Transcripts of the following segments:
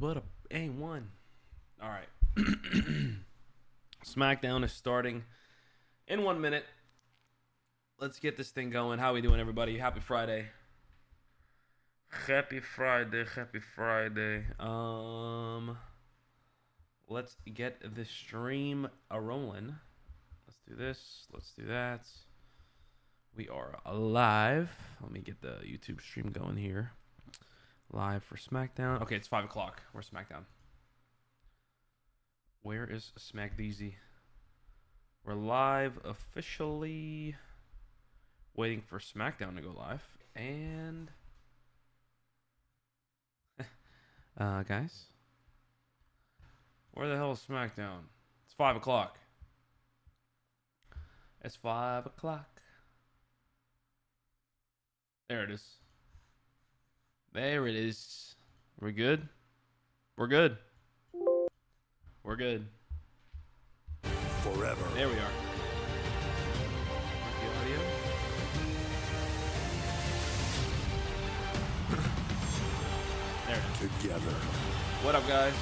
What a A1. All right. Smackdown is starting in 1 minute. Let's get this thing going. How we doing, everybody? Happy Friday. Happy Friday. Happy Friday. Let's get the stream a-rolling. Let's do this. Let's do that. We are live. Let me get the YouTube stream going here. Live for Smackdown. Okay, it's 5 o'clock. Where's Smackdown? Where is SmackDeezy? We're live officially. Waiting for Smackdown to go live. And guys, where the hell is Smackdown? It's 5 o'clock. It's 5 o'clock. There it is. There it is. We're good? We're good. We're good. Forever. There we are. The audio. There it is. Together. What up, guys?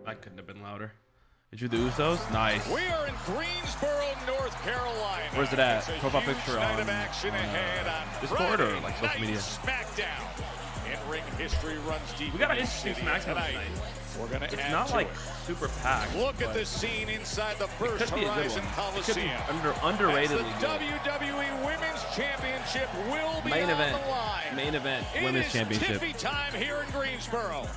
That couldn't have been louder. Did you do the Usos? Nice. We are in Greensboro, North Carolina. Where's it at? It's a Profile huge picture night on, of action ahead on Discord or Friday like social media? Smackdown. In-ring history runs deep. We got an in the interesting city Smackdown tonight. We're gonna It's add not to like it. super packed. Look at the scene inside the First Could be a good Horizon one. It could be Coliseum. underratedly As good. the WWE Women's Championship will be Main on event. the line. Main event. It Women's is Championship. Tiffy time here in Greensboro.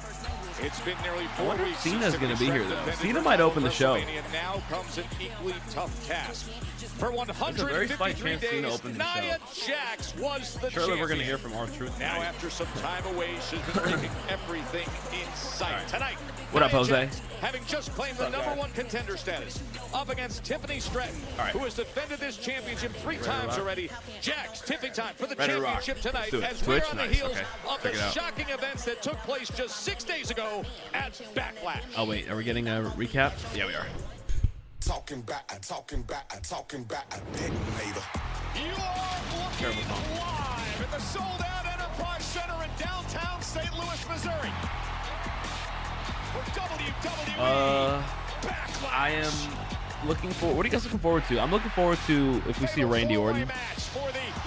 It's been nearly I 4 wonder if weeks Cena's since gonna be here, though. defended Cena her might title open the show. WrestleMania. Now comes an equally tough task. For There's a very slight 153 chance Cena days, opens the show. Nia Jax was the Surely champion. we're going to hear from R-Truth Now, tonight. after some time away, she's been keeping everything in sight. Right. Tonight, What up, Nia Jose? Jax, having just claimed the What's up, number guys? one contender status, up against Tiffany Stratton, Right. who has defended this championship 3 to times rock? already. Jax, Tiffy time for the Ready to rock. championship tonight, Let's do it. as Twitch? we're on the Nice. heels Okay. of Check the it out. shocking events that took place just 6 days ago at Backlash. Oh, wait. Are we getting a recap? Yeah, we are. Talking back, I detonator. You are looking Terrible song. live at the sold-out Enterprise Center in downtown St. Louis, Missouri. For WWE Backlash. I am looking for. What are you guys looking forward to? I'm looking forward to if we see Randy Orton.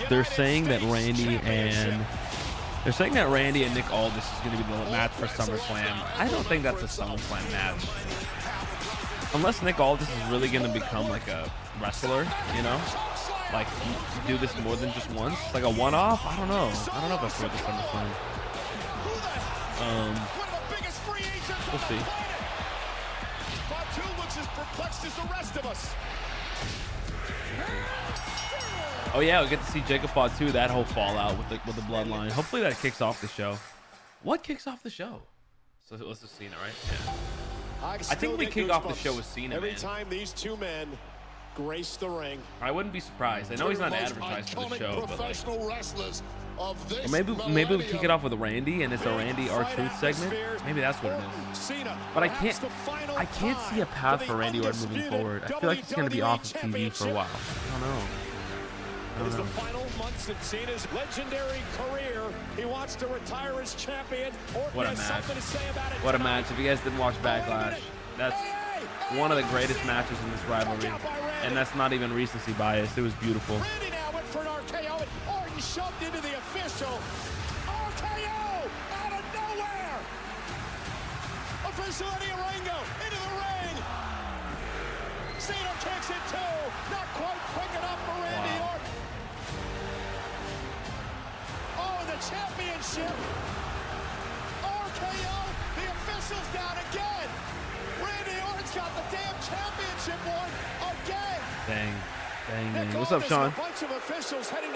They're saying that Randy and Nick Aldis is going to be the match for SummerSlam. I don't think that's a SummerSlam match. Unless Nick Aldis is really going to become like a wrestler, you know? Like, do this more than just once? Like a one-off? I don't know. I don't know if that's worth the SummerSlam. We'll see. Fatu looks as perplexed as the rest of us. Oh yeah, we get to see Jacob Fatu, that whole fallout with the bloodline. Hopefully that kicks off the show. What kicks off the show? So let's just Cena, right? Yeah. I think we kick off the show with Cena, every man. time these two men grace the ring. I wouldn't be surprised. I know he's not advertised for the show, but like, wrestlers of this or maybe we kick it off with Randy, and it's a Randy R-Truth segment. Maybe that's what it is. But I can't see a path for Randy Orton moving forward. I feel like he's gonna be off of TV for a while. I don't know. It is the final months of Cena's legendary career. He wants to retire as champion. What a match. What a match. If you guys didn't watch Backlash, that's one of the greatest matches in this rivalry. And that's not even recency bias. It was beautiful. Randy now went for an RKO, and Orton shoved into the official. RKO out of nowhere. Official Eddie Orango into the ring. Cena kicks it too. Not quite quick enough for Randy Wow. Orton. Oh, the championship. RKO. The official's down again. Randy Orton's got the damn championship won again. Dang. What's up, Sean?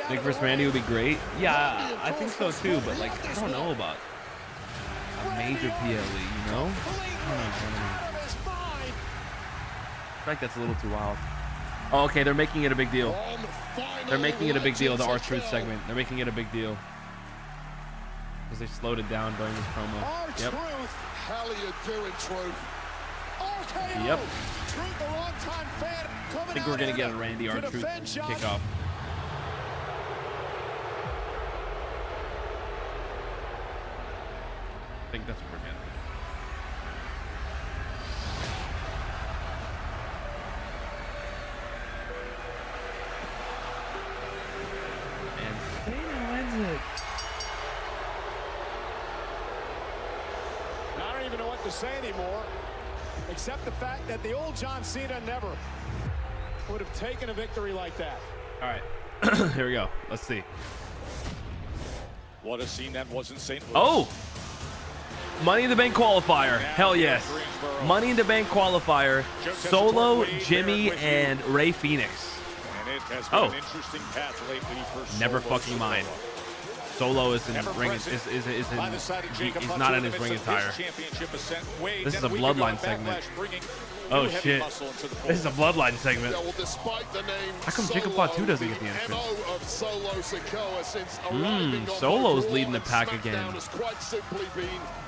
Nick vs. Randy would be great. Yeah, I think so too, but like, I don't know about a major PLE, you know? I don't know. I feel like that's a little too wild. Oh, okay, they're making it a big deal. They're making it a big deal, the R-Truth segment. They're making it a big deal. Because they slowed it down during this promo. Yep. How you doing, Truth? Yep. Truth, the longtime fan, I think we're going to get a Randy R-Truth kickoff. think that's what we're getting. And Cena wins it. I don't even know what to say anymore, except the fact that the old John Cena never would have taken a victory like that. All right, here we go. Let's see. What a scene that was in St. Louis. Oh, Money in the Bank qualifier. Hell yes. Money in the Bank qualifier. Solo, Jimmy, and Ray Phoenix. And it has been an interesting path lately for Never Solo fucking mind. Sikoa. Solo is in ring. He's not in his ring attire. This is a bloodline segment. Oh shit! This is a bloodline segment. How come Jacob Fatu doesn't get the entrance? Solo's leading the pack again.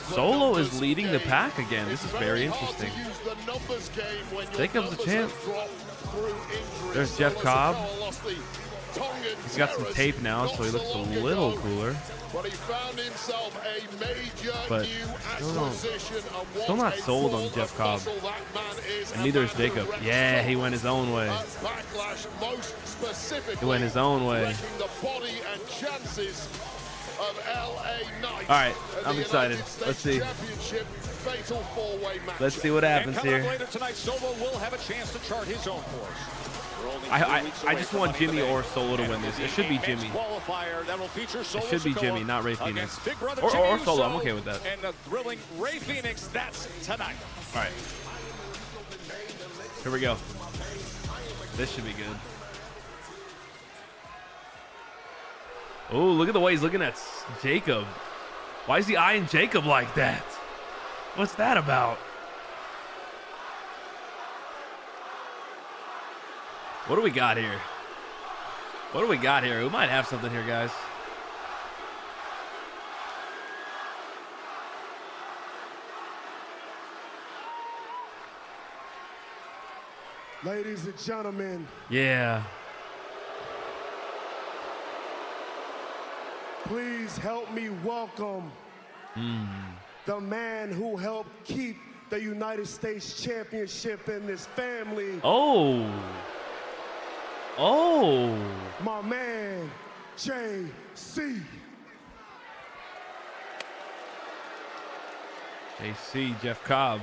Solo is leading the pack again. This is very interesting. Jacob's a champ. There's Jeff Cobb. He's got some tape now, so he looks a little cooler. But still not sold on Jeff Cobb. And neither is Jacob. Yeah, he went his own way. He went his own way. All right, I'm excited. Let's see. Let's see what happens here. I just want Jimmy or Solo to win this. It should be Jimmy. It should be Jimmy, not Ray Phoenix. Or Solo. I'm okay with that. And the thrilling Ray Phoenix, that's tonight. All right. Here we go. This should be good. Oh, look at the way he's looking at Jacob. Why is he eyeing Jacob like that? What's that about? What do we got here? What do we got here? We might have something here, guys. Ladies and gentlemen. Yeah. Please help me welcome the man who helped keep the United States Championship in this family. Oh. Oh. My man, JC. JC, Jeff Cobb.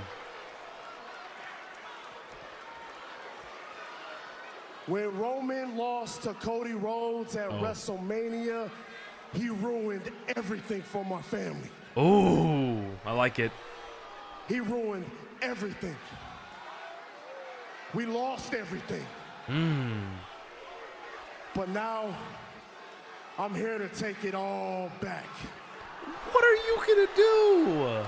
When Roman lost to Cody Rhodes at WrestleMania, he ruined everything for my family. Oh, I like it. He ruined everything. We lost everything. But now, I'm here to take it all back. What are you gonna do?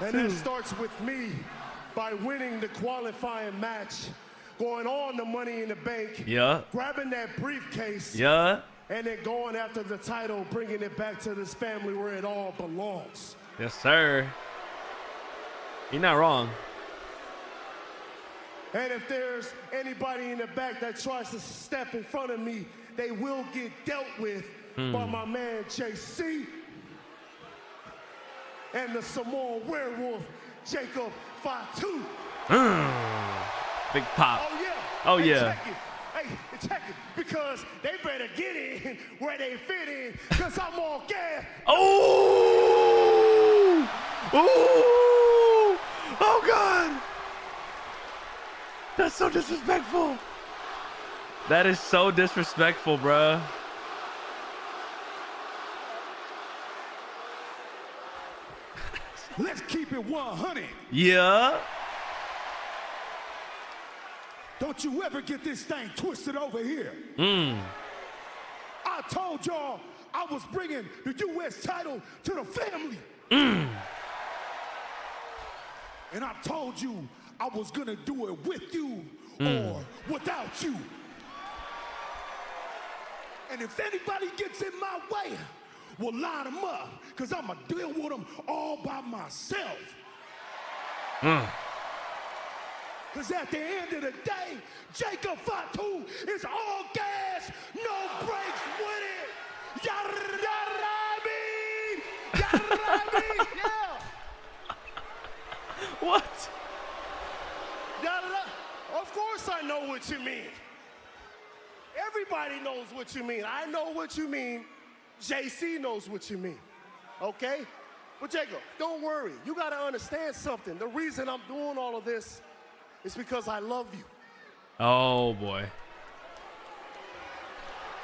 And that starts with me by winning the qualifying match, going on the Money in the Bank, grabbing that briefcase, and then going after the title, bringing it back to this family where it all belongs. Yes, sir. You're not wrong. And if there's anybody in the back that tries to step in front of me, they will get dealt with by my man JC and the Samoan werewolf, Jacob Fatu. Big pop. Oh, yeah. Oh, yeah. Check it. Hey, check it. Because they better get in where they fit in, because I'm all gas. Oh! Oh! Oh, God! That's so disrespectful. That is so disrespectful, bruh. Let's keep it 100. Yeah. Don't you ever get this thing twisted over here. I told y'all I was bringing the U.S. title to the family. And I told you I was going to do it with you or without you. And if anybody gets in my way, we'll line them up, because I'm going to deal with them all by myself. Because at the end of the day, Jacob Fatu is all gas, no brakes with it. Yeah. What? Of course I know what you mean. Everybody knows what you mean. I know what you mean. JC knows what you mean. Okay? But Jacob, don't worry. You got to understand something. The reason I'm doing all of this is because I love you. Oh, boy.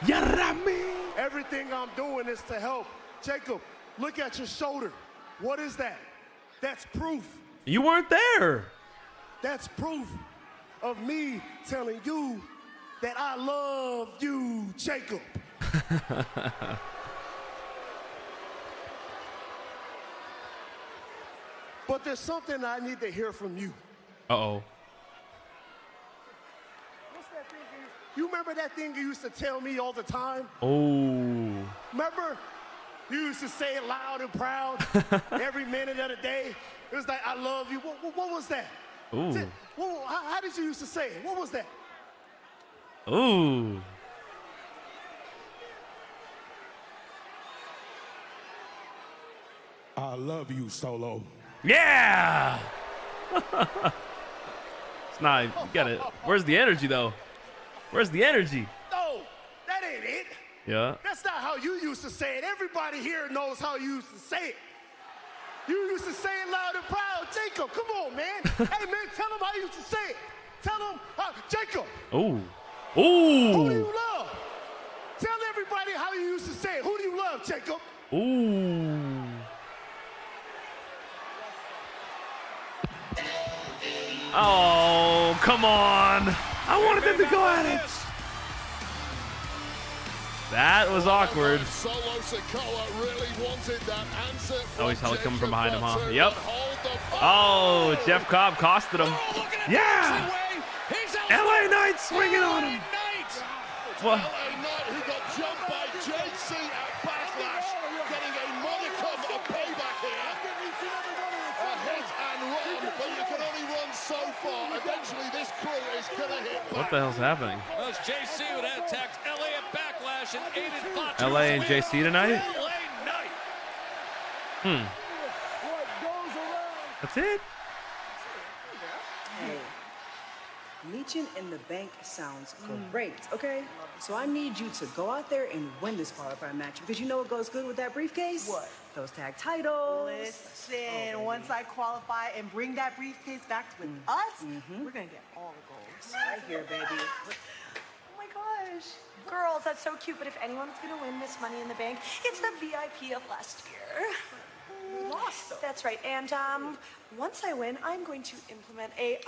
Yarami. Everything I'm doing is to help. Jacob, look at your shoulder. What is that? That's proof. You weren't there. That's proof of me telling you that I love you, Jacob. But there's something I need to hear from you. Uh-oh. What's that thing you remember that thing you used to tell me all the time? Oh. Remember? You used to say it loud and proud every minute of the day. It was like, I love you. What was that? Ooh. How did you used to say it? What was that? Ooh. I love you, Solo. Yeah. It's not. You got it. Where's the energy, though? Where's the energy? No, that ain't it. Yeah. That's not how you used to say it. Everybody here knows how you used to say it. You used to say it loud and proud. Jacob, come on, man. Hey, man, tell them how you used to say it. Tell them, Jacob. Ooh. Who do you Ooh. love? Tell everybody how you used to say it. Who do you love, Jacob? Ooh. Oh, come on. I wanted them to go at it. That was awkward. Oh, he's held coming from behind him, huh? Yep. Oh, Jeff Cobb costed him. Yeah. LA Knight swinging on him. What? LA Knight who got jumped by JC at Backlash, getting a modicum of payback here. A hit and run, but you can only run so far. Eventually, this crew is gonna hit back. What the hell's happening? Well, it's JC who had attacked LA at Backlash and aided Fatu. LA and JC tonight? LA Knight. That's it? Hey, Meechin in the bank sounds great, okay? So I need you to go out there and win this qualifying match because you know what goes good with that briefcase? What? Those tag titles. Listen, once I qualify and bring that briefcase back with us, we're gonna get all the goals. Right here, baby. Oh my gosh. Girls, that's so cute, but if anyone's gonna win this Money in the Bank, it's the VIP of last year. We lost them. That's right, and once I win, I'm going to implement a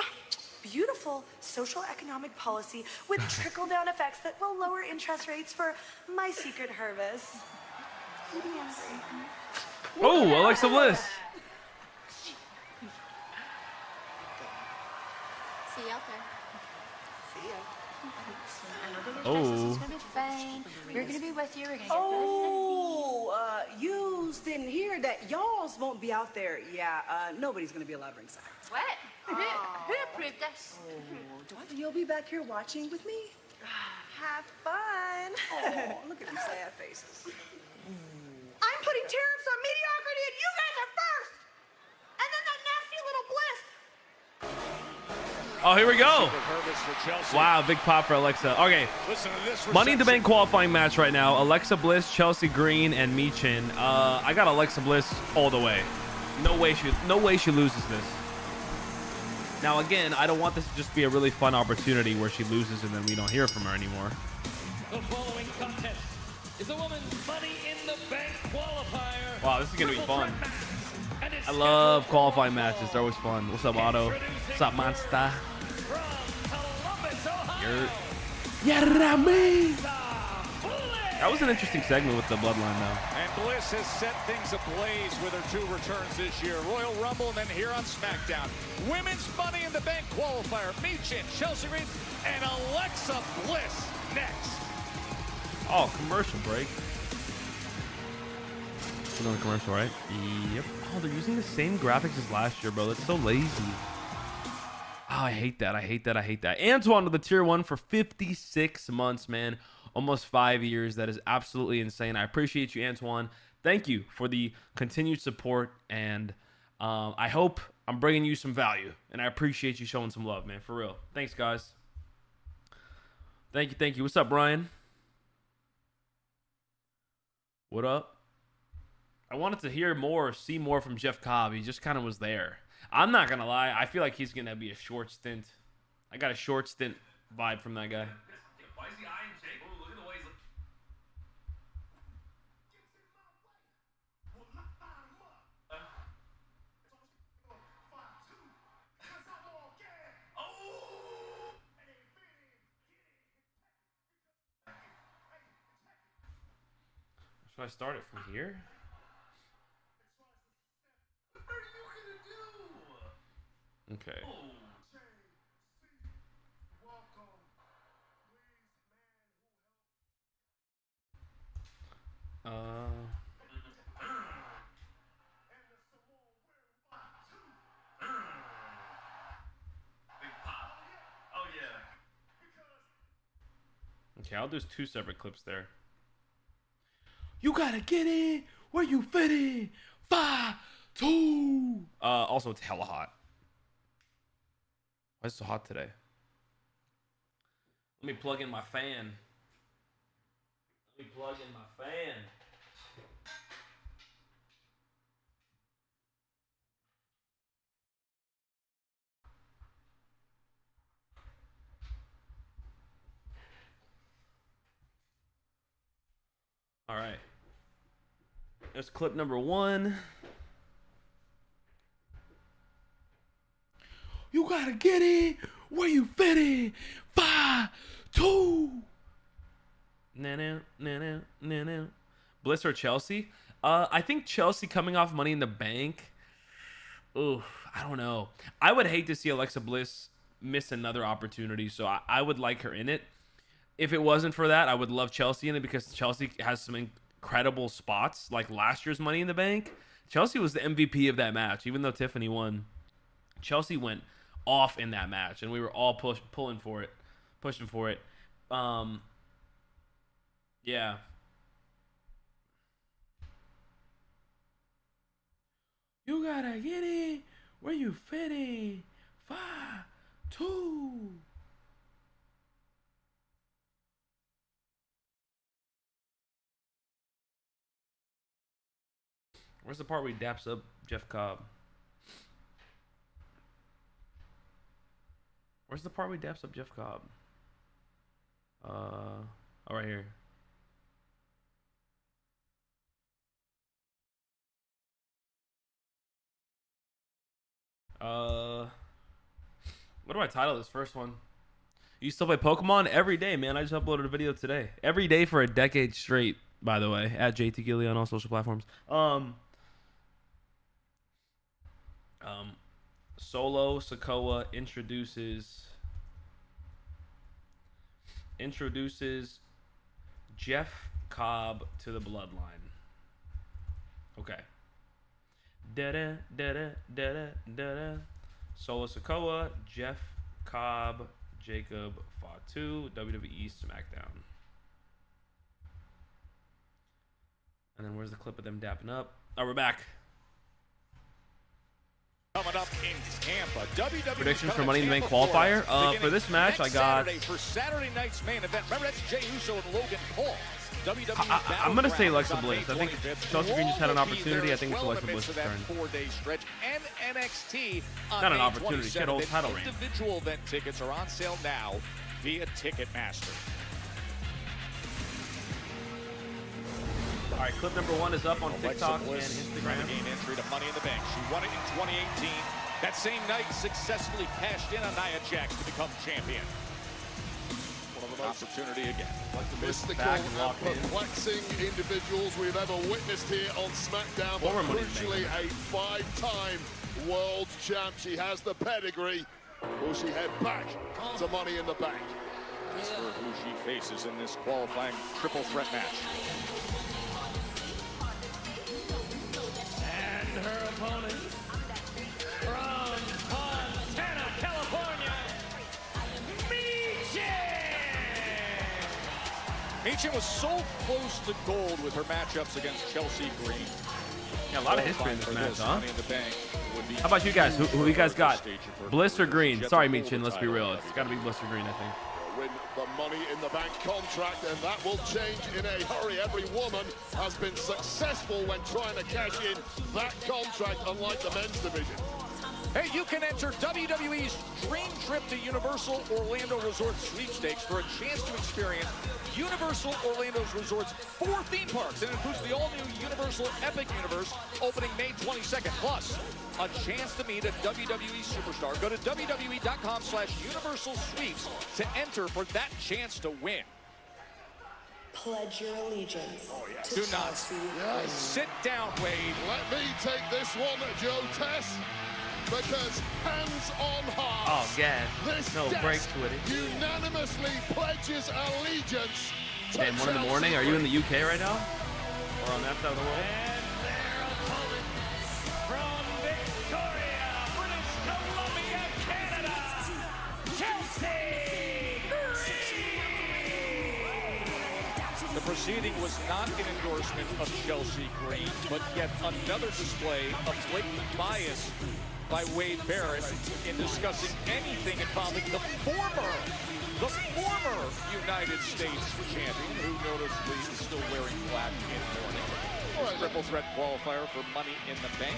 beautiful social economic policy with trickle-down effects that will lower interest rates for my secret harvest. Oh, Alexa Bliss. See you out there. See ya. I know that Oh. it's gonna be fine. We're gonna be with you. We're gonna get Yous didn't hear that y'alls won't be out there. Yeah, nobody's gonna be allowed ringside. What? Who approved this? You'll be back here watching with me? Have fun. Oh, look at them sad faces. I'm putting tariffs on mediocrity and you guys are first. And then that nasty little bliss. Oh, here we go. Wow, big pop for Alexa. Okay, Money in the Bank qualifying match right now. Alexa Bliss, Chelsea Green, and Meechin. I got Alexa Bliss all the way. No way she loses this. Now again, I don't want this to just be a really fun opportunity where she loses and then we don't hear from her anymore. The following contest is a woman's Money in the Bank qualifier. Wow, this is gonna be fun. I love qualifying matches. They're always fun. What's up, Otto? What's up, Monster? That was an interesting segment with the Bloodline, though. And Bliss has set things ablaze with her 2 returns this year. Royal Rumble and then here on Smackdown. Women's Money in the Bank qualifier. Meechin, Chelsea Green, and Alexa Bliss next. Oh, commercial break. Still on a commercial, right? Yep. Oh, they're using the same graphics as last year, bro. That's so lazy. Oh, I hate that. I hate that. I hate that. Antoine with the tier 1 for 56 months, man. almost 5 years. That is absolutely insane. I appreciate you, Antoine. Thank you for the continued support, and I hope I'm bringing you some value, and I appreciate you showing some love, man, for real. Thanks, guys. Thank you. What's up, Brian? What up? I wanted to hear more, see more from Jeff Cobb. He just kind of was there. I'm not going to lie. I feel like he's going to be a short stint. I got a short stint vibe from that guy. Why is he eyeing Jake? Oh, look at the way he's Should I start it from here? Okay. Okay, I'll do 2 separate clips there. You gotta get in where you fit in. 5, 2. Also, it's hella hot. Why is it so hot today? Let me plug in my fan. All right. There's clip number 1. You gotta get in where you fit in. 5, 2. No. Bliss or Chelsea? I think Chelsea coming off Money in the Bank. Ooh, I don't know. I would hate to see Alexa Bliss miss another opportunity, so I would like her in it. If it wasn't for that, I would love Chelsea in it because Chelsea has some incredible spots, like last year's Money in the Bank. Chelsea was the MVP of that match, even though Tiffany won. Chelsea went off in that match, and we were all pushing for it. Yeah. You gotta get it where you fit in. 5, 2. Where's the part where he daps up Jeff Cobb? Where's the part where he daps up Jeff Cobb? Oh, right here. What do I title this first one? You still play Pokemon? Every day, man. I just uploaded a video today. Every day for a decade straight, by the way. At JT Gilly on all social platforms. Solo Sikoa introduces Jeff Cobb to the bloodline. Okay. Solo Sikoa, Jeff Cobb, Jacob Fatu, WWE Smackdown. And then where's the clip of them dapping up? Oh, we're back. Coming up in Tampa, WWE predictions for Money in the Bank qualifier. For this match, I got. For Saturday night's main event, remember that's Jey Uso and Logan Paul. I'm gonna say Alexa Bliss. I think Chelsea Green just had an opportunity. I think it's Alexa Bliss' turn. 4-day stretch and NXT. Not an opportunity. She had a whole title reign. Individual event tickets are on sale now via Ticketmaster. All right, clip number 1 is up on TikTok and Instagram. Gain entry to Money in the Bank. She won it in 2018. That same night, successfully cashed in on Nia Jax to become champion. One of the opportunity again. Mystical and perplexing individuals we've ever witnessed here on Smackdown, but crucially a 5-time world champ. She has the pedigree. Will she head back to Money in the Bank? As for who she faces in this qualifying triple threat match. Her opponent from Montana, California, Meechin! Chin was so close to gold with her matchups against Chelsea Green. Yeah, a lot of history in this match, huh? Money in the Bank would be How about you guys? Who you guys got? stage of her Bliss or career. Green? She had Sorry, to hold Michin. the Let's be title real. in It's got to be Bliss or Green, I think. Win the Money in the Bank contract, and that will change in a hurry. Every woman has been successful when trying to cash in that contract, unlike the men's division. Hey, you can enter WWE's Dream Trip to Universal Orlando Resort sweepstakes for a chance to experience Universal Orlando's Resort's 4 theme parks. It includes the all-new Universal Epic Universe opening May 22nd. Plus, a chance to meet a WWE superstar. Go to WWE.com/Universal Sweeps to enter for that chance to win. Pledge your allegiance to Do not Chelsea. sit down, Wade. Let me take this one, Joe Tess, because hands on heart. Oh, God. This No desk breaks with it. unanimously pledges allegiance to Damn, 1 in the morning. Are you in the UK right now? Or on that side of the world? And their opponent from Victoria, British Columbia, Canada, Chelsea Green. The proceeding was not an endorsement of Chelsea Green, but yet another display of blatant bias by Wade Barrett in discussing anything involving the former United States champion, who noticeably is still wearing black in mourning. Triple threat qualifier for Money in the Bank.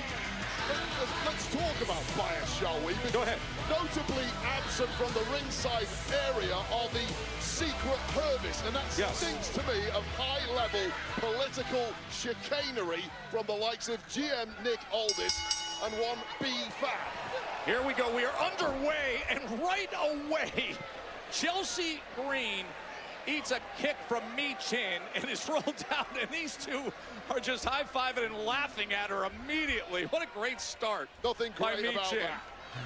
Let's talk about bias, shall we? Go ahead. Notably absent from the ringside area are the secret Hervis, and that stinks to me of high-level political chicanery from the likes of GM Nick Aldis and one B-Fab. Here we go. We are underway, and right away, Chelsea Green eats a kick from Chin and is rolled down, and these two are just high-fiving and laughing at her immediately. What a great start. Nothing by great about Chin.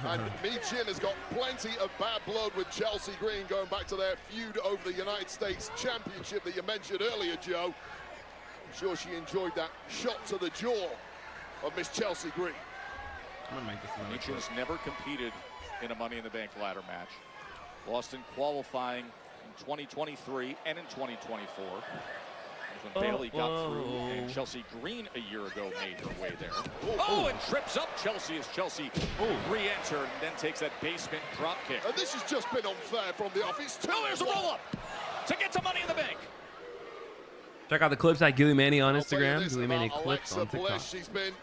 that. And Chin has got plenty of bad blood with Chelsea Green, going back to their feud over the United States Championship that you mentioned earlier, Joe. I'm sure she enjoyed that shot to the jaw of Miss Chelsea Green. I'm going to make this one. Chin has never competed in a Money in the Bank ladder match. Lost in qualifying in 2023 and in 2024. When Bailey got through, and Chelsea Green a year ago made her way there. Oh, and trips up Chelsea as Chelsea re-entered and then takes that basement drop kick. And this has just been unfair from the office. Oh, there's a roll-up to get to Money in the Bank. Check out the clips at Gilly Manny on I'll tell you Instagram. this Gilly Manny about clips on Alexa TikTok. Bliss, she's been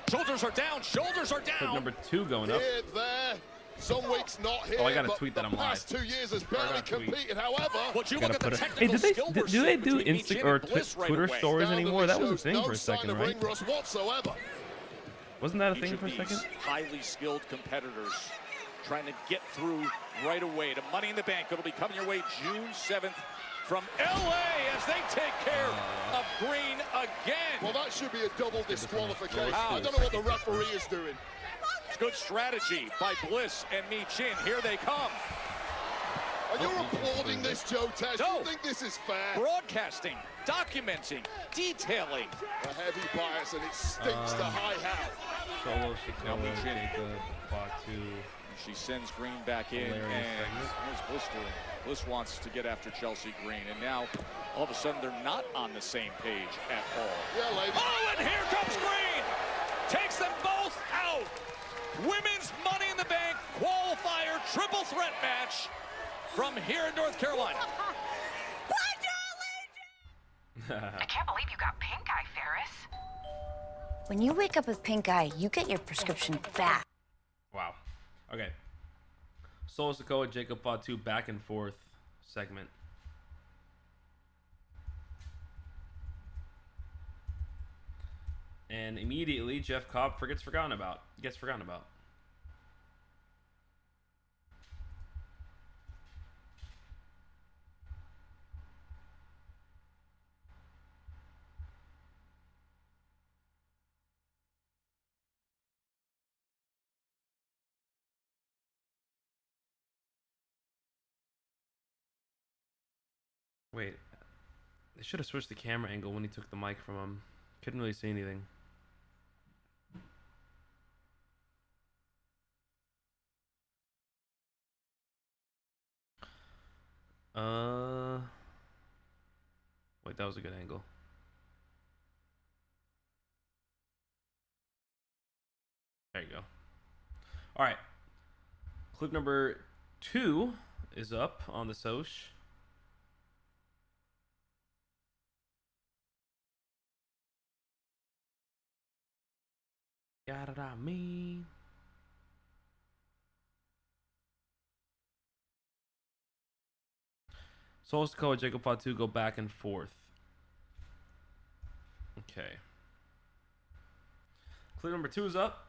Shoulders are down. Shoulders are Clip down. number 2 going up. here, there, some weeks not here. Oh, I gotta but tweet that the I'm live. past 2 years has barely gotta tweet. competed. However, Would you Gotta look at the put it- technical Hey, skill do pursuit they do between Insta Chin or and Bliss right Twitter away. stories anymore? That was a shows thing no for a sign second, of right? ring rust whatsoever. Wasn't that a Each thing of for a these second? highly skilled competitors trying to get through right away to Money in the Bank. It'll be coming your way June 7th from LA as they take care of Green again. Well, that should be a double disqualification. Wow. I don't know what the referee is doing. It's good strategy by Bliss and Chin. Here they come. Are you applauding this, Joe Tess? No. Do you think this is fair? Broadcasting, documenting, detailing. A heavy bias, and it stinks to high hat. Solo, Now Shikola, Chin. Jacob, Fatu. She sends Green back in, Hilarious and segment. here's Bliss doing. Bliss wants to get after Chelsea Green, and now all of a sudden they're not on the same page at all. Yeah, lady. Oh, and here comes Green! Takes them both out! Women's Money in the Bank qualifier triple threat match from here in North Carolina. I can't believe you got pink eye, Ferris. When you wake up with pink eye, you get your prescription back. Wow. Okay. Solo Sikoa, Jacob Fatu, back and forth segment. And immediately Jeff Cobb gets forgotten about. Wait. They should have switched the camera angle when he took the mic from him. Couldn't really see anything. Wait, that was a good angle. There you go. All right. Clip number 2 is up on the Soch. Got it on me. Solo Sikoa and Jacob Fatu go back and forth. Okay. Clip number 2 is up.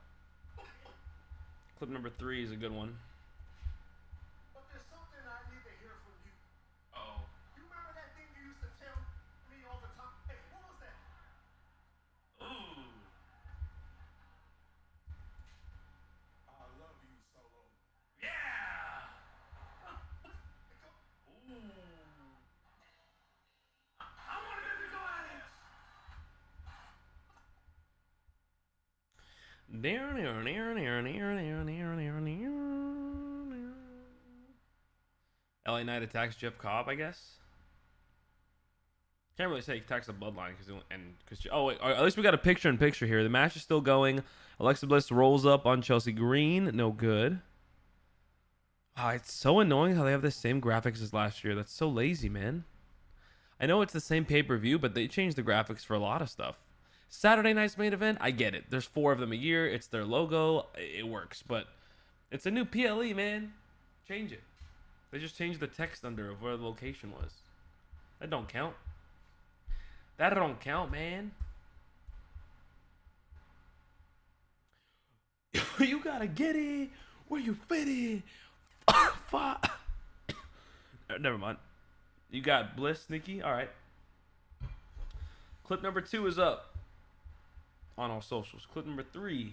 Clip number 3 is a good one. But there's something I need to hear from you. Oh. You remember that thing you used to tell me all the time? Hey, what was that? Ooh. I love you, Solo. Yeah. Ooh. I want to go at it. LA Knight attacks Jeff Cobb, I guess. Can't really say he attacks the bloodline because oh wait, at least we got a picture-in-picture here. The match is still going. Alexa Bliss rolls up on Chelsea Green, no good. Wow, it's so annoying how they have the same graphics as last year. That's so lazy, man. I know it's the same pay-per-view, but they changed the graphics for a lot of stuff. Saturday night's main event, I get it. There's 4 of them a year. It's their logo. It works, but it's a new PLE, man. Change it. They just changed the text under of where the location was. That don't count. That don't count, man. You gotta get it where you fit it. Never mind. You got Bliss, Nikki. All right. Clip number 2 is up on all socials. Clip number 3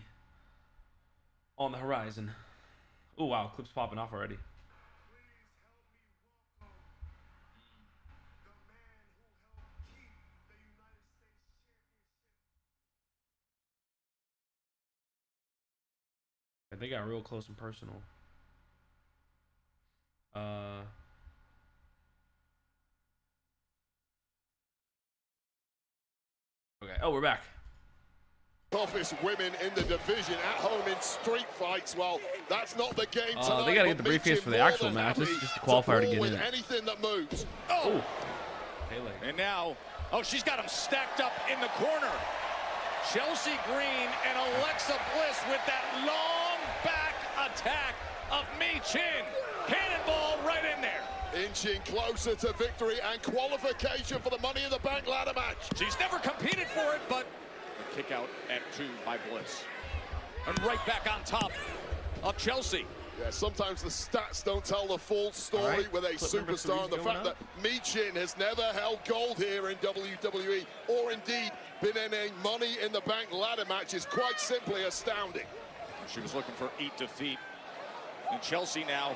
on the horizon. Oh wow, clip's popping off already. And they got real close and personal. Okay. Oh, we're back. Toughest women in the division at home in street fights. Well, that's not the game tonight. They gotta get the briefcase for the actual match. This is just a qualifier to get in. Anything that moves. Oh. And now, she's got him stacked up in the corner. Chelsea Green and Alexa Bliss with that long back attack of Michin. Cannonball right in there. Inching closer to victory and qualification for the Money in the Bank ladder match. She's never competed for it, but a kick out at 2 by Bliss. And right back on top of Chelsea. Yeah, sometimes the stats don't tell the full story with a superstar. And the fact that Michin has never held gold here in WWE or indeed been in a Money in the Bank ladder match is quite simply astounding. She was looking for eat defeat. And Chelsea now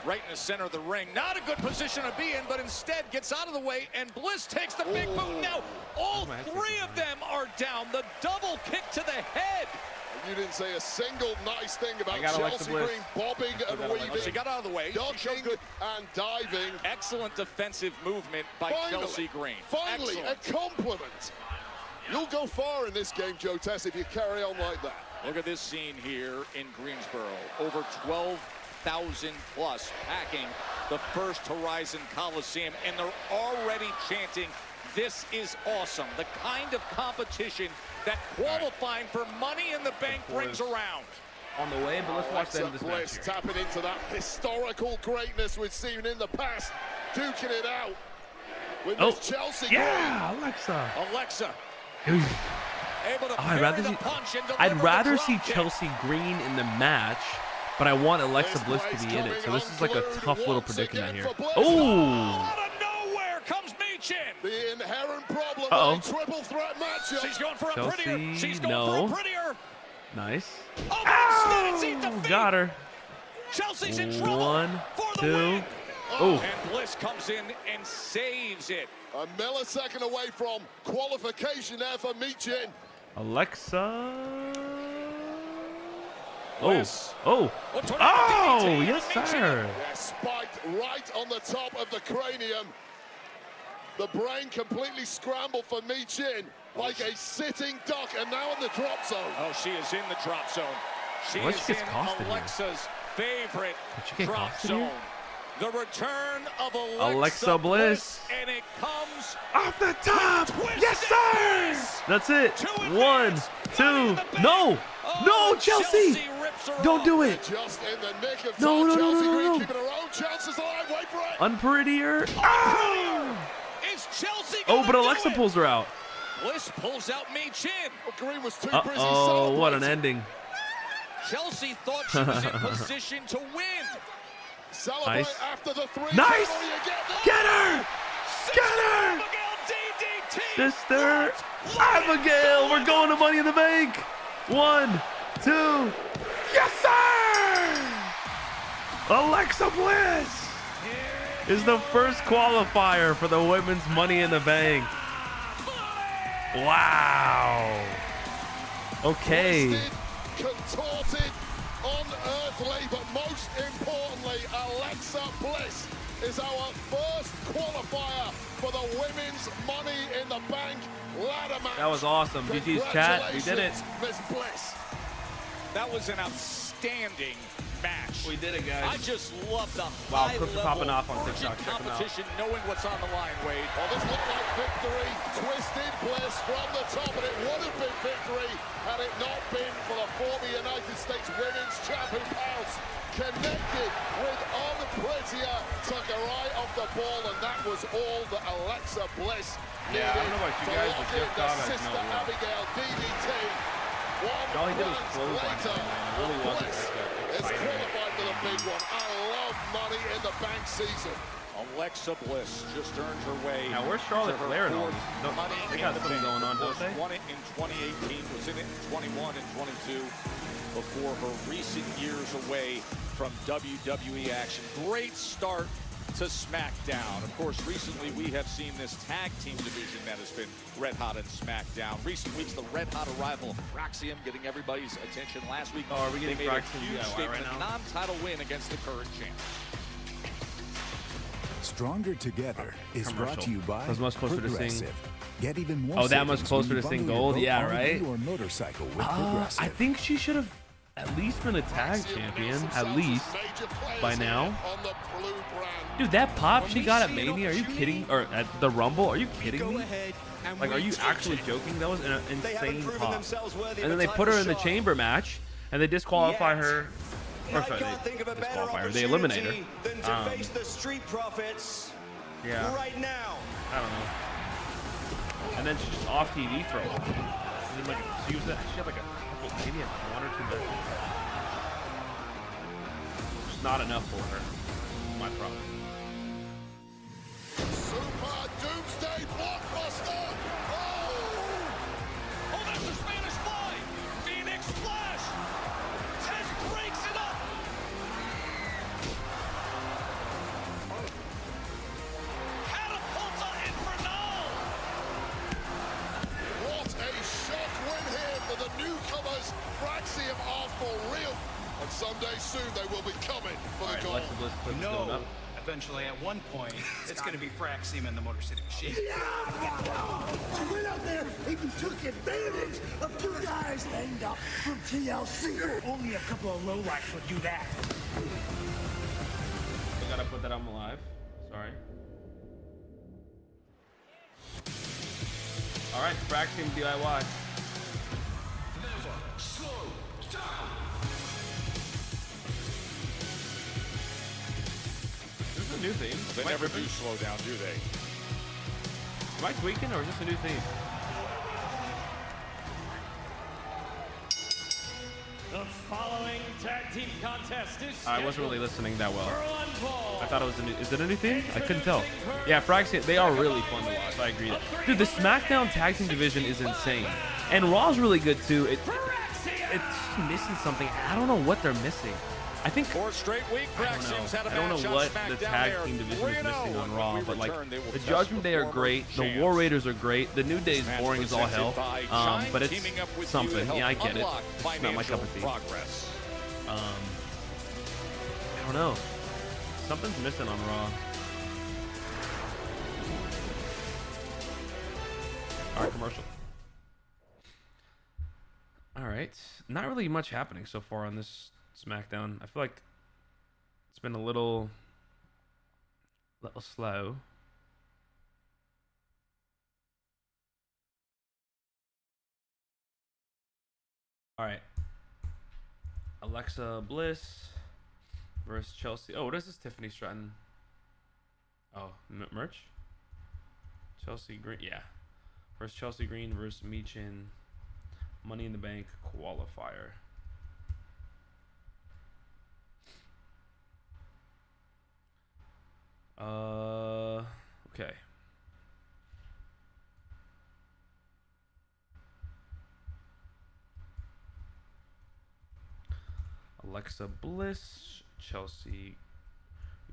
right in the center of the ring. Not a good position to be in, but instead gets out of the way, and Bliss takes the big boot. Now all 3 of them are down. The double kick to the head. You didn't say a single nice thing about Chelsea Green bobbing and weaving. She got out of the way. Ducking and diving. Excellent defensive movement by Chelsea Green. Finally, a compliment. You'll go far in this game, Joe Tess, if you carry on like that. Look at this scene here in Greensboro. Over 12,000 plus packing the First Horizon Coliseum, and they're already chanting, "This is awesome." The kind of competition that qualifying for Money in the Bank brings around. On the way, but let's watch the end of this match here. Tapping into that historical greatness we've seen in the past, duking it out with this Chelsea Green. Alexa. Able to I'd rather see Chelsea Green in the match, but I want Alexa Bliss to be in it. So this is like a tough little predicament here. Oh! Out of nowhere comes Michin. The inherent problem with a triple threat matchup. She's going for a Chelsea, prettier. She's going for a prettier. Nice. Oh, got her. Chelsea's in trouble. 1, for the 2. win. Oh. And Bliss comes in and saves it. A millisecond away from qualification there for Michin. Alexa. Bliss. Oh, yes, sir. Yeah, spiked right on the top of the cranium. The brain completely scrambled for Michin, like a sitting duck, and now in the drop zone. Oh, she is in the drop zone. She What, is she gets in costed Alexa's favorite Did she get drop costed zone. here? The return of Alexa Bliss. and it comes Off the top. Yes, sir. That's it. 1, 2. No. No, Chelsea. Don't do it. Just in the nick of No, time. no, no, Chelsea no, no, Green no. keeping her own chances alive. Wait for it. Unprettier. Oh. Is Chelsea Oh, but gonna do Alexa it? pulls her out. Bliss pulls out Michin. Green was too busy Uh-oh, what an celebrating. ending. Chelsea thought she was in position to win. Celebrate Nice. after the 3. Nice. Can you get that? Get her. Get her. DDT. Sister Abigail, we're going to Money in the Bank. 1, 2. Yes, sir. Alexa Bliss is the first qualifier for the women's Money in the Bank. Wow. Okay. Twisted, contorted, unearthly, but most importantly, Alexa Bliss is our first qualifier for the women's Money in the Bank ladder match. That was awesome. GG's chat. We did it. Congratulations, Miss Bliss. That was an outstanding match. We did it, guys. I just love the Wow, high clips are level popping off on urgent TikTok. Check 'em out. competition, knowing what's on the line, Wade. Well, this looked like victory. Twisted Bliss from the top, and it would have been victory had it not been for the former United States Women's Champion Pounds. Connected with Unprettier, took her eye off the ball, and that was all that Alexa Bliss needed. Yeah, I don't know about you to guys, lock but in Jeff the Cobb has Sister no luck. Abigail DDT. All he did was close on later, him, man. It really wasn't Bliss like is that qualified for the big one. I love Money in the Bank season. Alexa Bliss just earned her way. Now, where's Charlotte to her Flair and all fourth these? Don't- Money they in got the something Bank. going on, Of don't course, they? Won it in 2018, was in it in 21 and 22 before her recent years away from WWE action. Great start to Smackdown. Of course, recently we have seen this tag team division that has been red hot in Smackdown. Recent weeks, the red hot arrival of Fraxium getting everybody's attention. Last week, Oh, are we getting they made a Fraxium huge DIY statement, right a now? non-title win against the current champ. Stronger Together is brought to you by That was much closer to seeing- Progressive. Get even more Oh, that much savings closer when you to seeing bundle your gold? boat, Yeah, RV, right? Or motorcycle with I Progressive. think she should have at least been a tag champion, at least, by now. Dude, that pop she got at Mania, are you kidding? Or at the Rumble, are you kidding me? Like, are you actually joking? That was an insane pop. And then they put her in the chamber match, and they disqualify her. Or sorry, they disqualify her. They eliminate her. The Street Profits Yeah. right now. I don't know. And then she's just off TV for a while. And then, like, she had like a couple, maybe one or two matches. Just not enough for her. My problem. Super Doomsday Blockbuster! Oh, that's a Spanish fly! Phoenix Splash! Test breaks it up! Catapulta Infernal! What a shock win here for the newcomers. Fraxium are for real. And someday soon they will be coming for the gold. Alexa Bliss clip is going up. Eventually, at one point, it's going to be Fraxium and the Motor City Machine. She went out there and took advantage of two guys named up from TLC. Only a couple of lowlights would do that. I gotta put that on live. Sorry. Alright, Fraxium DIY. This is a new theme. They never do slow down, do they? Am I tweaking or is this a new theme? The following tag team contest is I wasn't really listening that well. for one fall. I thought it was a new. Is it a new theme? I couldn't tell. Yeah, Fraxium, they are really fun to watch. I agree. Dude, the SmackDown tag team division is insane, and Raw's really good too. It's missing something. I don't know what they're missing. I think 4 straight week. Fraxium's had a I don't match know on what the SmackDown tag there. team division is 3-0. missing on When Raw, we but like return, they will the test Judgment Day are former great. The champs. War Raiders are great. The New Day is Match boring as all hell. presented by Chime, But it's teaming up with you to something. help Yeah, I get it. unlock It's not my cup of tea. financial progress. I don't know. Something's missing on Raw. All right, commercial. All right, not really much happening so far on this SmackDown. I feel like it's been a little slow. All right, Alexa Bliss versus Chelsea. Oh, what is this? Tiffany Stratton. Oh, merch. Chelsea Green, yeah. Versus Chelsea Green versus Michin. Money in the Bank qualifier. Okay. Alexa Bliss, Chelsea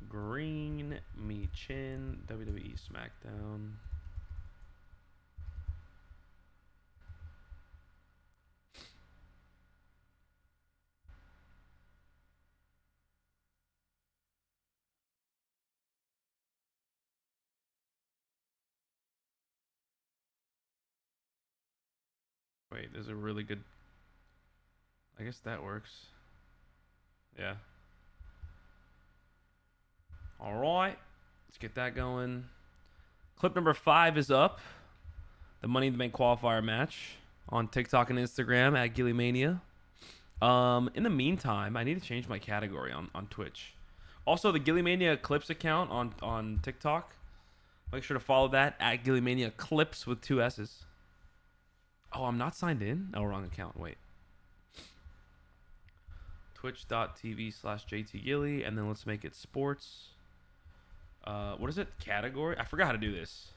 Green, Michin, WWE Smackdown. Wait, there's a really good... I guess that works. Yeah. All right. Let's get that going. Clip number 5 is up. The Money in the Bank qualifier match on TikTok and Instagram at GillyMania. In the meantime, I need to change my category on Twitch. Also, the GillyMania Clips account on TikTok. Make sure to follow that at GillyMania Clips with 2 S's. Oh, I'm not signed in? Oh, wrong account. Wait. Twitch.tv/JTGilly. And then let's make it sports. What is it? Category? I forgot how to do this.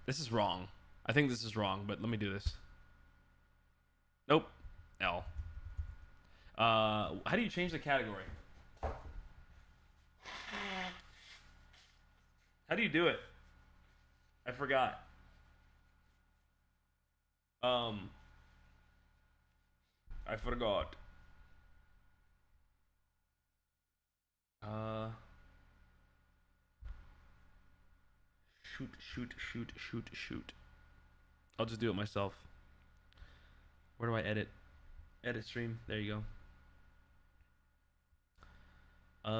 This is wrong. I think this is wrong, but let me do this. Nope. L. How do you change the category? How do you do it? I forgot. I forgot. Shoot. I'll just do it myself. Where do I edit? Edit stream. There you go.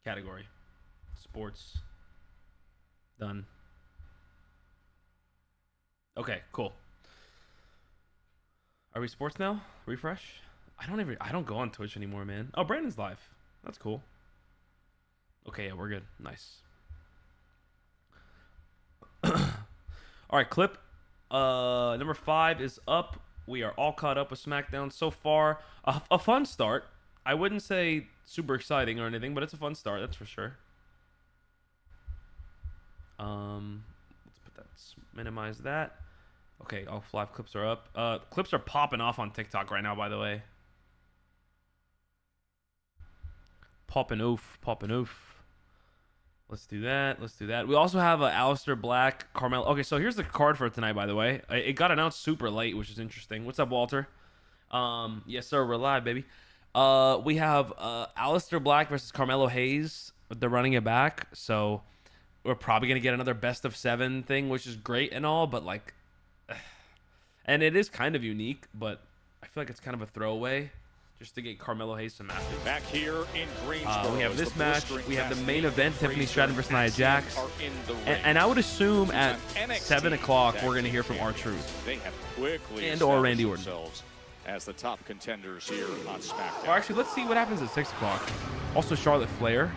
Category. Sports. Done. Okay, cool. Are we sports now? Refresh? I don't go on Twitch anymore, man. Oh, Brandon's live. That's cool. Okay, yeah, we're good. Nice. All right, clip number 5 is up. We are all caught up with SmackDown so far. A fun start. I wouldn't say super exciting or anything, but it's a fun start, that's for sure. Let's put that, minimize that. Okay, all 5 clips are up. Clips are popping off on TikTok right now, by the way. Popping oof. Let's do that. We also have Aleister Black, Carmelo. Okay, so here's the card for tonight, by the way. It got announced super late, which is interesting. What's up, Walter? Yes, sir. We're live, baby. We have Aleister Black versus Carmelo Hayes. They're running it back, so we're probably going to get another best of 7 thing, which is great and all, but like... And it is kind of unique, but I feel like it's kind of a throwaway. Just to get Carmelo Hayes some matches. Back here in Greensboro. We have this match. We have the main event, Tiffany Stratton versus Nia Jax. And I would assume at 7 o'clock we're going to hear from R-Truth. They have quickly and or Randy Orton. As the top contenders here on SmackDown. Or actually, let's see what happens at 6 o'clock. Also, Charlotte Flair.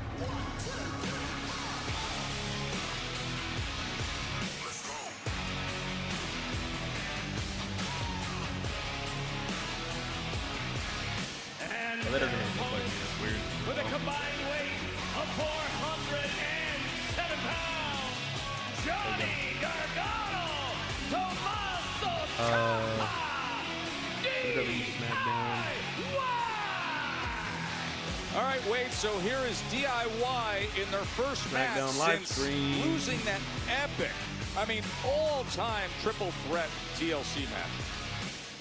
That doesn't even look like me. That's weird. With a combined weight of 407 pounds, Johnny Gargano, Tommaso Ciampa, WWE Smackdown. All right, Wade, so here is DIY in their first Smackdown match live since stream. losing that epic, all-time triple threat TLC match.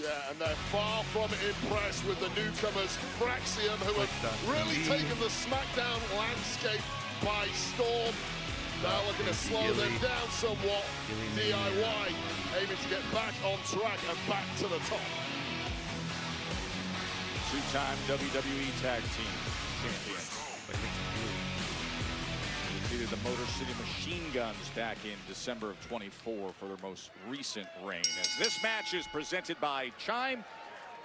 Yeah, and they're far from impressed with the newcomers, Fraxium, who have really taken the SmackDown landscape by storm. Now looking to slow them down somewhat. DIY aiming to get back on track and back to the top. Two-time WWE Tag Team Champions. Defeated the Motor City Machine Guns back in December of 24 for their most recent reign. As this match is presented by Chime,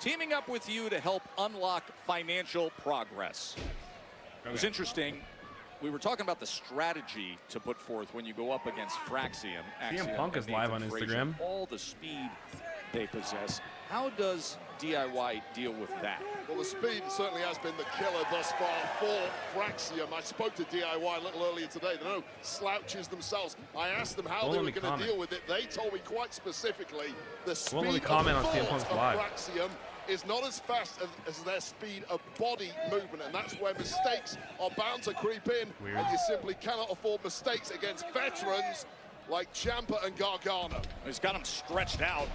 teaming up with you to help unlock financial progress. It was interesting. We were talking about the strategy to put forth when you go up against Fraxium. CM Punk is live on Instagram. All the speed they possess. How does DIY deal with that? Well, the speed certainly has been the killer thus far for Fraxium. I spoke to DIY a little earlier today. They're no slouches themselves. I asked them how they were going to deal with it. They told me quite specifically the speed of Fraxium is not as fast as their speed of body movement, and that's where mistakes are bound to creep in. Weird. And you simply cannot afford mistakes against veterans like Ciampa and Gargano. He's got him stretched out.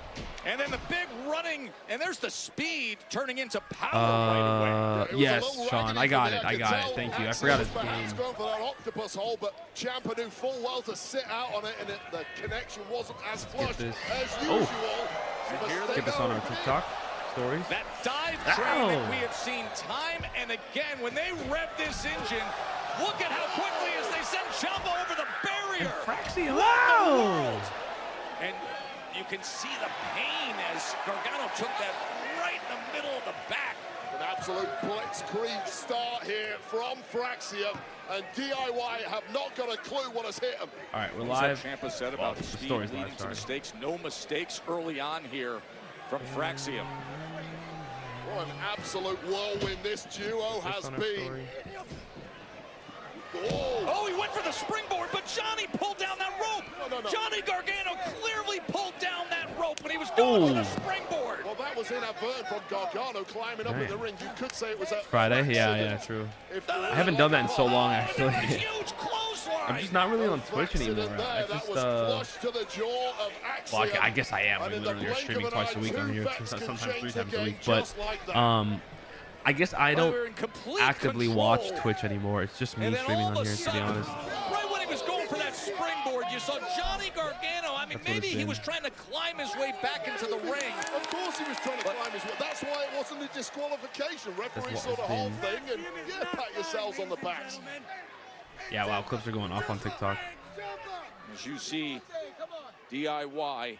And then the big running, and there's the speed turning into power right away. Yes, Sean, I got it. Thank you. I forgot his name. Going for that octopus hole, but Ciampa knew full well to sit out on it, and the connection wasn't as flush as usual. Get this on our TikTok stories. That dive train that we have seen time and again. When they rev this engine, look at how quickly as they send Ciampa over the barrier. Fraxium, wow! And you can see the pain as Gargano took that right in the middle of the back. An absolute blitzkrieg start here from Fraxium, and DIY have not got a clue what has hit them. All right, we're live. Ciampa said about the speed leading to mistakes. No mistakes early on here from Fraxium. What an absolute whirlwind this duo has been. Oh, he went for the springboard, but Johnny pulled down that rope. No. Johnny Gargano clearly pulled down that rope, and he was going for the springboard. Well, that was inadvertent from Gargano climbing up in the ring. You could say it was a Friday. Yeah, true. I haven't done that in so long, actually. I'm just not really on Twitch anymore. I just well, I guess I am. We literally are streaming twice a week on here, sometimes 3 times a week. But I guess I don't actively watch Twitch anymore. It's just me streaming on here, to be honest. Right when he was going for that springboard, you saw Johnny Gargano. I mean, maybe he was trying to climb his way back into the ring. Of course he was trying to climb his way. That's why it wasn't a disqualification. Referee saw the whole thing, and yeah, pat yourselves on the backs. Yeah, wow, clips are going off on TikTok. As you see, DIY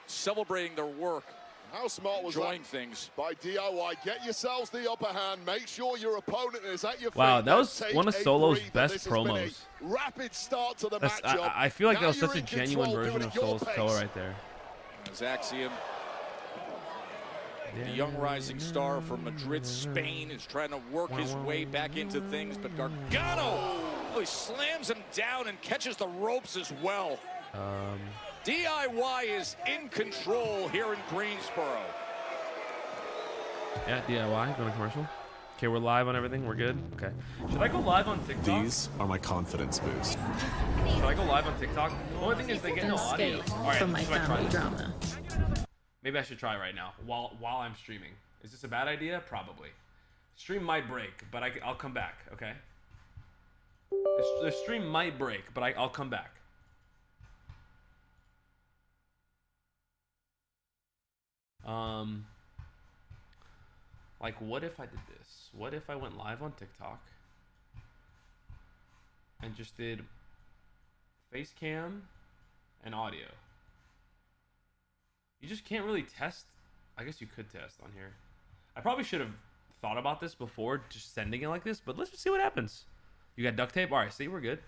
celebrating their work. How smart was enjoying that things by DIY? Get yourselves the upper hand. Make sure your opponent is at your feet. Wow, that was one of Solo's best promos. Rapid start to the matchup. I feel like that was such a genuine version of Solo's Solo right there. Axiom, the young rising star from Madrid, Spain, is trying to work his way back into things, but Gargano, he slams him down and catches the ropes as well. DIY is in control here in Greensboro. Yeah, DIY, going to commercial. Okay, we're live on everything. We're good. Okay. Should I go live on TikTok? These are my confidence boost. Should I go live on TikTok? The only thing is they get no audio. All right, from my family drama. Maybe I should try right now while I'm streaming. Is this a bad idea? Probably. Stream might break, but I'll come back. Okay. The stream might break, but I'll come back. Like, what if I did this? What if I went live on TikTok and just did face cam and audio? You just can't really test. I guess you could test on here. I probably should have thought about this before just sending it like this, but let's just see what happens. You got duct tape? All right, see, we're good.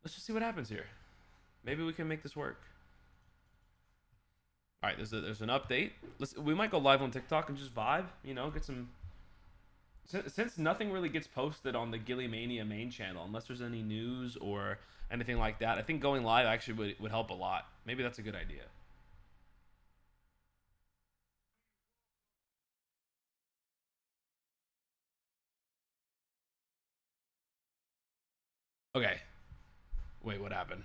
Let's just see what happens here. Maybe we can make this work. All right, there's an update. We might go live on TikTok and just vibe, you know, get some. Since nothing really gets posted on the Gilly Mania main channel, unless there's any news or anything like that, I think going live actually would help a lot. Maybe that's a good idea. Okay. Wait, what happened?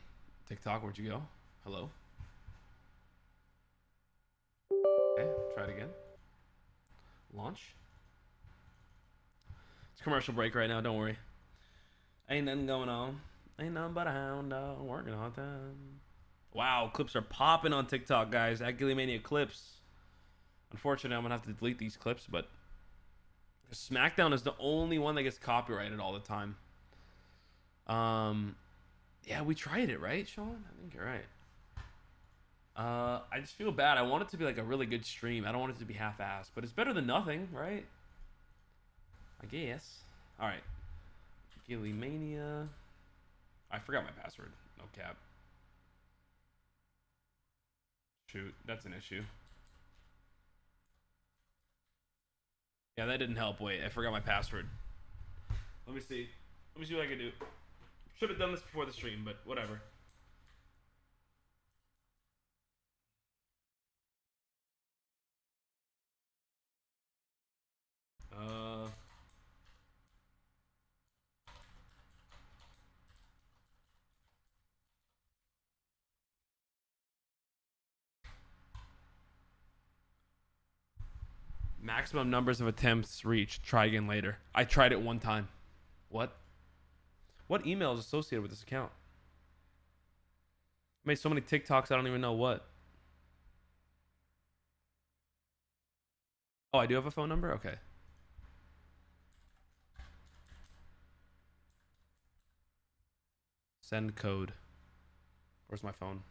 TikTok, where'd you go? Hello? Okay, try it again. Launch. It's commercial break right now. Don't worry. Ain't nothing going on. Ain't nothing but a hound dog working all the time. Wow, clips are popping on TikTok, guys. Aguilimania clips. Unfortunately, I'm gonna have to delete these clips, but Smackdown is the only one that gets copyrighted all the time. Yeah, we tried it, right, Sean? I think you're right. I just feel bad. I want it to be like a really good stream. I don't want it to be half-assed, but it's better than nothing, right? I guess. All right. Aguilimania. I forgot my password. No cap. Shoot, that's an issue. Yeah, that didn't help. Wait, I forgot my password. Let me see. Let me see what I can do. Should have done this before the stream, but whatever. Maximum numbers of attempts reached. Try again later. I tried it one time. What? What email is associated with this account? I made so many TikToks, I don't even know what. Oh, I do have a phone number? Okay. Send code. Where's my phone?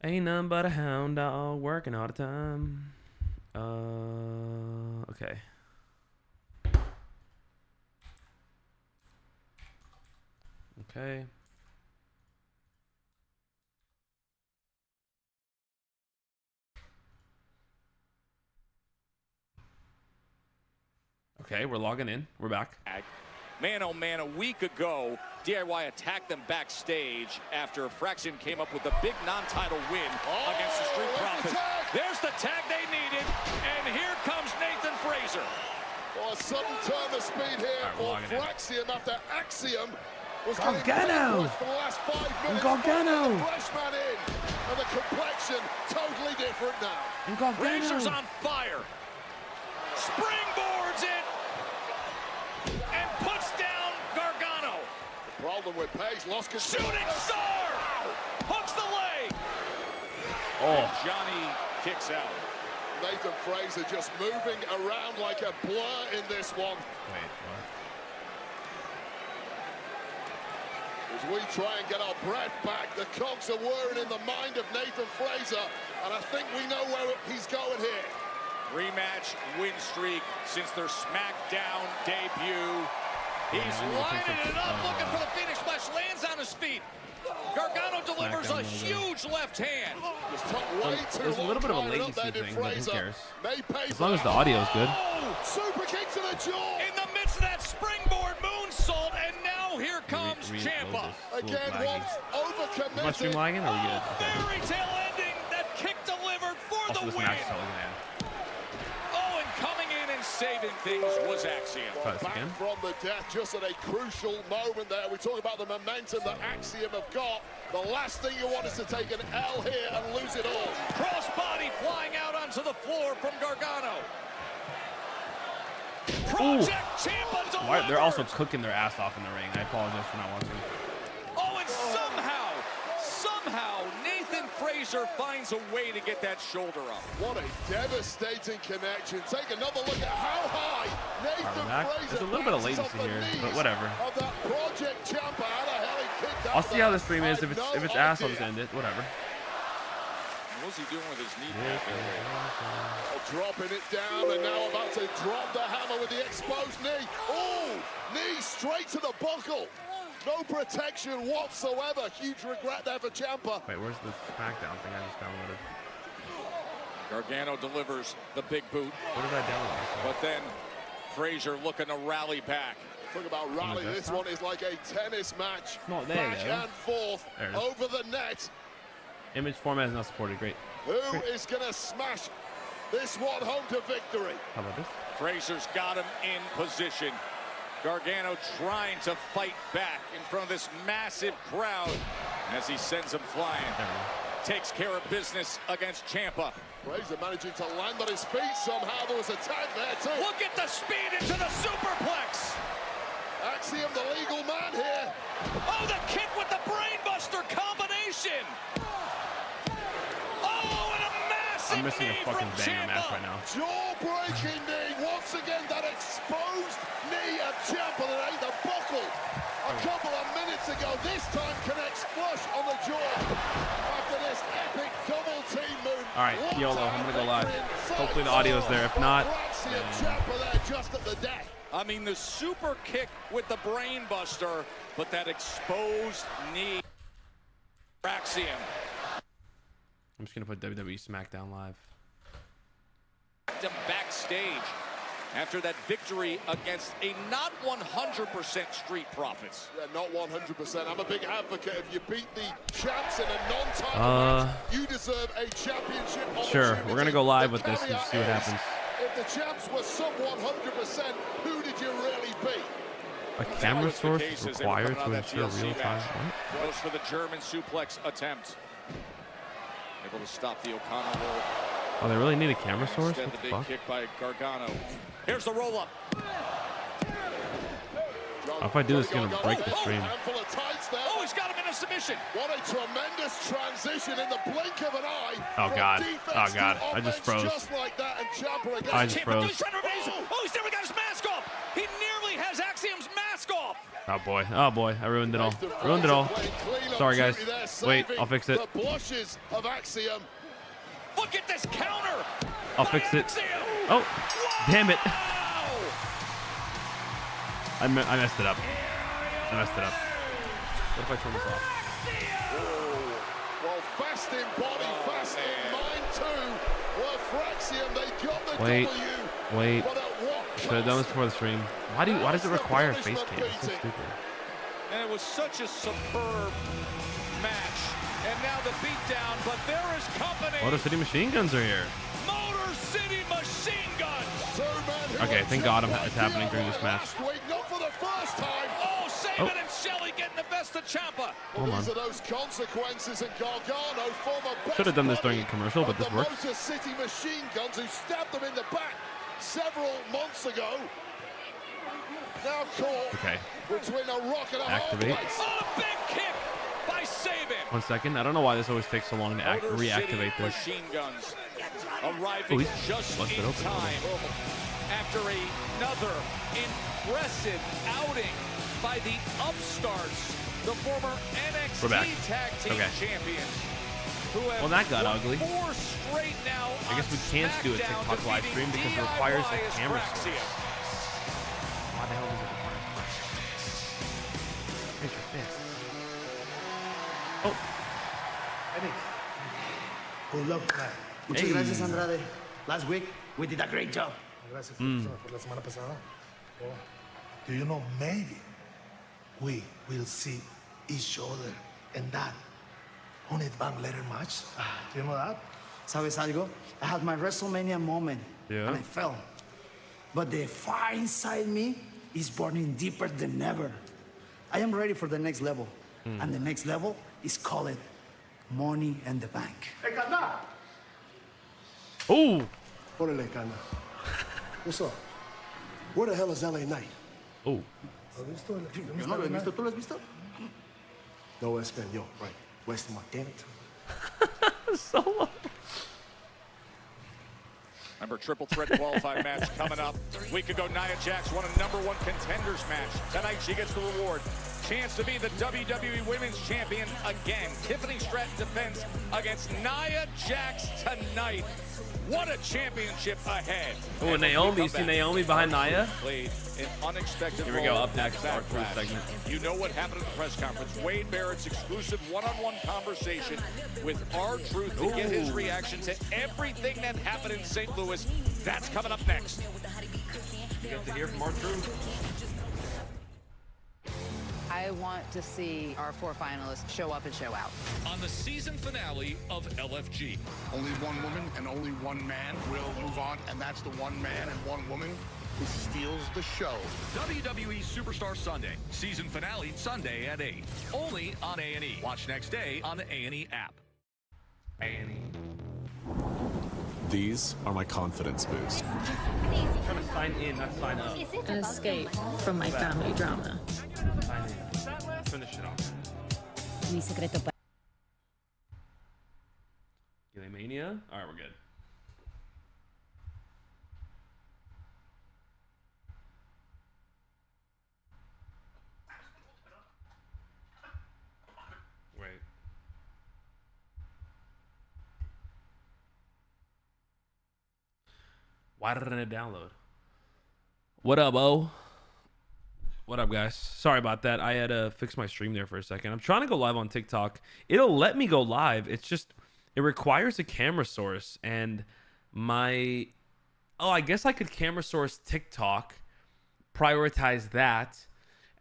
Ain't nothing but a hound dog working all the time. Okay. Okay. Okay, we're logging in. We're back. Man, oh man, a week ago, DIY attacked them backstage after Fraction came up with a big non-title win against the Street Profits. There's the tag they needed, and here comes Nathan Frazer. Well, a sudden turn of speed here for Fraxium after Axiom was Gargano for the last 5 minutes. Gargano. Freshman in, and the complexion totally different now. Frazier's on fire. Springboards it. And puts down Gargano. The problem with Page, lost control. Shooting star! Hooks the leg. Oh. And Johnny kicks out. Nathan Frazer just moving around like a blur in this one. Wait, what? As we try and get our breath back, the cogs are whirring in the mind of Nathan Frazer, and I think we know where he's going here. Rematch win streak since their Smackdown debut. He's lining it up, looking for the Phoenix Splash, lands on his feet. Gargano delivers a huge left hand. There's a little bit of a latency thing, but who cares? As long as the audio is good. Super kick to the jaw. In the midst of that springboard moonsault, and now here comes Ciampa. Again, once overcommitted. Is my stream lagging? Or are we good? Okay. Fairy tale ending, that kick delivered for the win. Oh, and coming in and saving things was Axiom. Back from the death, just at a crucial moment there. We talk about the momentum that Axiom have got. The last thing you want is to take an L here and lose it all. Crossbody flying out onto the floor from Gargano. Project Ciampa delivers. They're also cooking their ass off in the ring. I apologize for not watching. Oh, and somehow, Nathan Frazer finds a way to get that shoulder up. What a devastating connection. Take another look at how high Nathan Frazer. There's a little bit of latency here, but whatever. Of that Project Ciampa, how the hell he kicked I'll see how the stream is. If it's ass, I'll just end it. Whatever. What's he doing with his knee back there? Dropping it down, and now about to drop the hammer with the exposed knee. Oh, knee straight to the buckle. No protection whatsoever. Huge regret there for Ciampa. Wait, where's the Smackdown thing I just downloaded? Gargano delivers the big boot. What did I download? But then Frazer looking to rally back. Talk about rally. This one is like a tennis match. Not there, back and forth over the net. Image format is not supported. Great. Who is going to smash this one home to victory? How about this? Frazer's got him in position. Gargano trying to fight back in front of this massive crowd as he sends him flying. takes care of business against Ciampa. Razor managing to land on his feet somehow. There was a tag there too. Look at the speed into the superplex. Axiom, the legal man here. Oh, the kick with the brainbuster combination. Oh, and a massive I'm missing a fucking banger match right now. Jaw-breaking knee. Once again, that exposed knee of Ciampa that ate the buckle a couple of minutes ago. This time connects flush on the jaw. After this epic double team move. All right, YOLO, I'm gonna go live. Hopefully the audio's there. If not, Ciampa there just at the death. I mean, the super kick with the brainbuster, but that exposed knee. Axiom. I'm just gonna put WWE Smackdown live. Them backstage after that victory against a not 100% Street Profits. Yeah, not 100%. I'm a big advocate. If you beat the champs in a non-title match, you deserve a championship. Sure, we're gonna go live with this and see what happens. If the champs were sub 100%, who did you really beat? A camera source is required to ensure real-time. Goes for the German suplex attempt. Able to stop the O'Connor roll. Oh, they really need a camera source? Instead, What the the big fuck? kick by Gargano. Here's the roll-up. If I do this, it's gonna break the stream. Oh, he's got him in a submission. What a tremendous transition in the blink of an eye. Oh god. Oh god. I just froze. Just like that, and Ciampa again. I just froze. Oh, he's never got his mask off. He nearly has Axiom's mask off. Oh boy. Oh boy. I ruined it all. Ruined it all. Sorry guys. Wait, I'll fix it. The blushes of Axiom. Look at this counter. I'll fix it. Oh, damn it. I messed it up. I messed it up. What if I turn this off? Well, fast in body, fast in mind too. Well, Fraxium, they got the Wait. W. Wait. But at what Should have done this before the stream. Why does it require a face cam? It's so stupid. And it was such a superb match. And now the beatdown, but there is company. Motor City Machine Guns are here. Motor City Machine Guns. Okay, thank God it's happening during this match. Not for the first time. Oh, Saban and Shelley getting the best of Ciampa. Hold on. These are those consequences, and Gargano, former Should have done this during a commercial, but this the works. Motor City Machine Guns, who stabbed them in the back several months ago. Now caught between a rock and a Activate. hard place. Oh, a big kick by Saban. 1 second. I don't know why this always takes so long to reactivate this. Machine Guns arriving just in time after another impressive outing by the upstarts, the former We're back. NXT Tag Team Champions. Who have Well, that got ugly. 4 straight now. I guess we can't do a TikTok live stream because it requires a camera source. Why the hell does it require a camera source? Raise your fist. Oh. Good luck tonight. Muchas gracias, Andrade. Last week, we did a great job. Gracias por la semana pasada. Oh. Do you know, maybe we will see each other in that Honey Bank Letter match? Do you know that? ¿Sabes algo? I had my WrestleMania moment, Yeah. and I fell. But the fire inside me is burning deeper than ever. I am ready for the next level. And the next level is called Money in the Bank. Hey, Canda! Oh! Órale, Canda. What's up? Where the hell is LA Knight? Oh. ¿Lo has visto? Yo no lo he visto, ¿tú lo has visto? No español, right. West McDaniel. Solo. Remember, triple threat qualified match coming up. A week ago, Nia Jax won a #1 contenders match. Tonight, she gets the reward. Chance to be the WWE Women's Champion again. Tiffany Stratton defends against Nia Jax tonight. What a championship ahead. Oh, Naomi. You see Naomi behind Nia? Played an unexpected Here we go. role Up next, at our fourth Backlash. segment. You know what happened at the press conference. Wade Barrett's exclusive one-on-one conversation with R-Truth to get his reaction to everything that happened in St. Louis. That's coming up next. You get to hear from R-Truth. I want to see our 4 finalists show up and show out. On the season finale of LFG. Only one woman and only one man will move on, and that's the one man and one woman who steals the show. WWE Superstar Sunday. Season finale Sunday at 8. Only on A&E. Watch next day on the A&E app. Annie. These are my confidence boosts. I'm trying to sign in, not sign up. An escape from my family drama. Sign in. Turn this shit off. Mi secreto pa- Mania? Alright, we're good. Wait. Why didn't it download? What up, Bo? What up, guys? Sorry about that. I had to fix my stream there for a second. I'm trying to go live on TikTok. It'll let me go live. It's just, it requires a camera source. And my... Oh, I guess I could camera source TikTok, prioritize that,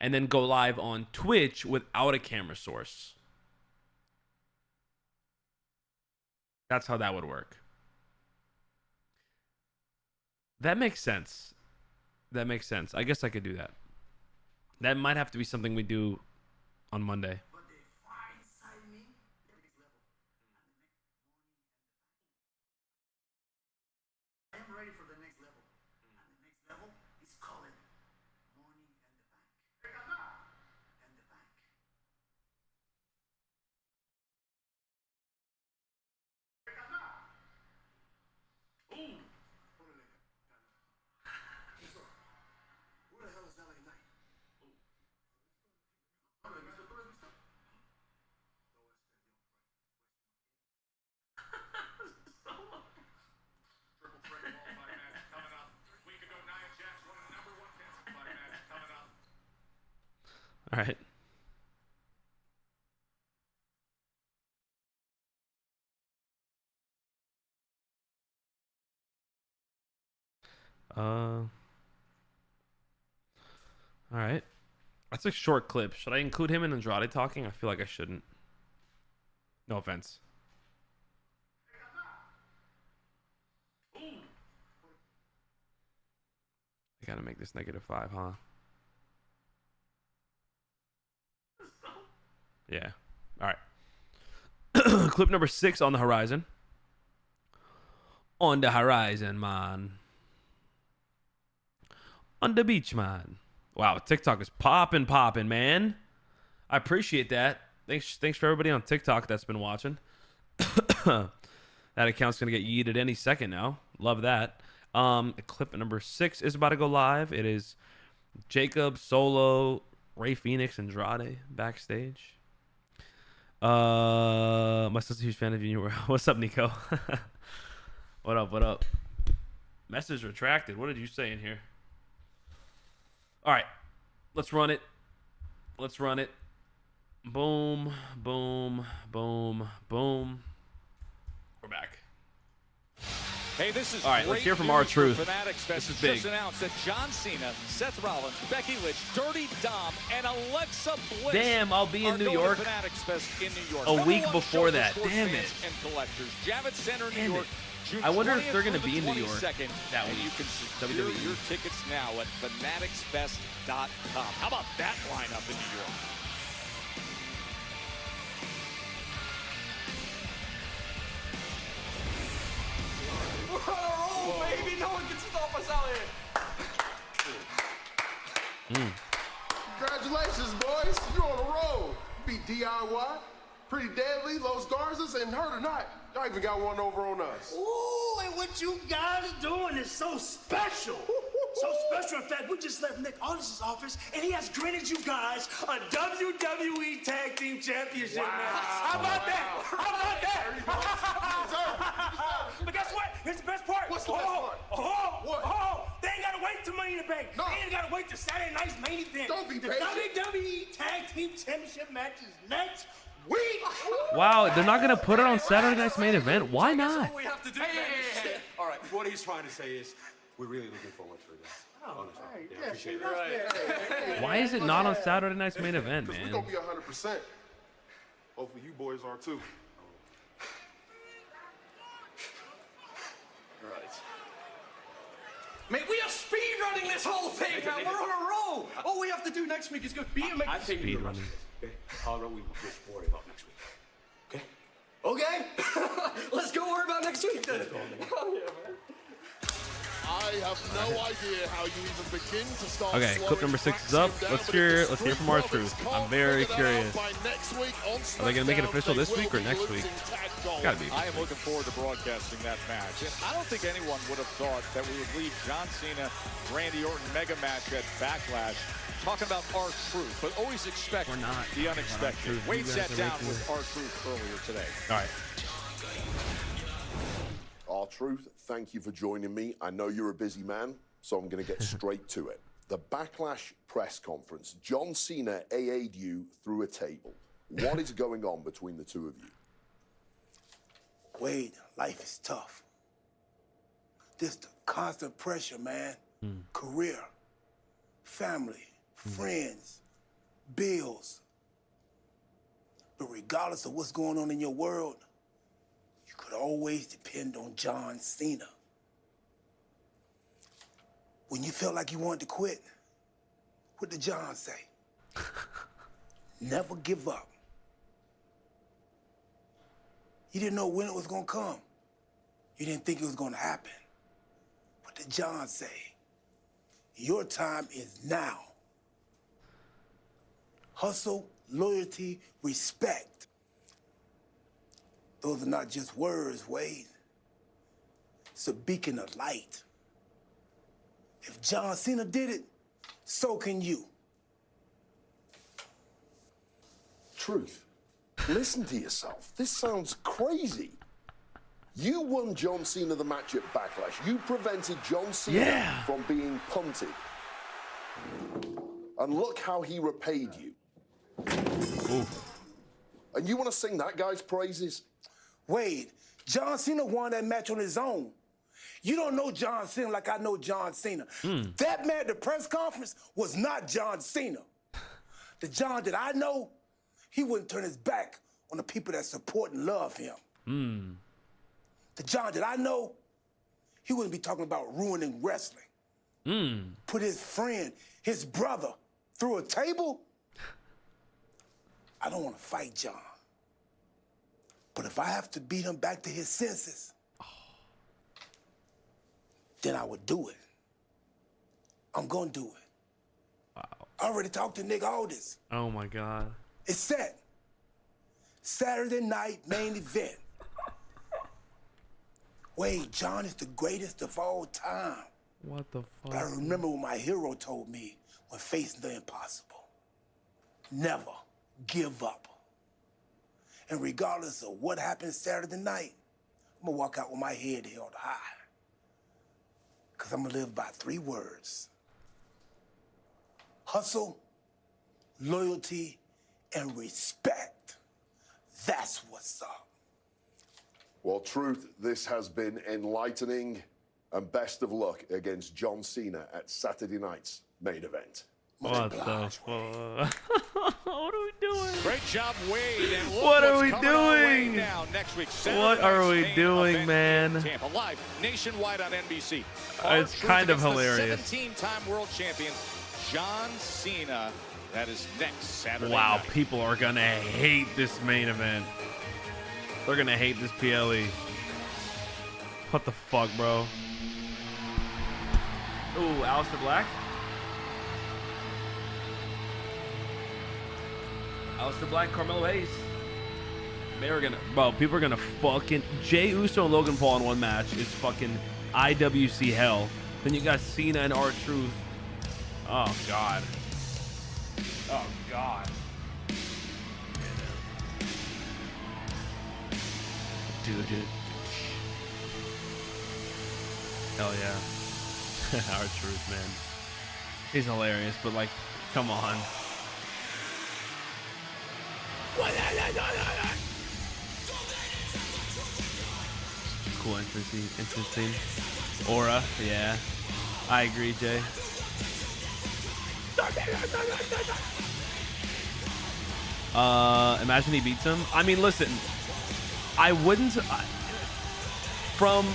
and then go live on Twitch without a camera source. That's how that would work. That makes sense. That makes sense. I guess I could do that. That might have to be something we do on Monday. I am ready for the next level. And the next level is called Money in the Bank. And the bank. Ooh. Who the hell is LA Knight? All right. All right. That's a short clip. Should I include him and Andrade talking? I feel like I shouldn't. No offense. I gotta make this -5, huh? Yeah. All right. Clip number 6 on the horizon. On the horizon, man. On the beach, man. Wow, TikTok is popping, man. I appreciate that. Thanks for everybody on TikTok that's been watching. That account's gonna get yeeted any second now. Love that. Clip number 6 is about to go live. It is Jacob, Solo, Ray Phoenix, Andrade backstage. My sister's a huge fan of you. What's up, Nico? What up? Message retracted. What did you say in here? All right, let's run it. Boom. We're back. Hey, this is all right. Let's hear from R-Truth. This is big. Just announced that John Cena, Seth Rollins, Becky Lynch, Dirty Dom, and Alexa Bliss. Damn, I'll be in New York. Fanatics Fest in New York. A week before that. Damn it. And collectors. Javits Center, New York. June I wonder if they're going to to be in New York that week. You can secure your tickets now at fanaticsfest.com. How about that lineup in New York? We're on a roll, baby. No one can stop us out here. Congratulations, boys. You're on a roll. You beat DIY, Pretty Deadly, Los Garzas, and Hurt or Not. Y'all even got one over on us. Ooh, and what you guys doing is so special. So special, in fact, we just left Nick Aldis's office, and he has granted you guys a WWE Tag Team Championship match. How about that? But guess what? Here's the best part. What's the best part? They ain't gotta wait till Money in the Bank. No. They ain't gotta wait till Saturday night's main event. Don't be the patient. WWE Tag Team Championship match is next week. Wow, they're not gonna put it on Saturday night's main event. Why not? We have to do hey. All right, what he's trying to say is we're really looking forward to this. Honestly. Yeah, appreciate it. Why is it not on Saturday night's main event, Because man? we're going to be 100%. Hopefully you boys are too. Right. Mate, we are speed running this whole thing, man. We're on a roll. All we have to do next week is go be and make I think Speed running. Okay? However, we just worry about next week. Okay? Okay? Let's go worry about next week then. Oh, yeah, man. I have no idea how you even begin to start. Okay, clip number 6 is up. Let's hear from R-Truth. I'm very curious. Are they gonna make it official this week or next week? Gotta be. I am looking forward to broadcasting that match. And I don't think anyone would have thought that we would leave John Cena, Randy Orton mega match at Backlash talking about R-Truth, but always expect the unexpected. Wade sat down with R-Truth earlier today. All right. R-Truth, thank you for joining me. I know you're a busy man, so I'm going to get straight to it. The Backlash press conference. John Cena AA'd you through a table. What is going on between the two of you? Wade, life is tough. Just the constant pressure, man. Career, family, friends, bills. But regardless of what's going on in your world, you could always depend on John Cena. When you felt like you wanted to quit, what did John say? Never give up. You didn't know when it was gonna come. You didn't think it was gonna happen. What did John say? Your time is now. Hustle, loyalty, respect. Those are not just words, Wade. It's a beacon of light. If John Cena did it, so can you. Truth. Listen to yourself. This sounds crazy. You won John Cena the match at Backlash. You prevented John Cena from being punted. And look how he repaid you. Oof. And you want to sing that guy's praises? Wade, John Cena won that match on his own. You don't know John Cena like I know John Cena. That man at the press conference was not John Cena. The John that I know, he wouldn't turn his back on the people that support and love him. The John that I know, he wouldn't be talking about ruining wrestling. Put his friend, his brother, through a table? I don't want to fight John. But if I have to beat him back to his senses, then I would do it. I'm gonna do it. Wow. I already talked to Nick Aldis. Oh my God. It's set. Saturday night main event. Wade, John is the greatest of all time. What the fuck? But I remember what my hero told me when facing the impossible. Never give up. And regardless of what happens Saturday night, I'm gonna walk out with my head held high. Because I'm gonna live by 3 words. Hustle, loyalty, and respect. That's what's up. Well, Truth, this has been enlightening, and best of luck against John Cena at Saturday night's main event. What the fuck? What are we doing? Great job, Wade. And look what are we coming our way doing? now next week. What are we doing, man? Tampa, live nationwide on NBC. It's kind of hilarious. 17-time world champion John Cena. That is next Saturday Wow, night. people are gonna hate this main event. They're gonna hate this PLE. What the fuck, bro? Ooh, Aleister Black. Aleister Black, Carmelo Hayes. They're gonna, bro. People are gonna fucking Jey Uso and Logan Paul in one match is fucking IWC hell. Then you got Cena and R-Truth. Oh God. Oh God. Dude. Hell yeah. R-Truth, man. He's hilarious, but like, come on. Cool entrance scene. Aura, yeah. I agree, Jay. Imagine he beats him. I mean, listen, I wouldn't. From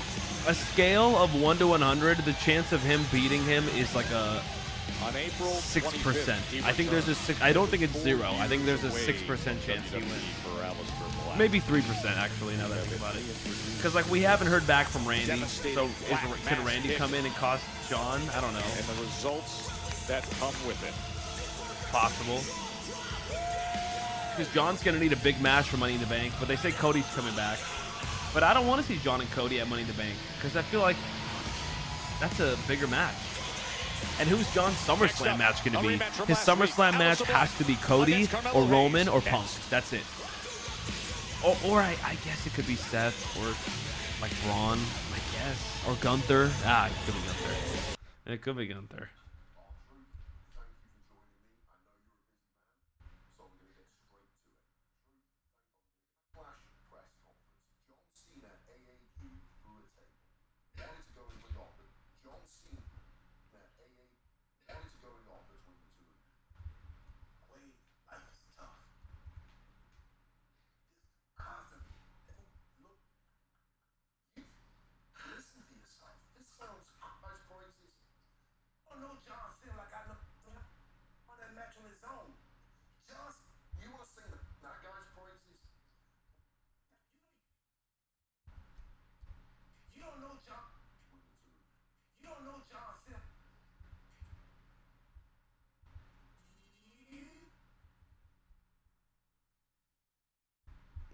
a scale of 1 to 100, the chance of him beating him is like a On April 6%. I think there's a six. I don't think it's 0. I think there's a 6% chance he wins. Maybe 3% actually. Now that I think about it, because like we haven't heard back from Randy. So could Randy come in and cost John? I don't know. And the results that come with it. Possible. Because John's gonna need a big match for Money in the Bank, but they say Cody's coming back. But I don't want to see John and Cody at Money in the Bank because I feel like that's a bigger match. And who's John's SummerSlam match going to be? His SummerSlam match has to be Cody or Roman or Punk. That's it. Or I guess it could be Seth or like Braun, I guess. Or Gunther. Ah, it could be Gunther. It could be Gunther.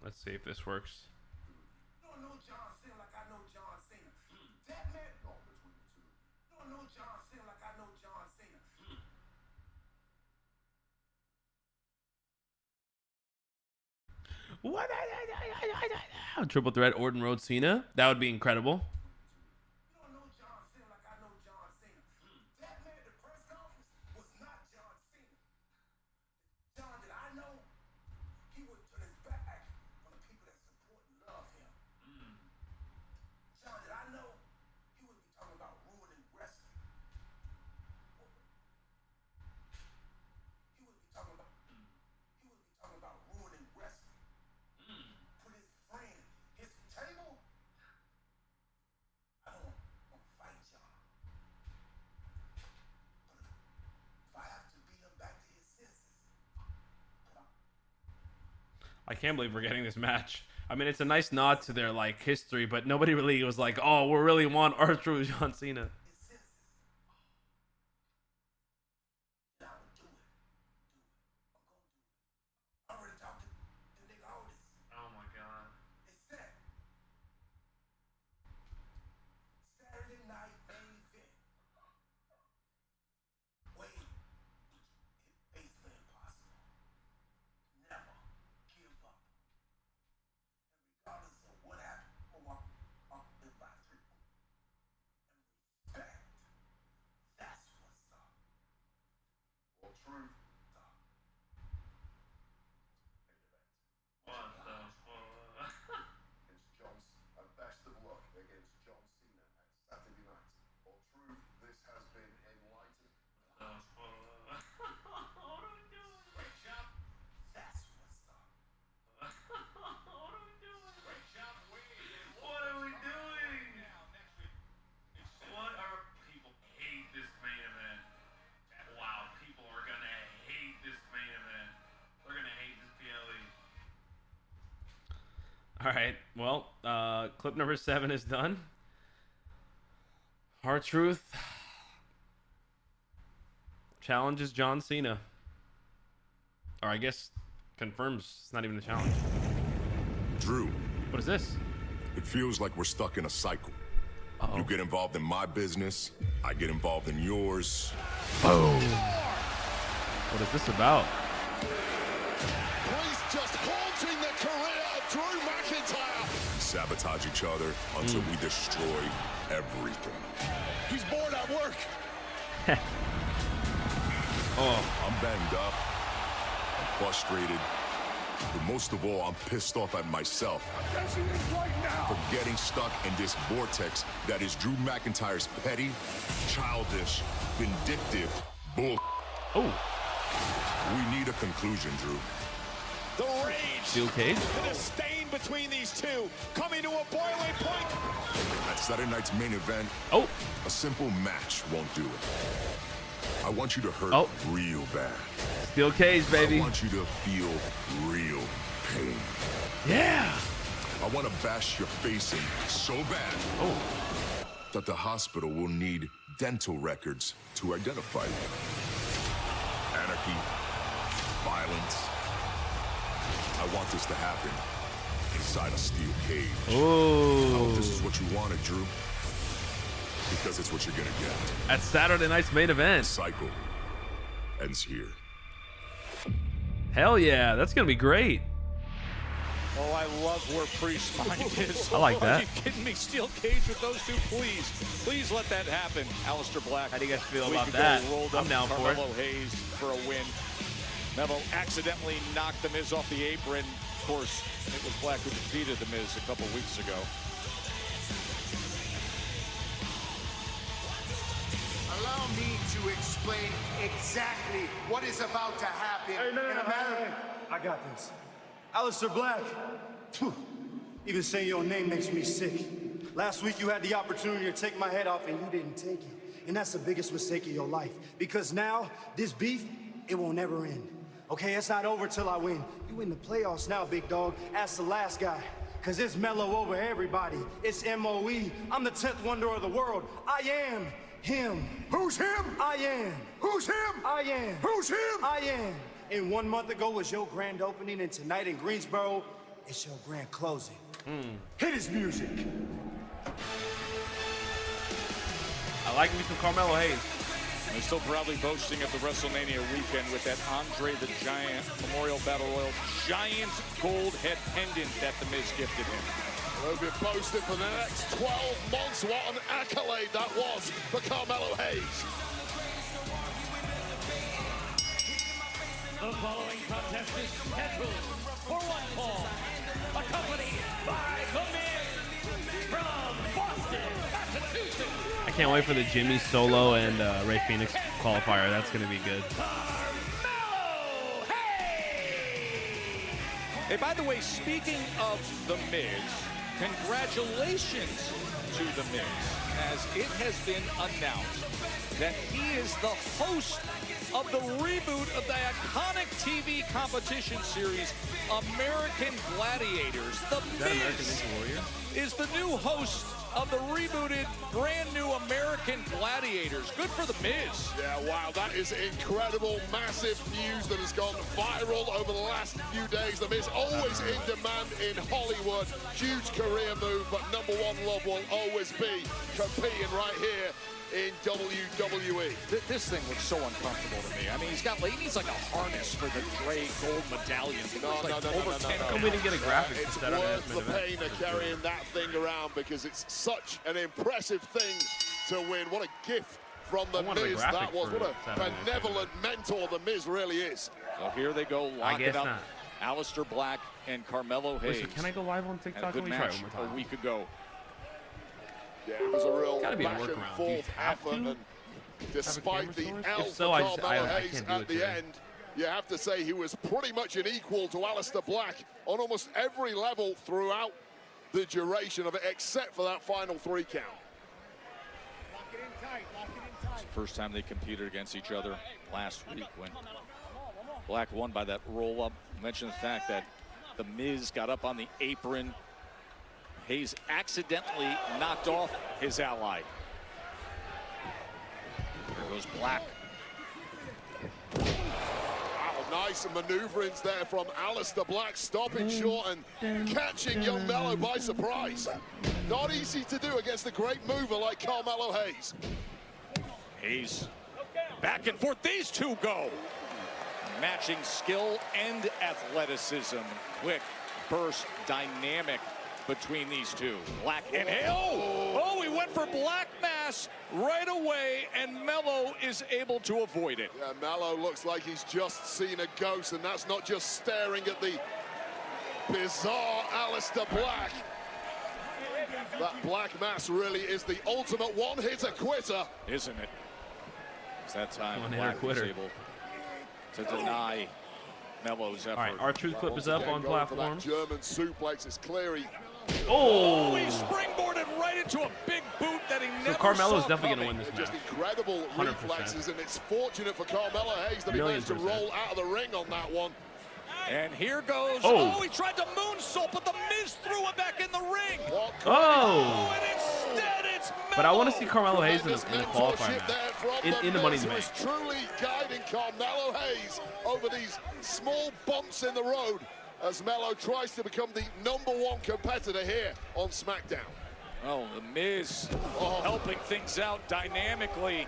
Let's see if this works. You don't know John Cena like I know John Cena. That man. You don't know John Cena like I know John Cena. What? Triple threat Orton Road Cena. That would be incredible. You don't know John Cena like I know John Cena. That man at the press conference was not John Cena. John that I know, he would turn his back on the people that support and love him. John that I know, he would be talking about ruining wrestling. He would be talking about ruining wrestling. Put his friend, his table. I don't want to fight John. But if I have to beat him back to his senses. I can't believe we're getting this match. I mean, it's a nice nod to their like history, but nobody really was like, "Oh, we really want R-Truth John Cena." Oh my god. It's set. Saturday night main event. Wait. It's basically impossible. Never give up. And regardless of what happened, I'll live by three. And respect. That's what's up. Well, truth. What the fuck? It's John's best of luck against John Cena at Saturday night. Well, truth, this has been enlightening. What are we doing? Great job. That's what's up. What are we doing? Great job, Wade. What are we doing? What are people hate this main event? Wow, people are gonna hate this main event. They're gonna hate this PLE. All right, well, clip number 7 is done. R-Truth challenges John Cena. Or I guess confirms it's not even a challenge. Drew. What is this? It feels like we're stuck in a cycle. Uh-oh. You get involved in my business, I get involved in yours. Oh. What is this about? He's just haunting the career of Drew McIntyre. We sabotage each other until we destroy everything. He's bored at work. Oh, I'm banged up. I'm frustrated. But most of all, I'm pissed off at myself. For getting stuck in this vortex that is Drew McIntyre's petty, childish, vindictive bull. Oh. We need a conclusion, Drew. The rage. Steel cage? The disdain between these two coming to a boiling point. At Saturday night's main event, a simple match won't do it. I want you to hurt real bad. Steel cage, baby. I want you to feel real pain. Yeah. I want to bash your face in so bad that the hospital will need dental records to identify you. Anarchy, violence. I want this to happen inside a steel cage. Oh. I hope this is what you wanted, Drew. Because it's what you're gonna get. At Saturday night's main event. The cycle ends here. Hell yeah, that's gonna be great. Oh, I love where Priest's mind is. I like that. Are you kidding me? Steel cage with those two, please. Please let that happen. Aleister Black. How do you guys feel about that? I'm down for it. Carmelo Hayes for a win. Melo accidentally knocked The Miz off the apron. Of course, it was Black who defeated The Miz a couple weeks ago. Allow me to explain exactly what is about to happen in a matter. I got this. Aleister Black. Phew. Even saying your name makes me sick. Last week you had the opportunity to take my head off and you didn't take it. And that's the biggest mistake of your life. Because now, this beef, it will never end. Okay, it's not over till I win. You in the playoffs now, big dog. Ask the last guy. Cause it's Melo over everybody. It's M.O.E. I'm the 10th wonder of the world. I am him. Who's him? I am. Who's him? I am. Who's him? I am. And 1 month ago was your grand opening, and tonight in Greensboro, it's your grand closing. Hit his music. I like me some Carmelo Hayes. They're still proudly boasting of the WrestleMania weekend with that Andre the Giant Memorial Battle Royal giant gold head pendant that The Miz gifted him. We'll be posted for the next 12 months. What an accolade that was for Carmelo Hayes. The following contest is scheduled for one fall, accompanied by The Miz from Boston, Massachusetts. I can't wait for the Jimmy Solo and Ray Phoenix qualifier. That's gonna be good. Hey, by the way, speaking of The Miz, congratulations to The Miz, as it has been announced that he is the host of the reboot of the iconic TV competition series, American Gladiators. The Miz is the new host of the rebooted, brand new American Gladiators. Good for The Miz. Yeah, wow, that is incredible, massive news that has gone viral over the last few days. The Miz always in demand in Hollywood. Huge career move, but number one love will always be competing right here in WWE. This thing looks so uncomfortable to me. I mean, he needs like a harness for the gray gold medallion. No. How come we didn't get a graphic? It's worth the pain of carrying that thing around because it's such an impressive thing to win. What a gift from The Miz that was. What a benevolent mentor The Miz really is. So here they go, locking up Aleister Black and Carmelo Hayes. Wait, so can I go live on TikTok? Had a good match a week ago. Yeah, it was a real back and forth effort, and despite the L for Carmelo Hayes at the end, you have to say he was pretty much an equal to Aleister Black on almost every level throughout the duration of it, except for that final 3 count. It's the first time they competed against each other last week when Black won by that roll-up. Mentioned the fact that The Miz got up on the apron. Hayes accidentally knocked off his ally. There goes Black. Wow, nice maneuverings there from Aleister Black, stopping short and catching young Melo by surprise. Not easy to do against a great mover like Carmelo Hayes. Hayes back and forth. These two go. Matching skill and athleticism. Quick burst, dynamic between these two. Black and oh, he went for Black Mass right away, and Melo is able to avoid it. Yeah, Melo looks like he's just seen a ghost, and that's not just staring at the bizarre Aleister Black. That Black Mass really is the ultimate one-hitter quitter. Isn't it? It's that time One-hitter Black was quitter. able to deny Melo's effort. All right, our truth clip is up on platform. That German suplex, it's clear he Oh, he springboarded right into a big boot that he never Carmelo's saw definitely coming. going to win this Just match. incredible 100%. reflexes, and it's fortunate for Carmelo Hayes that he managed to roll out of the ring on that one. And here goes. Oh. Oh, he tried to moonsault, but the Miz threw him back in the ring. Oh. And instead it's Melo. But I want to see Carmelo Hayes in the qualifying match. In the Money in the Bank. Miz, who is truly guiding Carmelo Hayes over these small bumps in the road as Melo tries to become the #1 competitor here on SmackDown. Oh, the Miz helping things out dynamically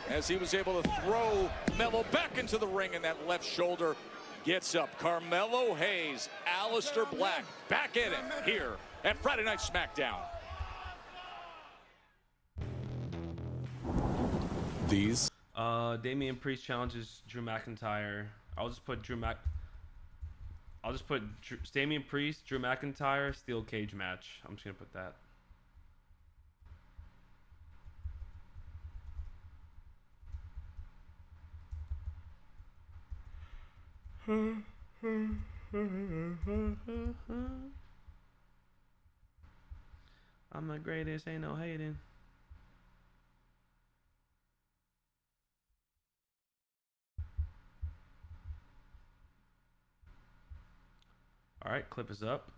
as he was able to throw Melo back into the ring, and that left shoulder gets up. Carmelo Hayes, Aleister Black back in it here at Friday Night SmackDown. These. Damian Priest challenges Drew McIntyre. I'll just put Damian Priest, Drew McIntyre, steel cage match. I'm just gonna put that. I'm the greatest, ain't no hating. All right, clip is up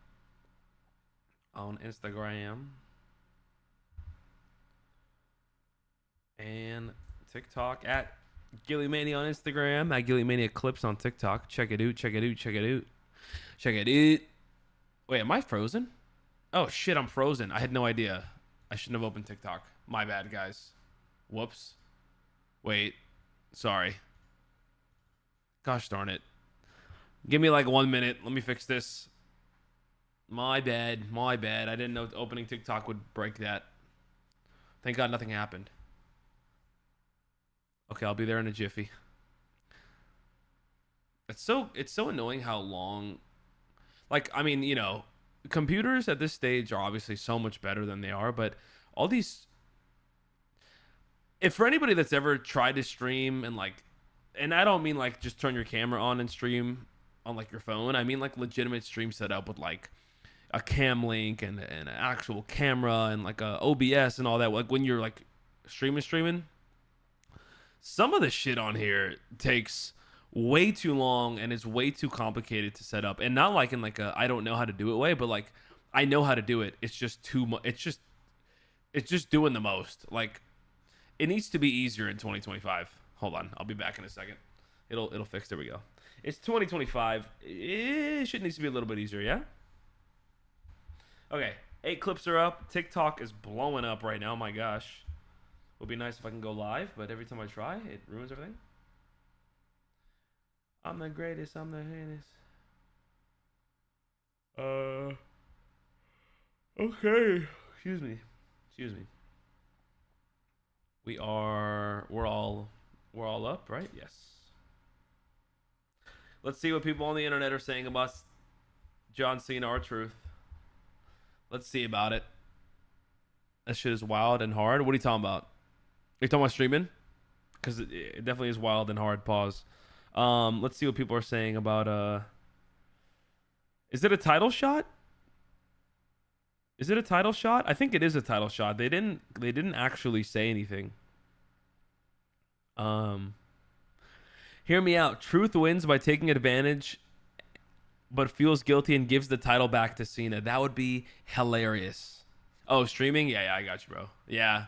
on Instagram and TikTok at GillyMania on Instagram, at GillyMania Clips on TikTok. Check it out, check it out, check it out, check it out. Wait, am I frozen? Oh shit, I'm frozen. I had no idea. I shouldn't have opened TikTok. My bad, guys. Whoops. Wait, sorry. Gosh darn it. Give me like 1 minute. Let me fix this. My bad. My bad. I didn't know opening TikTok would break that. Thank God nothing happened. Okay, I'll be there in a jiffy. It's so annoying how long, like, I mean, you know, computers at this stage are obviously so much better than they are, but all these, if for anybody that's ever tried to stream and like, and I don't mean like just turn your camera on and stream on like your phone, I mean like legitimate stream setup with like a cam link and an actual camera and like a OBS and all that, like when you're like streaming, some of the shit on here takes way too long and is way too complicated to set up, and not like in like a I don't know how to do it way, but like I know how to do it. It's just too much. It's just doing the most. Like it needs to be easier in 2025. Hold on, I'll be back in a second. It'll fix. There we go. It's 2025. It should need to be a little bit easier, yeah? Okay, 8 clips are up. TikTok is blowing up right now. My gosh. Would be nice if I can go live, but every time I try, it ruins everything. I'm the greatest. I'm the heinous. Okay. Excuse me. We're all up, right? Yes. Let's see what people on the internet are saying about John Cena, R-Truth. Let's see about it. That shit is wild and hard. What are you talking about? Are you talking about streaming? Because it definitely is wild and hard. Pause. Let's see what people are saying about is it a title shot? Is it a title shot? I think it is a title shot. They didn't actually say anything. Hear me out. Truth wins by taking advantage, but feels guilty and gives the title back to Cena. That would be hilarious. Oh, streaming? Yeah, I got you, bro. Yeah.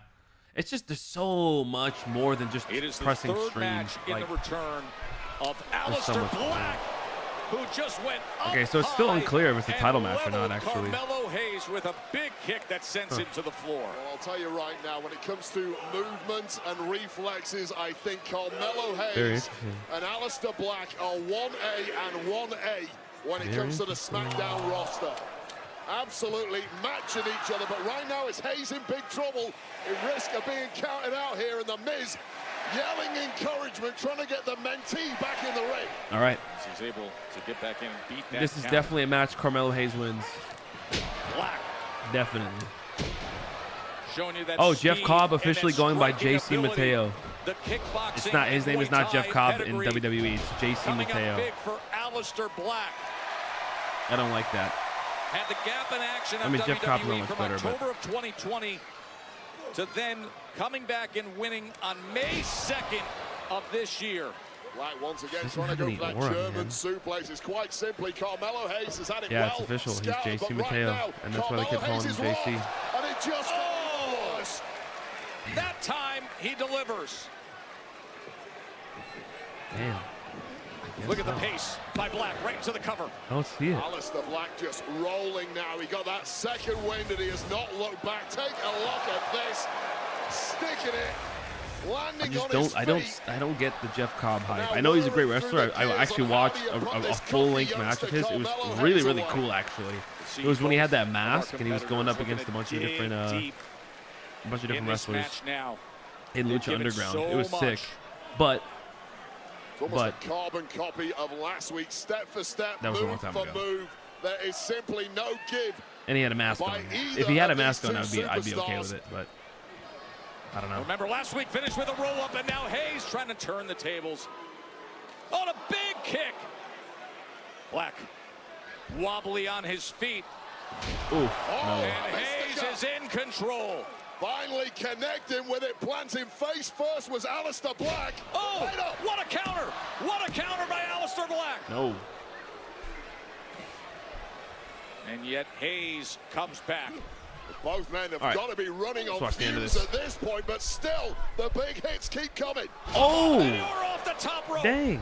It's just there's so much more than just pressing third stream. Match in the return of Aleister Black, who just went up. Okay, so it's still unclear if it's a title match or not, actually. Carmelo Hayes with a big kick that sends him to the floor. Well, I'll tell you right now, when it comes to movement and reflexes, I think Carmelo Hayes and Aleister Black are 1A and 1A when it comes to the SmackDown roster. Absolutely matching each other, but right now it's Hayes in big trouble, in risk of being counted out here, and the Miz yelling encouragement, trying to get the mentee back in the ring. All right. He's able to get back in and beat that. This is definitely a match Carmelo Hayes wins. Black. Definitely. Showing you that Jeff Cobb officially going by JC Mateo. It's not, his name is not Jeff Cobb in WWE. It's JC Mateo. Big for Aleister Black. I don't like that. had the gap in action I of mean, Jeff Cobb's not WWE much from better, but- October of 2020 to then coming back and winning on May 2nd of this year. Black once again Doesn't trying to have go any for that aura, German man. suplex. It's quite simply Carmelo Hayes has had it Yeah, well it's official. He's scouted, JC but right Mateo, now, and that's why they kept Carmelo calling him Hayes is JC. wrong, and it just got worse. That time he delivers. Damn. Look at the pace by Black right into the cover. I don't see it. Alistair Black just rolling now. He got that second wind and he has not looked back. Take a look at this. Sticking it. Landing on his feet. I don't get the Jeff Cobb hype. I know he's a great wrestler. I actually watched a full-length match of his. It was really, really cool, actually. It was when he had that mask and he was going up against a bunch of different wrestlers in Lucha Underground. It was sick, but it's almost a carbon copy of last week's step for step, that was a long move time for ago. move. There is simply no give. And he had a mask on. If he had a mask on, I'd be okay with it. But I don't know. Remember last week finished with a roll up, and now Hayes trying to turn the tables on a big kick. Black wobbly on his feet. Ooh, no. And Hayes is in control. Finally connecting with it, planting face first was Alistair Black. Oh, what a counter! What a counter by Alistair Black! No. And yet Hayes comes back. Both men have All right. got to be running on watch the end of fumes this. at this point, but still, the big hits keep coming. Oh! And you're off the top rope. Dang.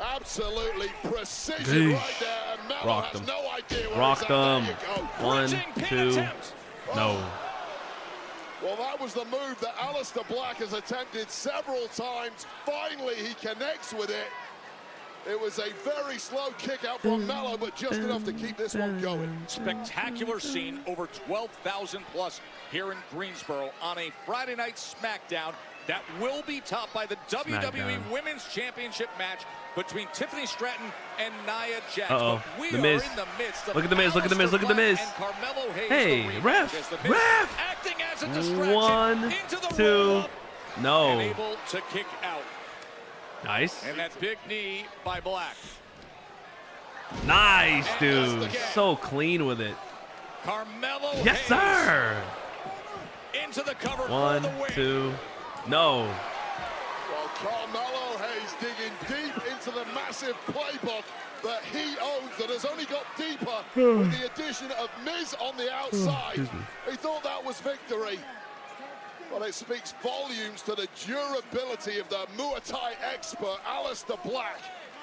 Absolutely precision Geesh. right there. And Melo Rocked has him. no idea where Rocked he's at. him. There you go. 1, Bridging pin 2. attempt. No. Well, that was the move that Alistair Black has attempted several times. Finally, he connects with it. It was a very slow kick out from Melo, but just enough to keep this one going. Spectacular scene, over 12,000 plus here in Greensboro on a Friday night SmackDown that will be topped by the WWE Women's Championship match between Tiffany Stratton and Nia Jax. Uh-oh. But we The are Miz. in the midst of Look at the Miz, look at the Miz, look at the Miz. and Carmelo Hayes, Hey, the rematch, ref, as the Miz ref. acting as a distraction 1, into the 2. roll-up and No. able to kick out. Nice. And that big knee by Black. Nice, And dude. just again. So clean with it. Carmelo Yes, Hayes sir. into the cover for 1, the win. 2. No. Well, Carmelo Hayes digging deep into the massive playbook that he owns that has only got deeper with the addition of Miz on the outside. excuse me. He thought that was victory. Well, it speaks volumes to the durability of the Muay Thai expert, Alistair Black.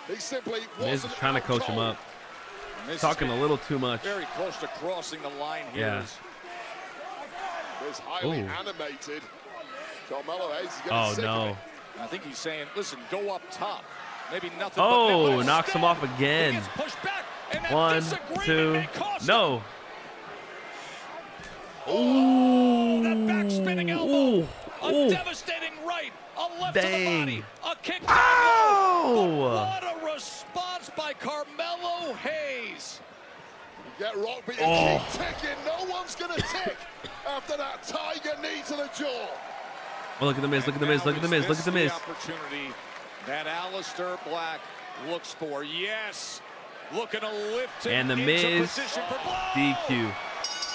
He simply Miz wasn't is trying to coach him outcold. up. Miz is Talking a getting little too much. very close to crossing the line here. Yeah. Miz highly Ooh. animated. Carmelo Hayes is getting Oh, sick of no. it. I think he's saying, listen, go up top. Maybe nothing Oh, but knocks him off He again. gets pushed back, and that 1, disagreement 2. may cost him. No. Oh, that back spinning elbow. Ooh. A Ooh. devastating right. A left to the Dang. body. A kick down Ow. low. But what a response by Carmelo Hayes. You get rocked, but you Oh. keep ticking. No one's going to tick after that tiger knee to the jaw. Oh, look at the Miz. Look at the Miz. Look at the Miz. Look at the Miz. Opportunity that Alistair Black looks for. Yes. Looking to lift him And the into Miz position for blow. DQ.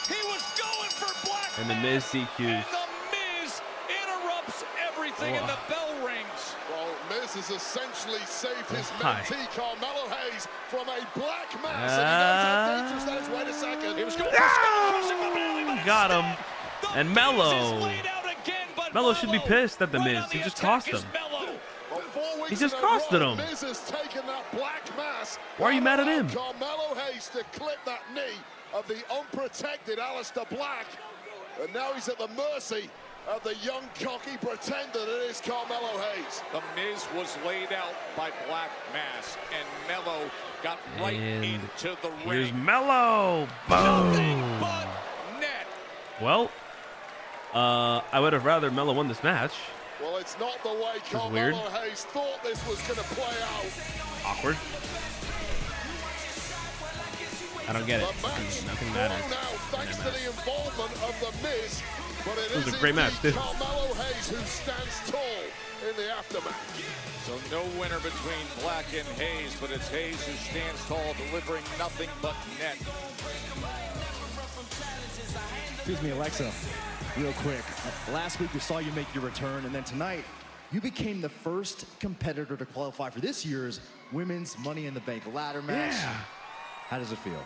He was going for Black. And the Miz DQs. And the Miz interrupts everything, and the bell rings. Well, Miz has essentially saved his Hi. mentee, Carmelo Hayes, from a black mass. And he knows how dangerous that is. Wait a second. He was going for crossing up and alley, but Got him. instead, the And Miz Mello. is laid out again, but Mello should be Mello pissed at the right Miz. on He the just attack tossed is him. Mello. Well, 4 weeks He just in a costed row, him. Miz has taken that black mass. Why are you mad at him? Carmelo Hayes to clip that knee of the unprotected Alistair Black. And now he's at the mercy of the young, cocky pretender that is Carmelo Hayes. The Miz was laid out by Black Mass, and Mello got right And into the here's ring. Mello. Nothing Boom. but net. Well, I would have rather Mello won this match. Well, it's not the way Carmelo weird. Hayes thought this was going to play out. Awkward. I don't get it. The match Nothing drawn matters. now thanks to the involvement of the Miz, but it was is a great match, indeed too. Carmelo Hayes who stands tall in the aftermath. So no winner between Black and Hayes, but it's Hayes who stands tall, delivering nothing but net. Excuse me, Alexa, real quick. Last week we saw you make your return, and then tonight you became the first competitor to qualify for this year's Women's Money in the Bank ladder match. Yeah. How does it feel?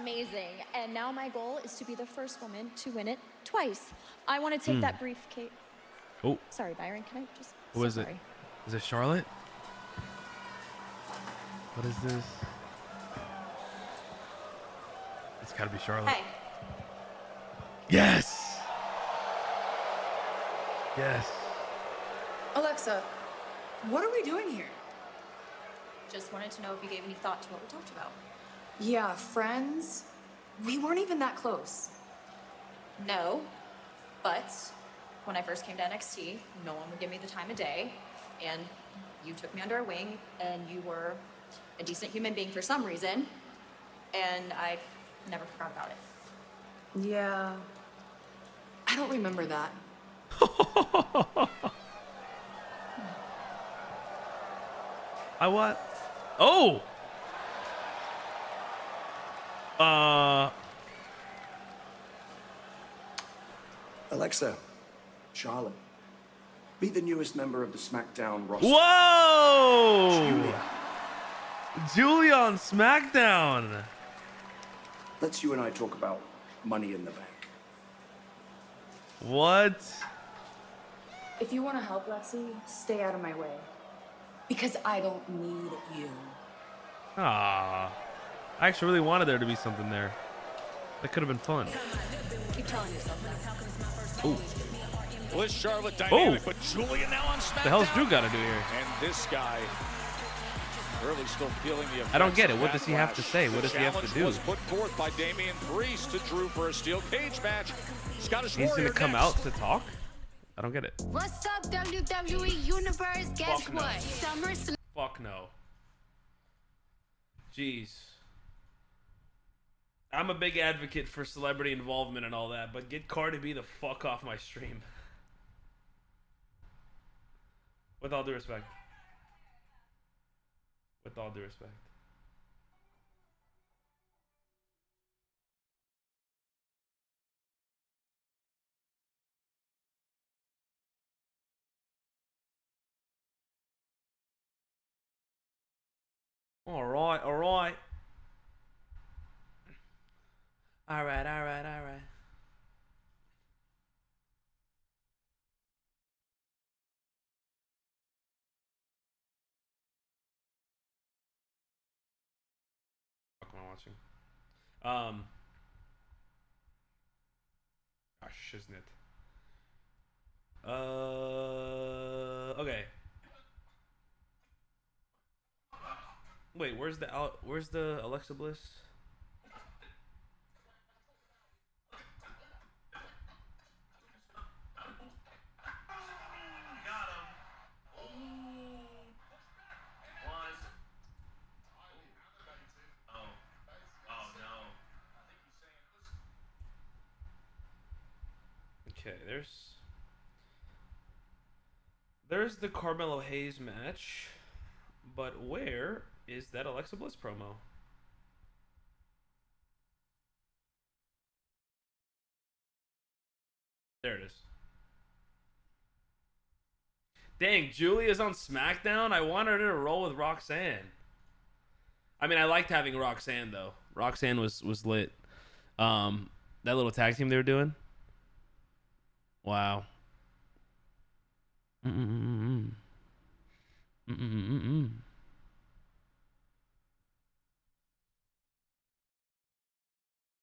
Amazing. And now my goal is to be the first woman to win it twice. I want to take that briefcase. Oh. Sorry, Byron. Can I just? Who is it? Is it Charlotte? What is this? It's got to be Charlotte. Hey. Yes. Yes. Alexa, what are we doing here? Just wanted to know if you gave any thought to what we talked about. Yeah, friends. We weren't even that close. No, but when I first came to NXT, no one would give me the time of day, and you took me under a wing, and you were a decent human being for some reason, and I never forgot about it. Yeah. I don't remember that. I what? Oh! Alexa, Charlotte, be the newest member of the Smackdown roster. Whoa! Julia on Smackdown. Let's you and I talk about Money in the Bank. What? If you want to help, Lexi, stay out of my way. Because I don't need you. Ah, I actually really wanted there to be something there. That could have been fun. Keep telling yourself that. Ooh. Well, it's Charlotte dynamic, but Julia now on SmackDown. The hell's Drew got to do here? And this guy really still feeling the effects. I don't get it. of What does he have to say? The What does he have to challenge do? was put forth by Damian Priest to Drew for a steel cage match. Scottish He's Warrior gonna come next. out to talk? I don't get it. What's up, WWE Universe? Guess Fuck no. what? SummerSlam. Fuck no. Jeez. I'm a big advocate for celebrity involvement and all that, but get Cardi B the fuck off my stream. With all due respect. With all due respect. All right. Alright, alright. What am I watching? Gosh, isn't it? Okay. Wait, where's the Alexa Bliss? Okay, there's the Carmelo Hayes match, but where is that Alexa Bliss promo? There it is. Dang, Julia's on SmackDown? I wanted her to roll with Roxanne. I mean, I liked having Roxanne, though. Roxanne was lit. That little tag team they were doing. Wow.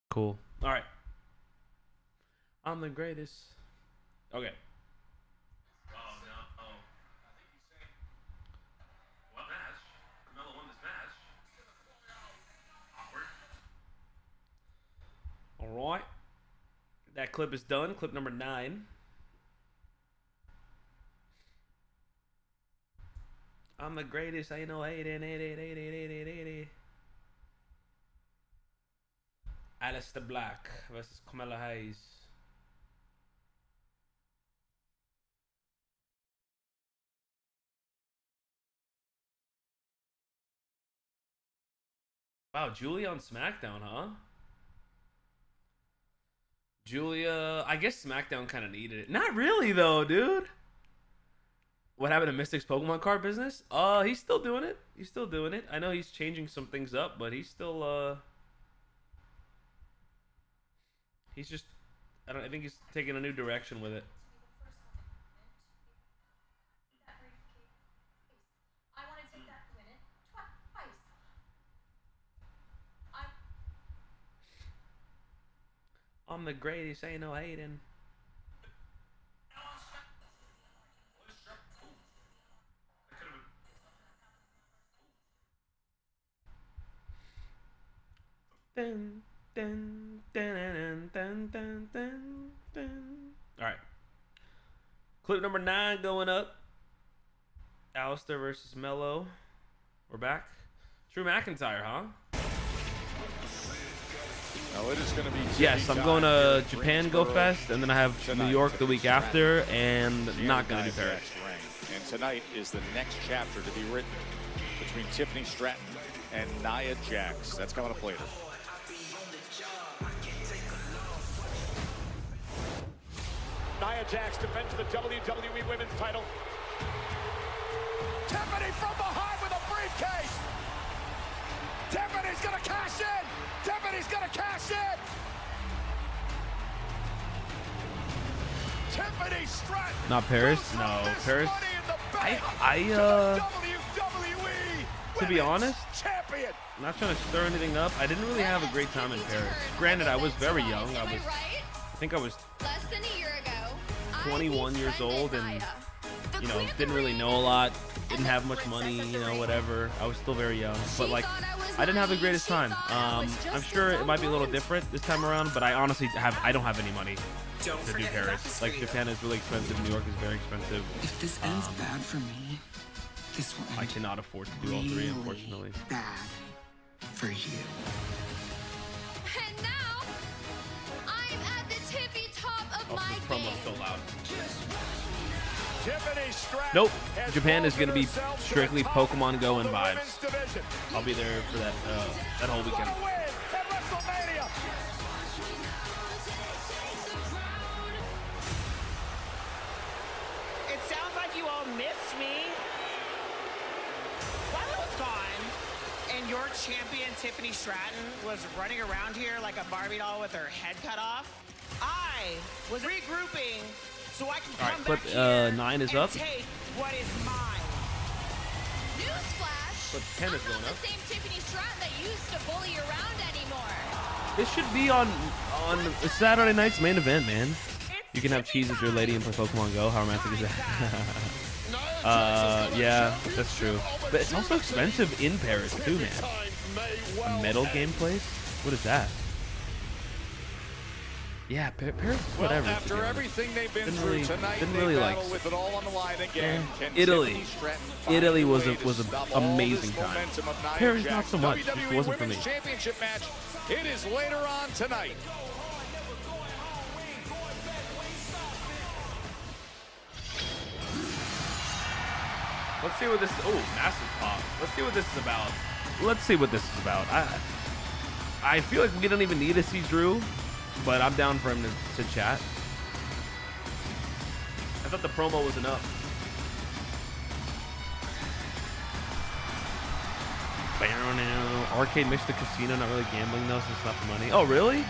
Cool. All right. I'm the greatest. Okay. Oh, no. Oh. I think he's saying, what match? Carmelo won this match. Awkward. All right. That clip is done. Clip number 9. I'm the greatest. I know 80. Aleister Black versus Carmelo Hayes. Wow, Julia on SmackDown, huh? Julia, I guess SmackDown kind of needed it. Not really, though, dude. What happened to Mystic's Pokemon card business? He's still doing it. He's still doing it. I know he's changing some things up, but he's still, he's just, I think he's taking a new direction with it. I'm the greatest, ain't no hating. Dun, dun, dun, dun, dun, dun, dun. All right. Clip number 9 going up. Alistair versus Mello. We're back. Drew McIntyre, huh? Now it is going to be yes, I'm going to Japan Go Fest, and then I have New York the week after, and not going to do Paris. And tonight is the next chapter to be written between Tiffany Stratton and Nia Jax. That's coming up later. Nia Jax defends the WWE Women's title. Tiffany from behind with a briefcase. Tiffany's gonna cash in. Tiffany's gonna cash in. Tiffany Stratton. Not Paris. No, Paris. To be honest, I'm not trying to stir anything up. I didn't really have a great time in Paris. Granted, I was very young. I think I was less than a year ago. 21 years old, and didn't really know a lot. Didn't have much money, whatever. I was still very young, but like, I didn't have the greatest time. I'm sure it might be a little different this time around, but I honestly I don't have any money to do Paris. Like, Japan is really expensive. New York is very expensive. If this ends bad for me, this will end. I cannot afford to do all three, unfortunately. Bad for you. And now, I'm at the tippy top of my This promo's so loud. Nope. Japan is going to be strictly Pokemon Go and vibes. I'll be there for that whole weekend. It sounds like you all missed me. While I was gone, and your champion Tiffany Stratton was running around here like a Barbie doll with her head cut off, I was regrouping so I can come back here 9 is and up. take what is mine. Newsflash. But 10 is going up. The same Tiffany Stratton that used to bully around anymore. This should be on Saturday night's main event, man. You can have cheese with your lady and play Pokemon Go. How romantic is that? Yeah, that's true. But it's also expensive in Paris too, man. A metal game place? What is that? Yeah, Paris, whatever. Well, after everything they've been through tonight, didn't really like. with it all on the line again. Italy was an amazing time. Paris not so much. It wasn't for me. Championship match. It is later on tonight. Let's see what this. Oh, massive pop. Let's see what this is about. Let's see what this is about. I feel like we don't even need to see Drew, but I'm down for him to chat. I thought the promo was enough. Arcade mixed the casino, not really gambling though, so it's not for money. Oh, really?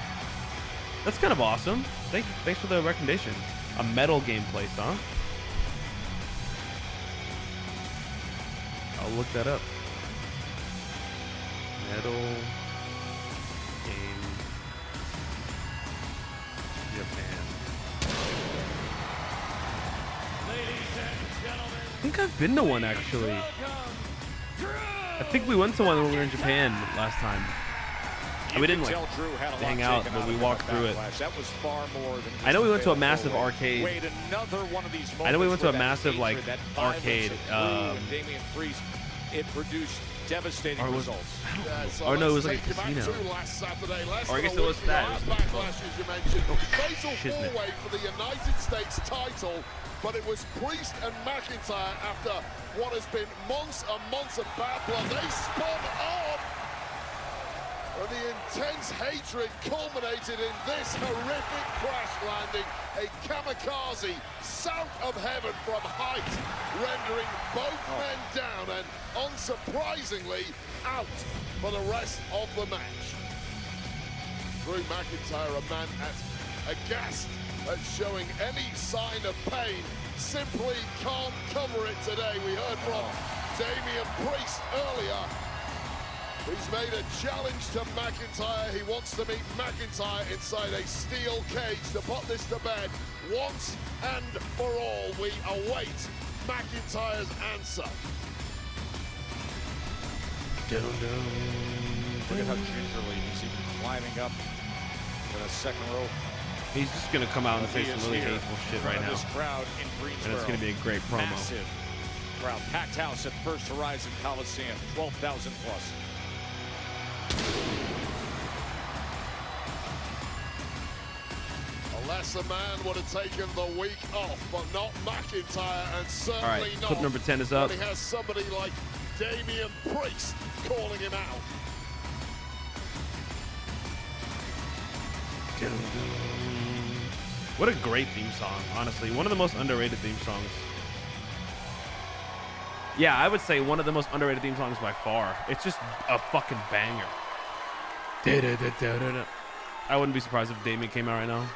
That's kind of awesome. Thanks for the recommendation. A metal game place, huh? I'll look that up. Metal game Japan. I think I've been to one actually. I think we went to one when we were in Japan last time. We didn't like hang out, but we walked through it. That was far more than I know we went to a massive arcade. Wait, another one of these I know we went to a massive like arcade. Damian Priest, it produced devastating results. Oh no, it was like a casino. Or I guess it was that. Fatal four-way for the United States title, but it was Priest and McIntyre after what has been months and months of bad blood. They spun off. And the intense hatred culminated in this horrific crash landing. A kamikaze south of heaven from height, rendering both men down and, unsurprisingly, out for the rest of the match. Drew McIntyre, a man aghast at showing any sign of pain, simply can't cover it today. We heard from Damian Priest earlier. He's made a challenge to McIntyre. He wants to meet McIntyre inside a steel cage to put this to bed once and for all. We await McIntyre's answer. Look at how gingerly he's even climbing up to the second row. He's just going to come out and say some really hateful shit right now. This crowd in Greensboro. And it's going to be a great promo. Massive crowd. Packed house at First Horizon Coliseum. 12,000 plus. A lesser man would have taken the week off, but not McIntyre, and certainly not clip number 10 is up. when he has somebody like Damian Priest calling him out. What a great theme song, honestly. One of the most underrated theme songs. Yeah, I would say one of the most underrated theme songs by far. It's just a fucking banger. I wouldn't be surprised if Damien came out right now.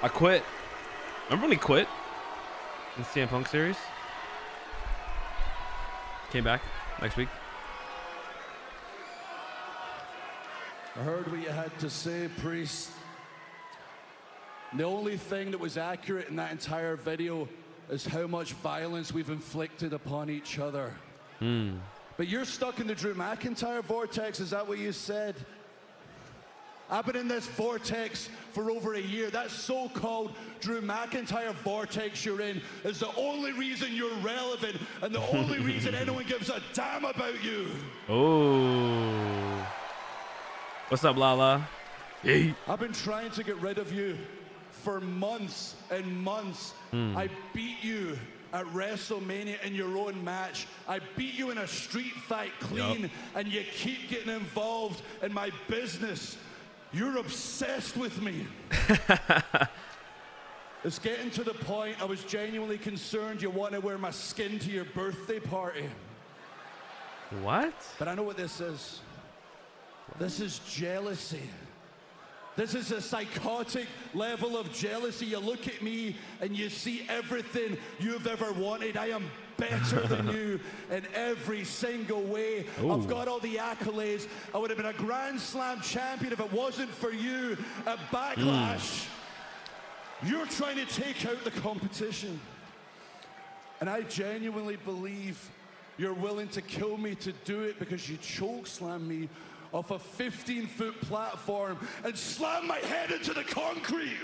I quit. Remember when he quit in the CM Punk series? Came back next week. I heard what you had to say, Priest. The only thing that was accurate in that entire video is how much violence we've inflicted upon each other. But you're stuck in the Drew McIntyre vortex, is that what you said? I've been in this vortex for over a year. That so-called Drew McIntyre vortex you're in is the only reason you're relevant and the only reason anyone gives a damn about you. Oh. What's up, Lala? Hey. I've been trying to get rid of you for months and months. I beat you at WrestleMania in your own match. I beat you in a street fight clean, and you keep getting involved in my business. You're obsessed with me. It's getting to the point I was genuinely concerned you want to wear my skin to your birthday party. What? But I know what this is. This is jealousy. This is a psychotic level of jealousy. You look at me and you see everything you've ever wanted. I am better than you in every single way. Ooh. I've got all the accolades. I would have been a Grand Slam champion if it wasn't for you at Backlash. You're trying to take out the competition. And I genuinely believe you're willing to kill me to do it because you chokeslam me off a 15-foot platform and slam my head into the concrete.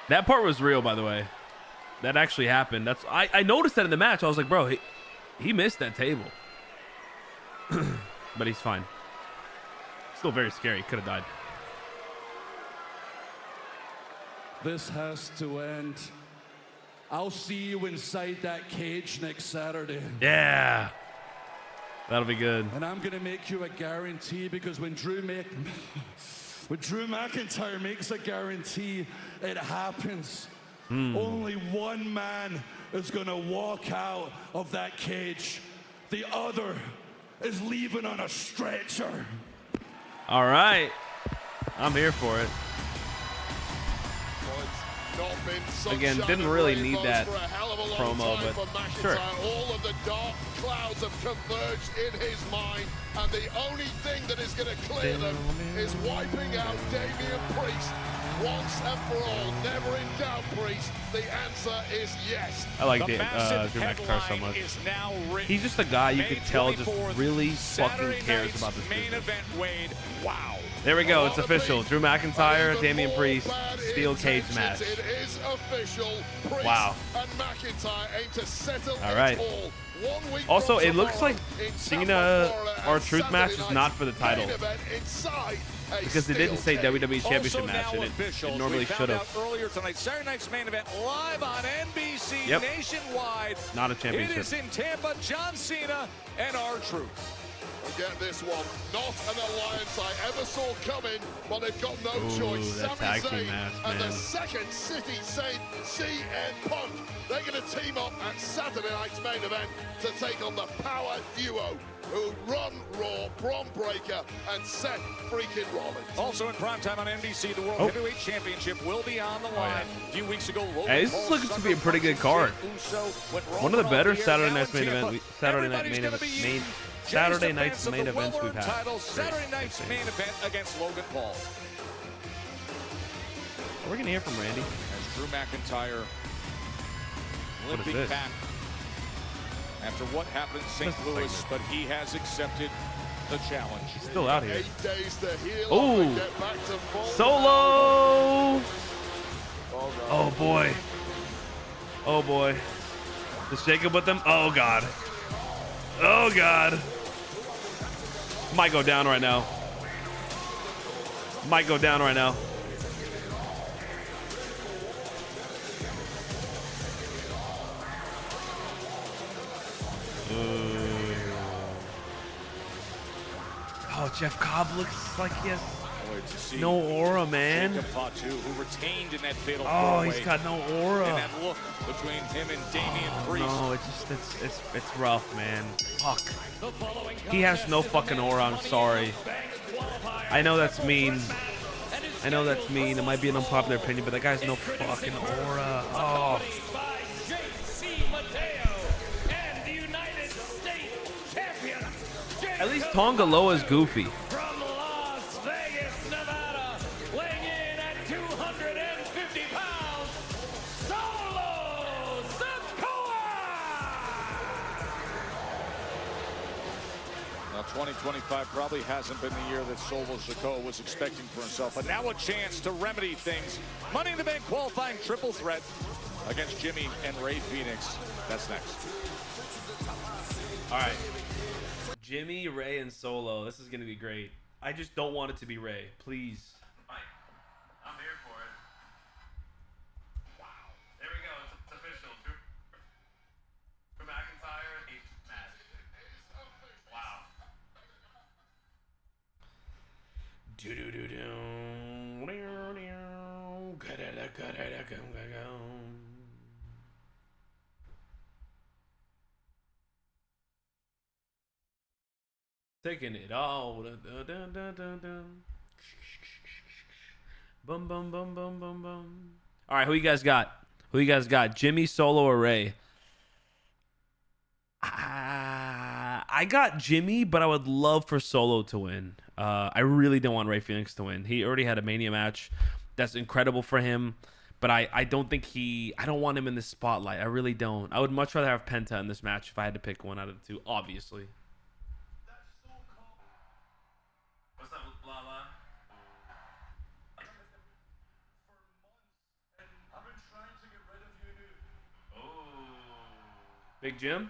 That part was real, by the way. That actually happened. That's I noticed that in the match. I was like, bro, he missed that table. But he's fine. Still very scary. Could have died. This has to end. I'll see you inside that cage next Saturday. Yeah. That'll be good. And I'm going to make you a guarantee because when Drew McIntyre makes a guarantee, it happens. Only one man is going to walk out of that cage. The other is leaving on a stretcher. All right. I'm here for it. Again, didn't really need that promo, but sure. All of the dark clouds have converged in his mind, and the only thing that is going to clear them is wiping out Damian Priest once and for all. Never in doubt, Priest. The answer is yes. I like Drew McIntyre so much. He's just a guy you could tell just really fucking cares about this main business. event, Wade. Wow. There we go. It's official. Drew McIntyre, Damian Priest, steel cage match. It is official. Priest Wow. and McIntyre aim to settle All right. it all 1 week Also, from it looks like tomorrow in Cena Tampa, Florida, our and Truth Saturday match is night's not for the title main event inside a because it didn't say steel cage. WWE Championship Also match, now and it official. normally We should found out have. earlier tonight, Saturday night's main event live on NBC Yep. nationwide. Not a championship. It is in Tampa. John Cena and R-Truth. Get this one, not an alliance I ever saw coming, but they've got no Ooh, choice. that Sami tag team Zayn match, and the man. Second City Saint CM Punk. They're going to team up at Saturday night's main event to take on the power duo who run Raw, Bron Breakker and Seth freaking Rollins. Also in primetime on NBC, the World Oh. Heavyweight Championship will be on the line. A few weeks ago, Logan Hey, this is Paul, looking to be a Sucker pretty good Punch, card. Jey Uso went One of the Roman better off the air, Saturday now night's in main Tampa. event. Saturday night Everybody's main gonna event. be Main Jey's Saturday defense night's of main the events we've well-earned had. title, Saturday night's main event against Logan Paul. We're gonna hear from Randy. As Drew McIntyre What is limping this? back after what happened in St. What is Louis, this but he has accepted the challenge. He's still out here. 8 days to heal Ooh. and get back to full Solo! Oh, no. Oh boy. Oh boy. Is Jacob with them? Oh god. Oh god. Might go down right now. Might go down right now. Oh, Jeff Cobb looks like he has Boy, to see no aura, man. Jacob Fatu, who retained in that fatal Oh, four-way. he's got no aura. And that look between him and Damian Priest. No, it's rough, man. Fuck. He has no fucking aura. I'm sorry. I know that's mean. I know that's mean. It might be an unpopular opinion, but that guy's no fucking aura. Oh. At least Tonga Loa's goofy. From Las Vegas, Nevada, weighing in at 250 pounds, Solo Sikoa! Now, 2025 probably hasn't been the year that Solo Sikoa was expecting for himself, but now a chance to remedy things. Money in the Bank qualifying triple threat against Jimmy and Ray Phoenix. That's next. All right. Jimmy, Ray, and Solo. This is going to be great. I just don't want it to be Ray. Please. I'm here for it. Wow. There we go. It's official. Drew McIntyre, match. Wow. Taking it all. Bum bum bum bum bum bum. All right, who you guys got? Who you guys got? Jimmy, Solo, or Ray? I got Jimmy, but I would love for Solo to win. I really don't want Ray Phoenix to win. He already had a Mania match. That's incredible for him. But I don't think I don't want him in the spotlight. I really don't. I would much rather have Penta in this match if I had to pick one out of the two, obviously. What's up with blah blah? Big Jim?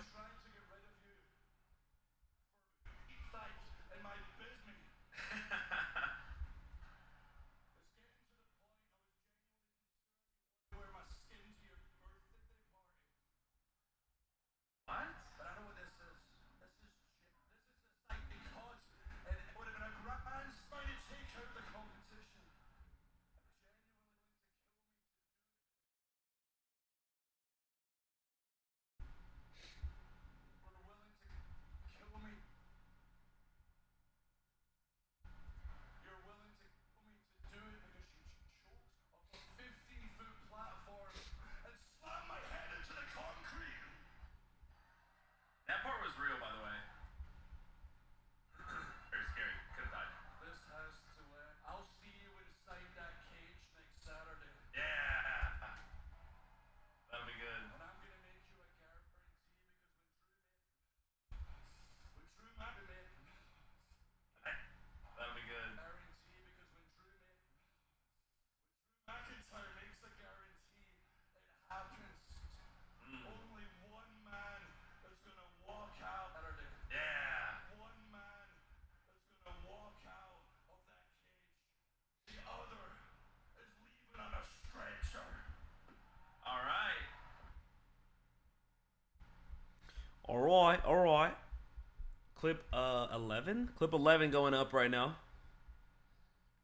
Clip 11? Clip 11 going up right now.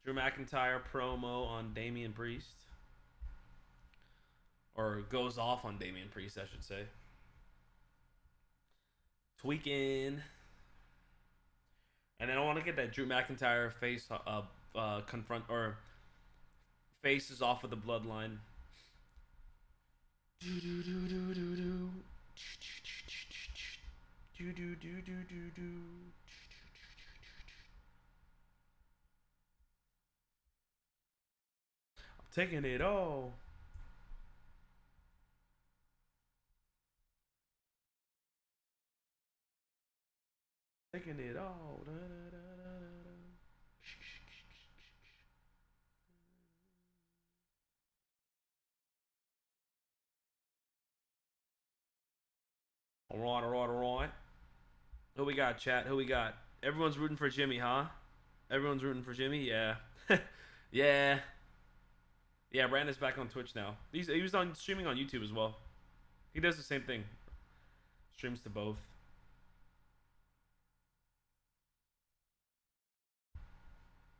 Drew McIntyre promo on Damian Priest. Or goes off on Damian Priest, I should say. Tweaking. And then I want to get that Drew McIntyre face confront or faces off of the bloodline. Do do do do do do. Do do do do do do. I'm taking it all. Taking it all. Da, da, da, da, da. All right. Who we got, chat? Who we got? Everyone's rooting for Jimmy, huh? Everyone's rooting for Jimmy? Yeah. Yeah. Yeah, Brandon's back on Twitch now. He was streaming on YouTube as well. He does the same thing. Streams to both.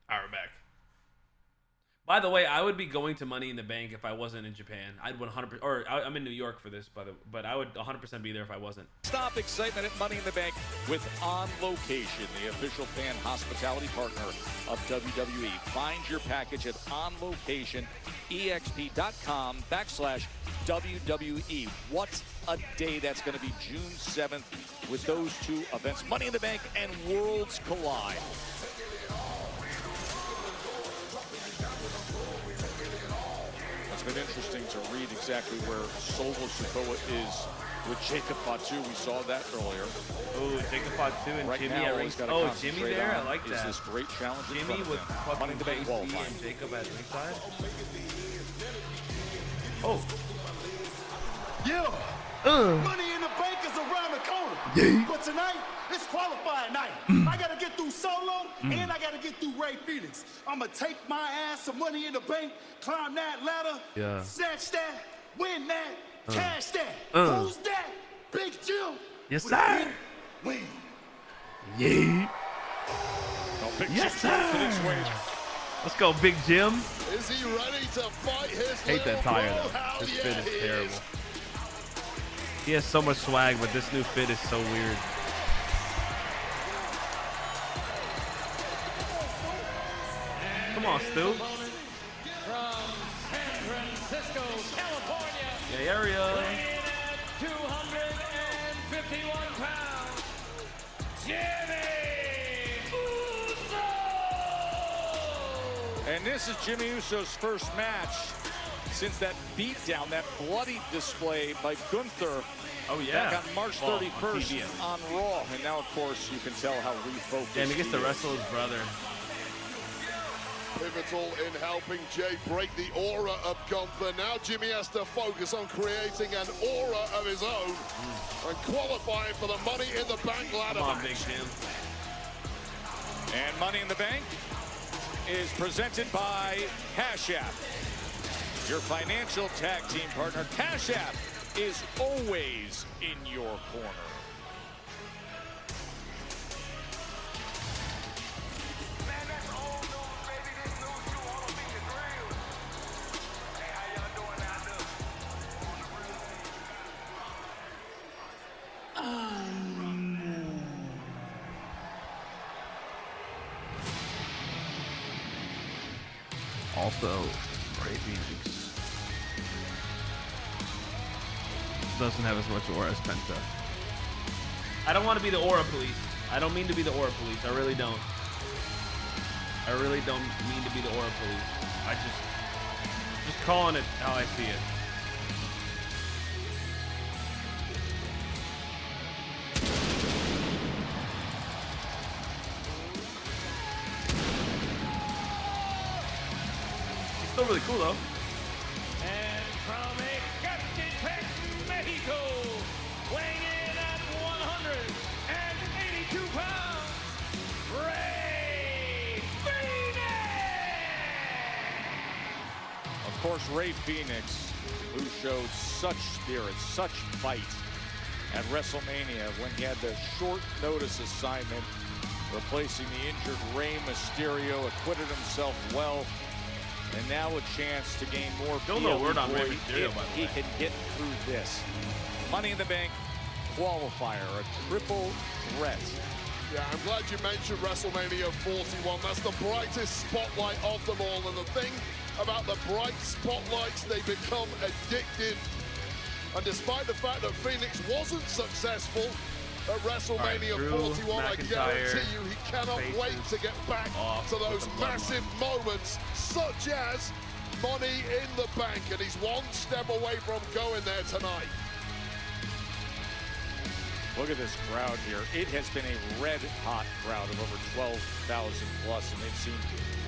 All right, we're back. By the way, I would be going to Money in the Bank if I wasn't in Japan. I'd 100%, or I'm in New York for this, but I would 100% be there if I wasn't. Stop excitement at Money in the Bank with On Location, the official fan hospitality partner of WWE. Find your package at onlocationexp.com/WWE. What a day that's going to be, June 7th, with those two events, Money in the Bank and Worlds Collide. It's been interesting to read exactly where Solo Sikoa is with Jacob Fatu. We saw that earlier. Oh, Jacob Fatu and right Jimmy now, at ringside. Oh, Jimmy there? I like that. Is this great challenge Jimmy with Money in the Bank qualifying. and Jacob at ringside. Oh. Yeah. Money in the Bank is around the corner. But tonight, it's qualifying night. I got to get through Solo, and I got to get through Ray Phoenix. I'm going to take my ass to Money in the Bank, climb that ladder, snatch that, win that, cash that. Who's that? Big Jim. Yes, sir. Win. Yeah. Yes, sir. Let's go, Big Jim. Is he ready to fight his Hate that tire, though. This fit is terrible. He has so much swag, but this new fit is so weird. Come on, Stu. From San Francisco, California. Yeah, area. Weighing in at 251 pounds, Jimmy Uso. And this is Jimmy Uso's first match since that beatdown, that bloody display by Gunther. Oh, yeah. Back on March 31st on Raw. And now, of course, you can tell how refocused Yeah, and he gets to wrestle his brother. Pivotal in helping Jay break the aura of Gunther. Now Jimmy has to focus on creating an aura of his own and qualifying for the Money in the Bank ladder Come on, match. Big Jim. And Money in the Bank is presented by Cash App, your financial tag team partner. Cash App is always in your corner. Also, Ray Phoenix doesn't have as much aura as Penta. I don't want to be the aura police. I don't mean to be the aura police. I really don't. I really don't mean to be the aura police. I just calling it how I see it. Still really cool though. And from Ecatepec, Mexico, weighing in at 182 pounds, Ray Phoenix! Of course, Ray Phoenix, who showed such spirit, such fight at WrestleMania when he had the short notice assignment, replacing the injured Rey Mysterio, acquitted himself well, and now a chance to gain more Still no word on Rey glory Mysterio, if by the he way. can get through this. Money in the Bank qualifier, a triple threat. Yeah, I'm glad you mentioned WrestleMania 41. That's the brightest spotlight of them all. And the thing about the bright spotlights, they become addictive. And despite the fact that Phoenix wasn't successful at WrestleMania 41, I guarantee you he cannot wait to get back to those massive moments, such as Money in the Bank. And he's one step away from going there tonight. Look at this crowd here. It has been a red-hot crowd of over 12,000 plus, and they've seen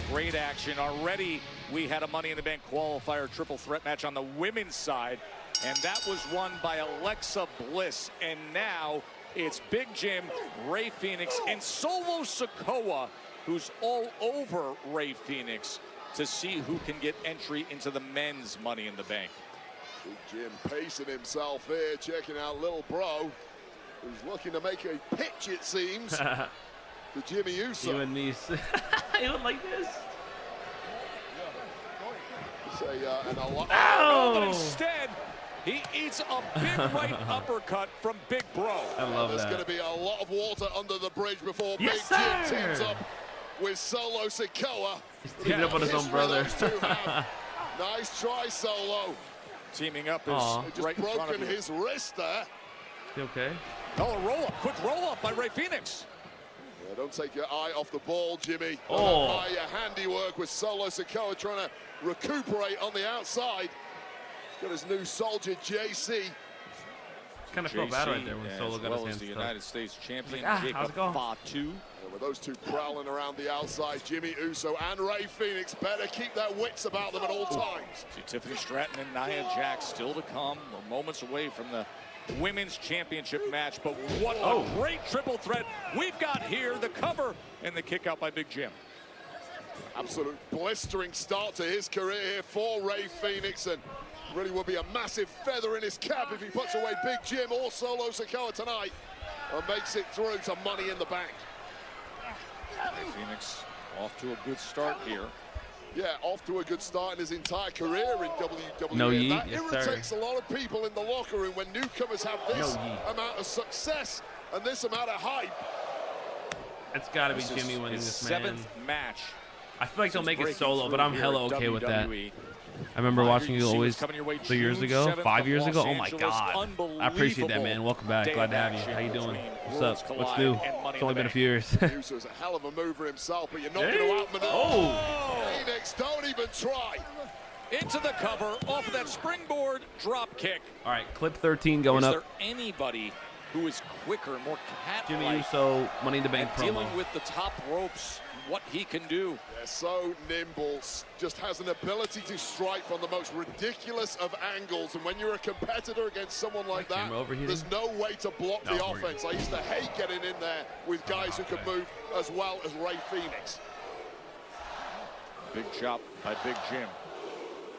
great action. Already, we had a Money in the Bank qualifier triple threat match on the women's side, and that was won by Alexa Bliss. And now it's Big Jim, Rey Fenix, and Solo Sikoa, who's all over Rey Fenix, to see who can get entry into the men's Money in the Bank. Big Jim pacing himself here, checking out little bro, who's looking to make a pitch, it seems, to Jimmy Uso. You and me. He went like this. But instead, he eats a big right uppercut from Big Bro. I love There's that. going to be a lot of water under the bridge before Yes, Big Jim sir. teams up with Solo Sikoa. He's teaming up on his own brother. Nice try, Solo. Teaming up is Just right in front of broken you. his wrist there. You okay? Oh, a roll-up. Quick roll-up by Rey Fenix. Yeah, don't take your eye off the ball, Jimmy. Oh. Admire your handiwork with Solo Sikoa trying to recuperate on the outside. He's got his new soldier, JC. Kind of felt bad right there when Solo got his hands the stuck. United States champion, how's Jacob it going? Fatu. Yeah, with those two prowling around the outside, Jimmy Uso and Rey Fenix better keep their wits about them at all times. See Tiffany Stratton and Nia Jax still to come. We're moments away from the women's championship match, but what a great triple threat we've got here. The cover and the kick out by Big Jim. Absolute blistering start to his career here for Rey Fenix, and really will be a massive feather in his cap if he puts away Big Jim or Solo Sikoa tonight and makes it through to Money in the Bank. Rey Fenix off to a good start here. Yeah, off to a good start in his entire career in WWE. No and yeet, that yes, irritates sir. a lot of people in the locker room when newcomers have this No yeet. amount of success and this amount of hype. It's got to be This is Jimmy winning his this, man. 7th match. I feel like they'll since make it breaking solo, through but I'm here hella at okay with that. WWE. I remember watching you see always what's coming your way 3 years June ago, 7th 5 from years Los ago. Oh my Angeles. God. I appreciate that, man. Welcome back. Day Glad of to have you. action How you doing? between What's Worlds up? What's Collide new? and Money It's in only the been a Bank. few years. Uso's a hell of a mover himself, but you're not Hey. going to outmaneuver. Oh. Phoenix, don't even try. Into the cover, off of that springboard drop kick. All right, clip 13 going Is up. there anybody who is quicker, more cat-like, Jimmy Uso, Money in the Bank at dealing promo. with the top ropes, what he can do? Yeah, so nimble, just has an ability to strike from the most ridiculous of angles. And when you're a competitor against someone like that, camera overheating? there's no way to block No, the we're offense. I used to hate getting in there with guys who could move as well as Rey Fenix. Big chop by Big Jim.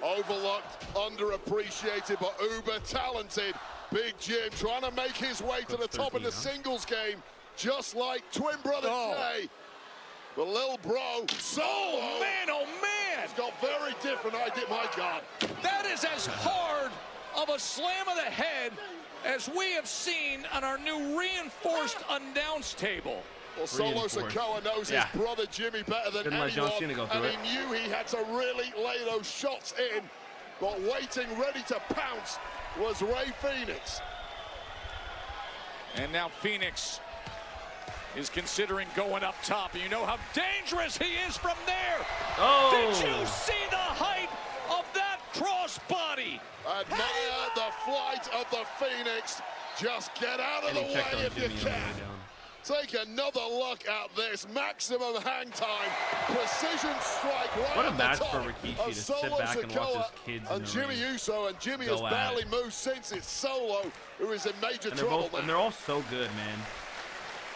Overlooked, underappreciated, but uber talented. Big Jim trying to make his way to the top of the singles game, just like twin brother Jay. The little bro, Solo. Oh, man. He's got very different idea. My God. That is as hard of a slam of the head as we have seen on our new reinforced announce table. Well, Solo Sikoa knows his brother Jimmy better than Didn't let John Cena anyone, go through and he knew he had to really lay those shots in, but waiting, ready to pounce, was Rey Fenix. And now Phoenix is considering going up top. You know how dangerous he is from there. Oh. Did you see the height of that crossbody? Admire the flight of the Phoenix. Just get out of the way if you can. Take another look at this. Maximum hang time. Precision strike right What a at match the for top Rikishi of to sit Solo back and watch Sikoa his kids in and the Jimmy ring. Uso, and Jimmy Go has at barely it. moved since it's Solo who is in major And they're trouble both, now. and they're all so good, man.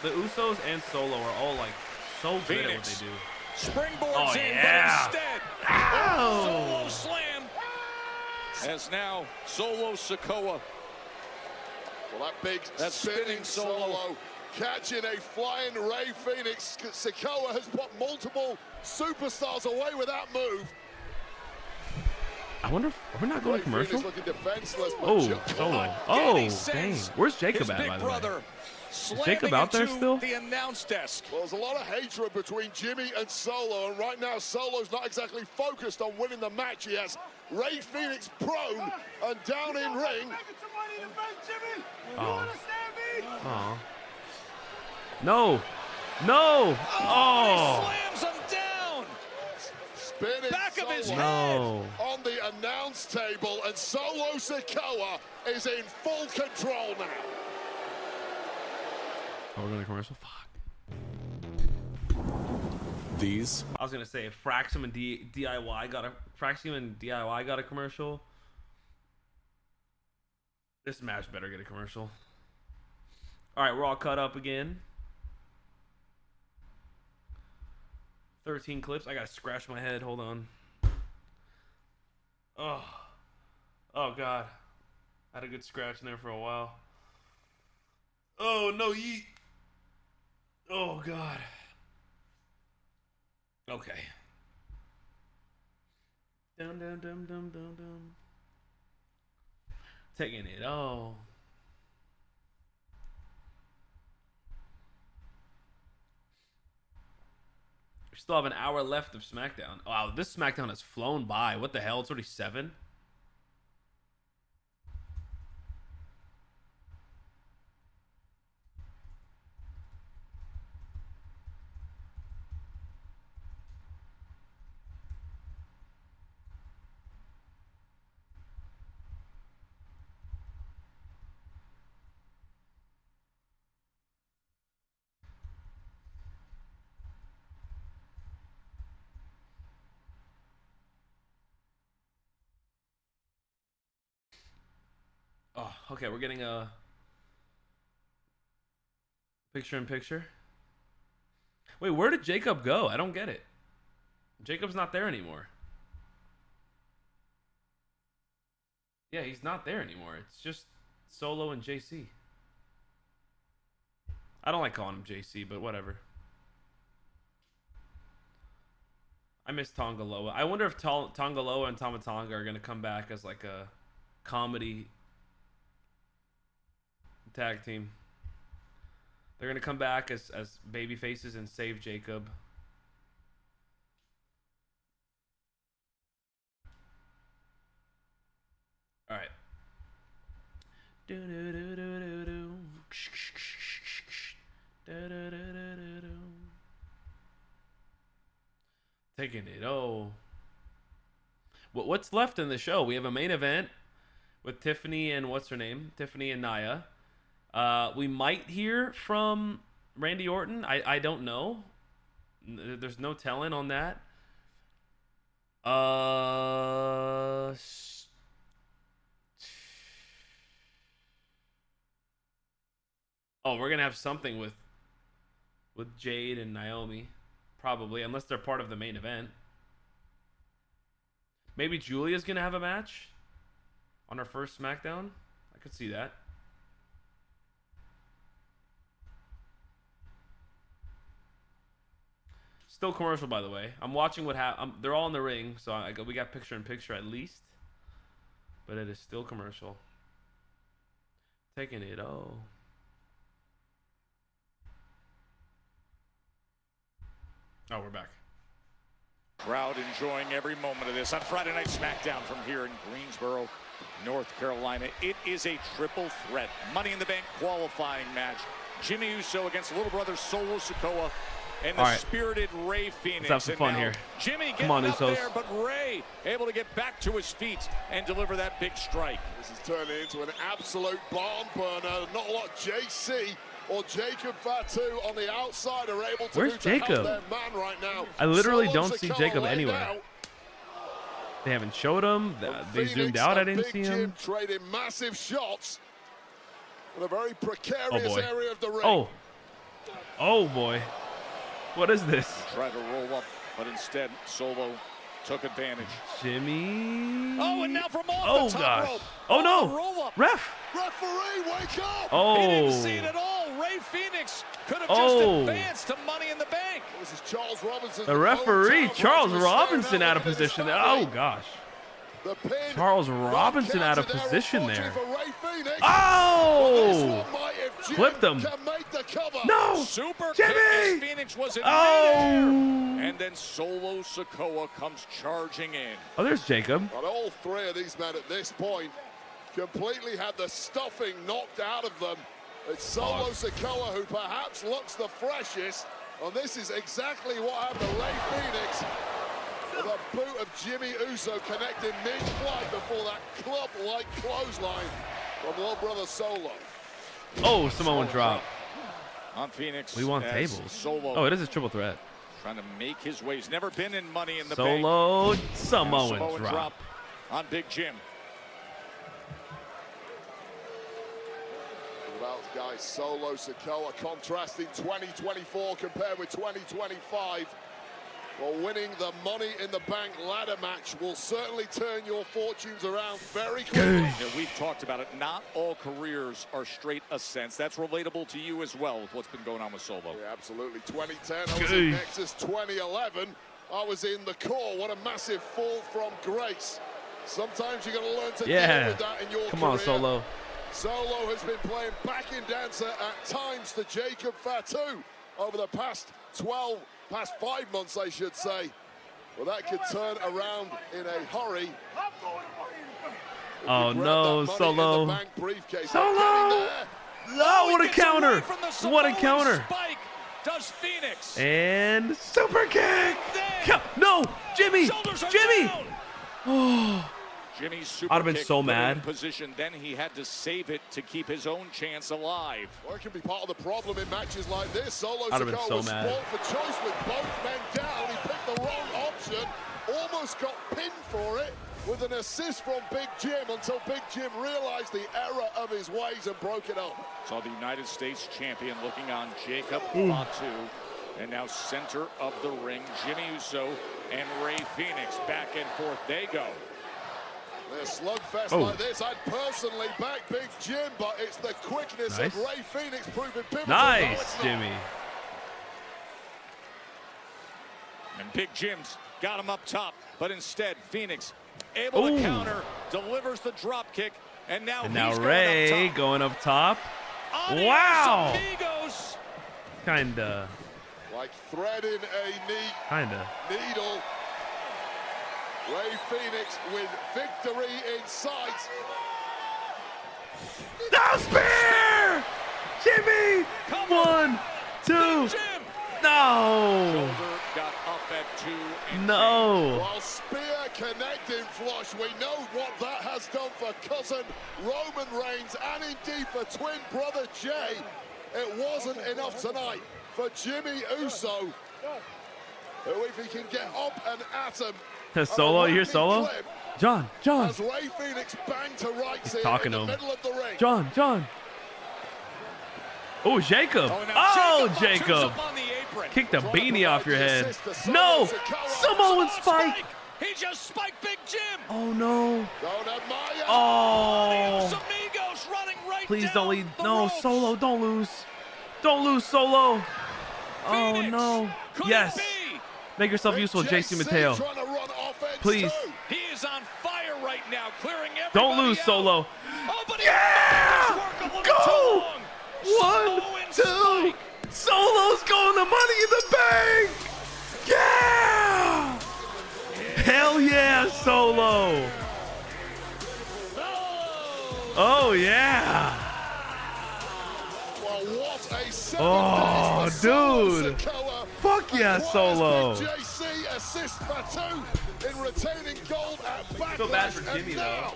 The Usos and Solo are all like so good at what Phoenix. they do. Springboards in, yeah. but instead, Ow. Solo slam. As now Solo Sikoa Well, that spinning solo. Catching a flying Ray Phoenix. Sikoa has put multiple superstars away with that move. I wonder if we're not going to commercial. Looking defenseless, Oh, Solo. Oh, dang. Where's Jacob at, by the way? Is Jacob out there still? The announce desk. Well, there's a lot of hatred between Jimmy and Solo, and right now Solo's not exactly focused on winning the match. He has Ray Phoenix prone and down in ring. Oh. Oh. No. No. Oh. Slams him down. Spinning back of his Solo No. on the announce table, and Solo Sikoa is in full control now. Oh, we're going to commercial? Fuck. These? I was going to say, if Fraxum and DIY got a commercial, this match better get a commercial. All right, we're all cut up again. 13 clips. I got to scratch my head. Hold on. Oh. Oh, God. I had a good scratch in there for a while. Oh, no, yeet. Oh, God. Okay. Dum, dum, dum, dum, dum, dum. Taking it all. We still have an hour left of SmackDown. Wow, this SmackDown has flown by. What the hell? It's already 7? Oh, okay, we're getting a picture-in-picture. Wait, where did Jacob go? I don't get it. Jacob's not there anymore. Yeah, he's not there anymore. It's just Solo and JC. I don't like calling him JC, but whatever. I miss Tongaloa. I wonder if Tongaloa and Tama Tonga are going to come back as like a comedy tag team. They're going to come back as baby faces and save Jacob. All right. Taking it. Oh. What's left in the show? We have a main event with Tiffany and what's her name? Tiffany and Nia. We might hear from Randy Orton. I don't know. There's no telling on that. Oh, we're gonna have something with Jade and Naomi, probably, unless they're part of the main event. Maybe Julia's gonna have a match on her first SmackDown. I could see that. Still commercial, by the way. I'm watching what happened. They're all in the ring, so we got picture-in-picture at least. But it is still commercial. Taking it all. Oh, we're back. Crowd enjoying every moment of this on Friday Night SmackDown from here in Greensboro, North Carolina. It is a triple threat Money in the Bank qualifying match. Jimmy Uso against little brother Solo Sikoa and the spirited Ray Phoenix. Let's have some fun here. Jimmy Come on, getting up Usos. there, but Ray able to get back to his feet and deliver that big strike. This is turning into an absolute barn burner. Not a lot JC or Jacob Fatu on the outside are able to Where's do to help Jacob? their man right now. I literally Solo don't see Sikoa Jacob laid anywhere. out. They haven't showed him. They zoomed out. I didn't see him. Trading massive shots in a very precarious area of the ring. Oh. Oh, boy. What is this? Try to roll up, but instead Solo took advantage. Jimmy. Oh, and now from off Oh, the top gosh. rope. Oh, no. the roll up. Ref. Referee, wake up! Oh. He didn't see it at all. Ray Phoenix could have just Oh. advanced to Money in the Bank. This is Charles Robinson. The referee, Charles Robinson, Robinson, out of position there. Oh, gosh. The pin. Charles Robinson out of Counted position unfortunately there. for Ray Phoenix. Oh! Jim Flipped him. can make the cover. No! Super Jimmy! kick as Phoenix was in Oh! midair. And then Solo Sikoa comes charging in. Oh, there's Jacob. But all three of these men at this point completely had the stuffing knocked out of them. It's Solo Sikoa who perhaps looks the freshest. And this is exactly what happened to Ray Phoenix. With a boot of Jimmy Uso connecting mid-flight before that club-like clothesline from little brother Solo. Oh, Samoan drop. On Phoenix. We want as tables. Solo Oh, it is a triple threat. trying to make his way. He's never been in Money in the Bank. Solo And Samoan drop. on Big Jim. Well, guys, Solo Sikoa contrasting 2024 compared with 2025. Well, winning the Money in the Bank ladder match will certainly turn your fortunes around very quickly. Yeah, we've talked about it. Not all careers are straight ascents. That's relatable to you as well with what's been going on with Solo. Yeah, absolutely. 2010, I was in Nexus. 2011, I was in the core. What a massive fall from grace. Sometimes you're going to learn to deal with that in your Come career. on, Solo. Solo has been playing backing dancer at times to Jacob Fatu over the past 5 months, I should say. Well, that could turn around in a hurry. Oh, no, Solo. Briefcase. Solo! Oh, what a counter. What a counter. Spike does Phoenix. And super kick. No, Jimmy. Jimmy. Oh. Jimmy's super I'd have been kick so put him mad. in position. Then he had to save it to keep his own chance alive. Or it can be part of the problem in matches like this. Solo I'd have been Sikoa so was mad. spoiled for choice with both men down. He picked the wrong option. Almost got pinned for it with an assist from Big Jim until Big Jim realized the error of his ways and broke it up. Saw the United States champion looking on Jacob Fatu. And now center of the ring, Jimmy Uso and Ray Phoenix. Back and forth they go. A slugfest like this, I'd personally back Big Jim, but it's the quickness of Ray Phoenix proving pivotal. Nice, Jimmy. And Big Jim's got him up top, but instead Phoenix able to counter, delivers the drop kick, and now Ray going up top. Wow. Amigos. Kinda. Like threading a needle. Ray Phoenix with victory in sight. No spear! Jimmy! 1, 2. No! Got up at 2. And no! While spear connecting flush, we know what that has done for cousin Roman Reigns and indeed for twin brother Jay. It wasn't enough tonight for Jimmy Uso, who if he can get up and at him. Solo, you hear Solo? John. As Ray Phoenix banged to rights He's talking in to the him. middle of the ring. John. Oh, Jacob. Oh, Jacob. Kick the beanie off your head. No. Samoan spike. He just spiked Big Jim. Oh, no. Oh. Please don't leave. No, Solo, don't lose. Don't lose, Solo. Oh, no. Yes. Make yourself useful, JC Mateo. Please. He is on fire right now, clearing everybody Don't lose, out. Solo. Oh, but Go! 1, 2. Solo's going to Money in the Bank. Yeah! Hell yeah, Solo. Oh, yeah. Oh, dude. Fuck yeah, Solo. JC assists Fatu in retaining gold at Backlash. I feel bad for Jimmy, though.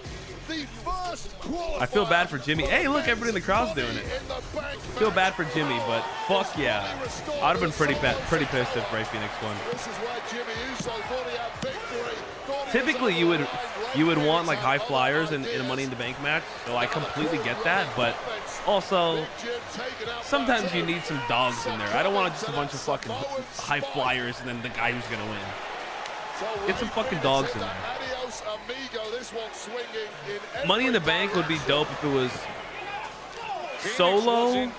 The first I feel bad for Jimmy. Hey, look, everybody in the crowd's doing it. Feel bad for Jimmy, but fuck yeah. I'd have been pretty pissed if Ray Phoenix won. This is where Jimmy Uso thought he had victory. Typically, you would want like high flyers in a Money in the Bank match, so I completely get that. But also, sometimes you need some dogs in there. I don't want just a bunch of fucking high flyers and then the guy who's gonna win. Get some fucking dogs in there. Adios, amigo. This one swinging in Money in the Bank would be dope if it was Solo,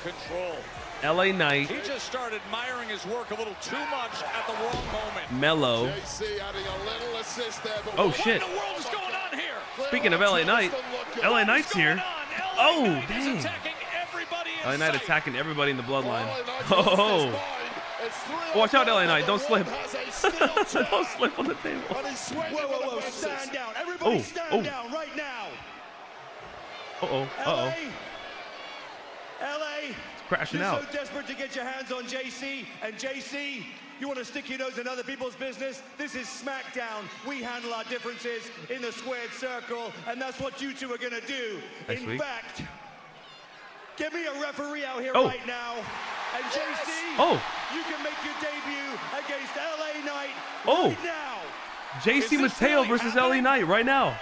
LA Knight, He just started admiring his work a little too much at the wrong moment. Mello. JC adding a little assist there, but Oh shit. What in the world is going on here? Speaking of LA Knight, LA Knight's here. Oh, dang. LA Knight attacking everybody in the bloodline. Oh. Watch out, LA Knight. Don't slip. Don't slip on the table. Whoa, stand down. Everybody stand down right now. Uh-oh. LA, crashing you're out. so desperate to get your hands on JC, and JC, you want to stick your nose in other people's business? This is Smackdown. We handle our differences in the squared circle, and that's what you two are going to do. Next in week. fact, get me a referee out here Oh. right now. And JC, you can make your debut against LA Knight right now. JC Mateo versus LA Knight right now.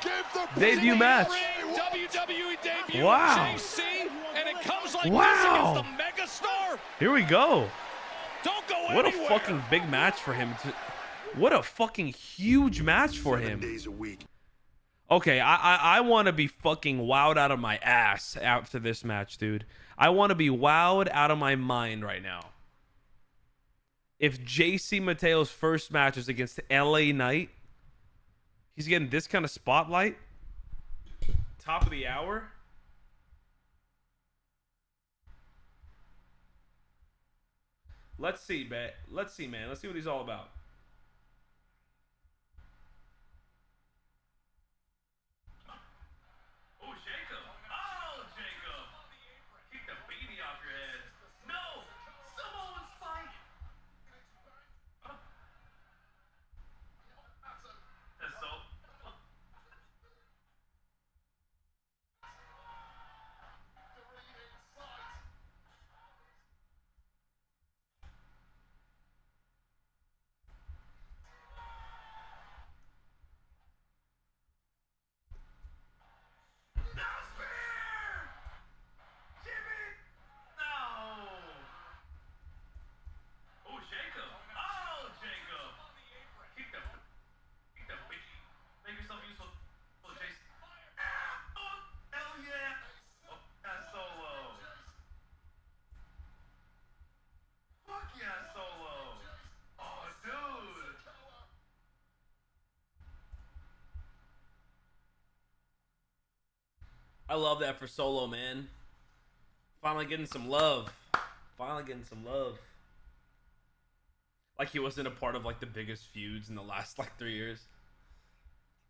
Debut match. WWE debut. Wow. JC, and it comes like Wow. this against the megastar. Here we go. Don't go What a anywhere. fucking big match for him. What a fucking huge match for him. 7 days a week. Okay, I want to be fucking wowed out of my ass after this match, dude. I want to be wowed out of my mind right now. If JC Mateo's first match is against LA Knight, he's getting this kind of spotlight. Top of the hour. Let's see, man. Let's see what he's all about. Oh, Jacob. Oh, Jacob. Keep the baby off your head. No. Samoan spike. That's so. Oh, Jacob. Oh, Jacob. Keep the baby. Make yourself useful. Oh, Jason. Oh, hell yeah. Oh, that's Solo. Fuck yeah, Solo. Oh, dude. I love that for Solo, man. Finally getting some love. Like he wasn't a part of like the biggest feuds in the last like 3 years.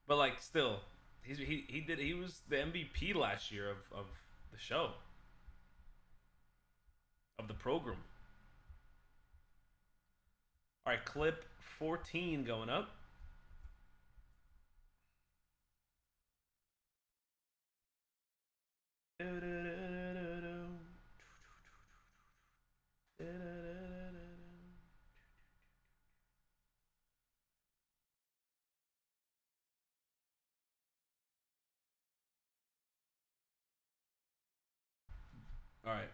But like still, he was the MVP last year of the show. Of the program. Alright, clip 14 going up. All right.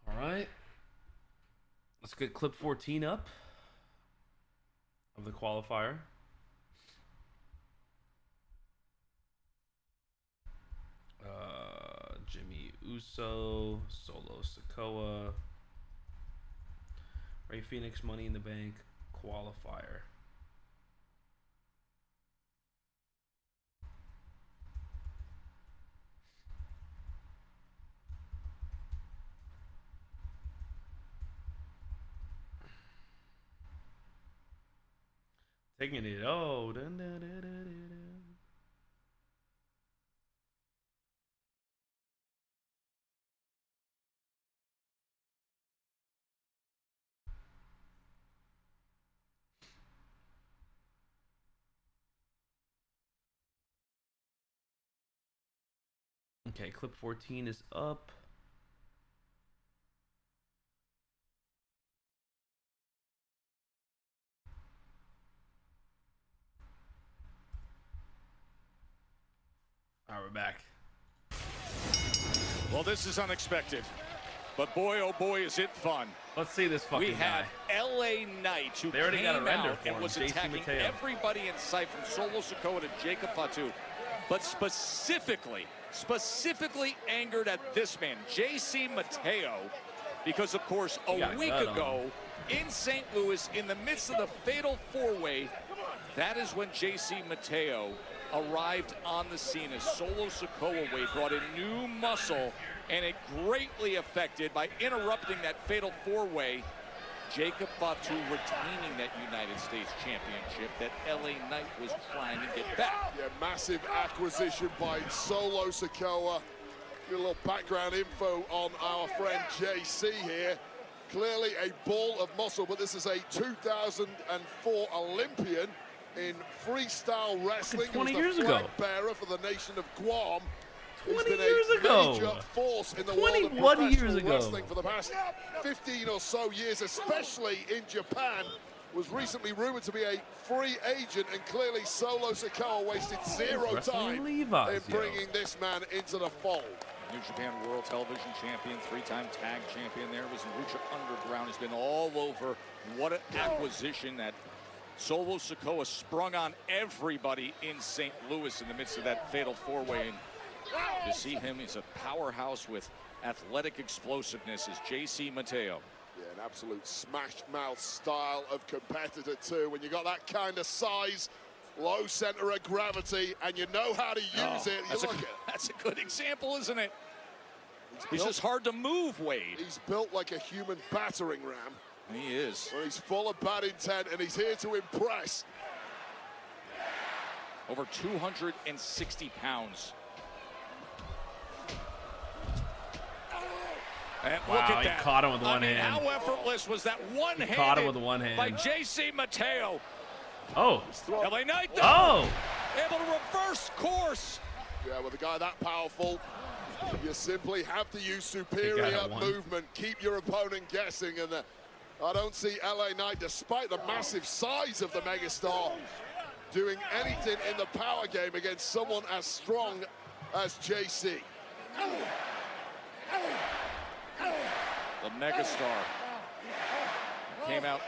All right. Let's get clip 14 up of the qualifier. Jimmy Uso, Solo Sikoa, Ray Phoenix, Money in the Bank, qualifier. Taking it. Oh, dun, dun, dun, dun, dun. Okay, clip 14 is up. back. Well, this is unexpected, but boy, oh boy, is it fun. Let's see this fucking We have guy. LA Knight, who They already got a came render out for and him, was JC attacking Mateo. everybody in sight, from Solo Sikoa to Jacob Fatu, but specifically angered at this man, JC Mateo, because, of course, He got a a week gut on ago in St. Louis, in the midst of the fatal four-way, that is when JC Mateo arrived on the scene as Solo Sikoa weight brought in new muscle, and it greatly affected, by interrupting that fatal four-way, Jacob Fatu retaining that United States Championship that LA Knight was trying to get back. Yeah, massive acquisition by Solo Sikoa. Get a little background info on our friend JC here. Clearly a ball of muscle, but this is a 2004 Olympian in freestyle wrestling. 20 He was years the ago. flag bearer for the nation of Guam. 20 He's been years a ago. major force in the world of 21 professional years ago. wrestling for the past 15 or so years, especially in Japan. Was recently rumored to be a free agent, and clearly Solo Sikoa wasted zero Wrestling time Levi's, in bringing this man into the fold. New Japan World Television Champion, three-time tag champion there, was in Lucha Underground. He's been all over. What an acquisition that Solo Sikoa sprung on everybody in St. Louis in the midst of that fatal four-way. And to see him, he's a powerhouse with athletic explosiveness, is JC Mateo. Yeah, an absolute smash-mouth style of competitor, too. When you got that kind of size, low center of gravity, and you know how to use it. That's a good example, isn't it? He's just hard to move, Wade. He's built like a human battering ram. He is. Well, he's full of bad intent, and he's here to impress. Over 260 pounds. And Wow, look at he that. caught him with one I mean, hand. How effortless was that one-handed caught him with one hand. by JC Mateo. Oh. LA Knight, though, Oh. able to reverse course. Yeah, with a guy that powerful, you simply have to use Take superior that at one. movement, keep your opponent guessing, and I don't see LA Knight, despite the massive size of the megastar, doing anything in the power game against someone as strong as JC. The megastar came out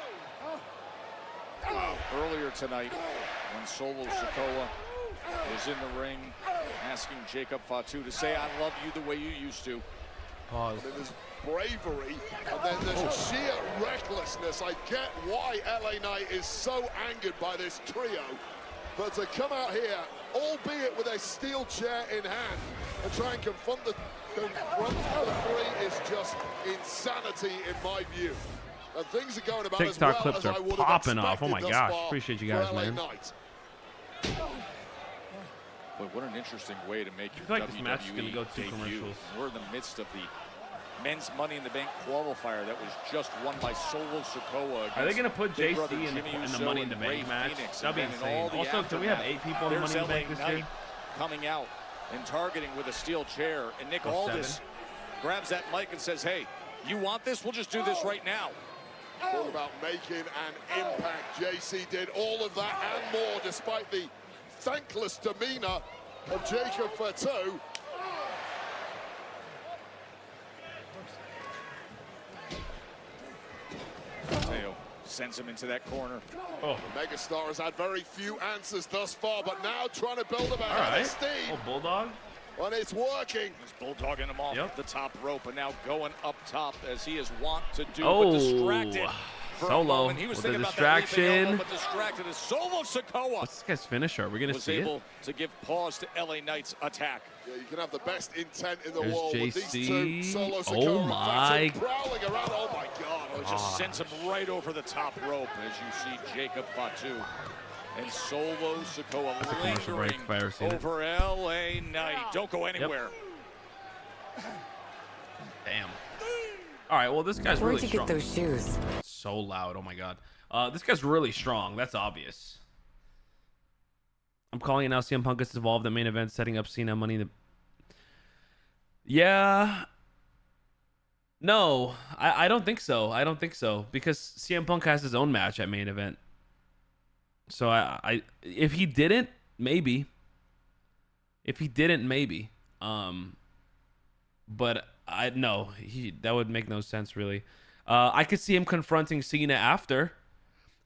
earlier tonight when Solo Sikoa was in the ring asking Jacob Fatu to say, "I love you the way you used to." Pause. I mean, there's bravery, and then there's sheer recklessness. I get why LA Knight is so angered by this trio, but to come out here, albeit with a steel chair in hand, and try and confront the three is just insanity in my view. And things are going about as well TikTok clips as I are would have popping off. Oh expected my thus gosh. far Appreciate you for guys, LA man. Knight. But what an interesting way to make your feel like this match is WWE gonna go to debut. commercials. We're in the midst of the men's Money in the Bank qualifier that was just won by Solo Sikoa. Are they going to put Big JC brother in the Jimmy Money Uso in the and Bank Ray match? Phoenix. That'd be And then insane. all the Also, can we have aftermath, 8 people in the there's Money in the LA Bank this Knight year? coming out and targeting with a steel chair, and Nick Or Aldis 7. grabs that mic and says, "Hey, you want this? We'll just do this right now." All about making an impact. JC did all of that and more, despite the thankless demeanor of Jacob Fatu. Mateo sends him into that corner. Oh. The megastar has had very few answers thus far, but now trying to build up a All head right. of steam. Oh, Bulldog. And it's working. He's bulldogging him off the top rope, and now going up top as he is wont to do, Oh, but distracted for a Solo moment. He was with the thinking about that leaping distraction. elbow, but distracted as Solo Sikoa What's this guy's finisher? Are we going to was see able it? to give pause to LA Knight's attack. Yeah, you can have the best intent in the There's world with JC. these two. Solo Oh Sikoa and my Fatu prowling around. Oh my God. Oh, it just sends him right over the top rope as you see Jacob Fatu and Solo Sikoa That's a commercial break if I ever seen it. over LA Knight. Don't go anywhere. Damn. All right, well, this guy's Where'd really you strong. get those shoes? So loud. Oh my God. This guy's really strong. That's obvious. I'm calling it now. CM Punk gets involved in the main event, setting up Cena Money in the. Yeah. No, I don't think so. I don't think so because CM Punk has his own match at main event. So I if he didn't, maybe. If he didn't, maybe. But that would make no sense really. I could see him confronting Cena after.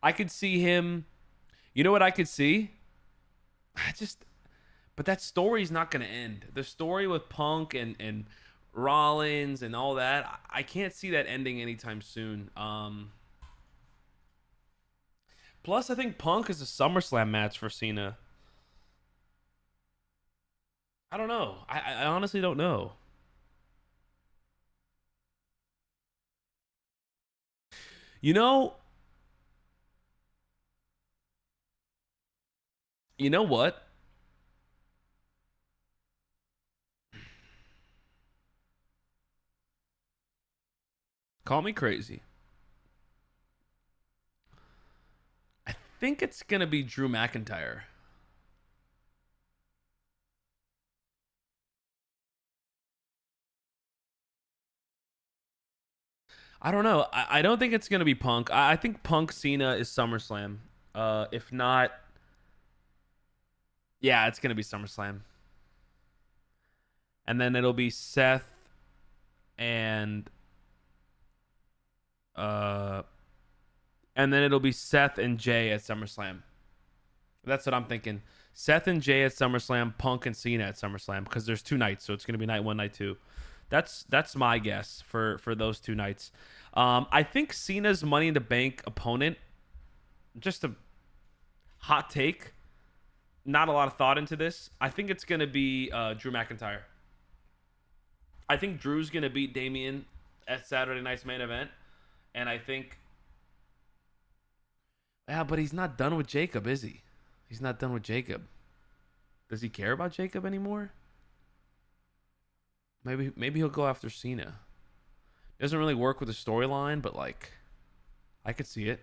I could see him. You know what I could see? But that story's not going to end. The story with Punk and Rollins and all that, I can't see that ending anytime soon. Plus, I think Punk is a SummerSlam match for Cena. I don't know. I honestly don't know. You know what? Call me crazy. I think it's going to be Drew McIntyre. I don't know. I don't think it's going to be Punk. I think Punk Cena is SummerSlam. If not, yeah, it's going to be SummerSlam. And then it'll be Seth and Jay at SummerSlam. That's what I'm thinking. Seth and Jay at SummerSlam, Punk and Cena at SummerSlam, because there's 2 nights, so it's going to be night 1, night 2. That's my guess for those 2 nights. I think Cena's Money in the Bank opponent, just a hot take, not a lot of thought into this. I think it's going to be Drew McIntyre. I think Drew's going to beat Damian at Saturday night's main event. And I think... Yeah, but he's not done with Jacob, is he? He's not done with Jacob. Does he care about Jacob anymore? Maybe he'll go after Cena. Doesn't really work with the storyline, but like, I could see it.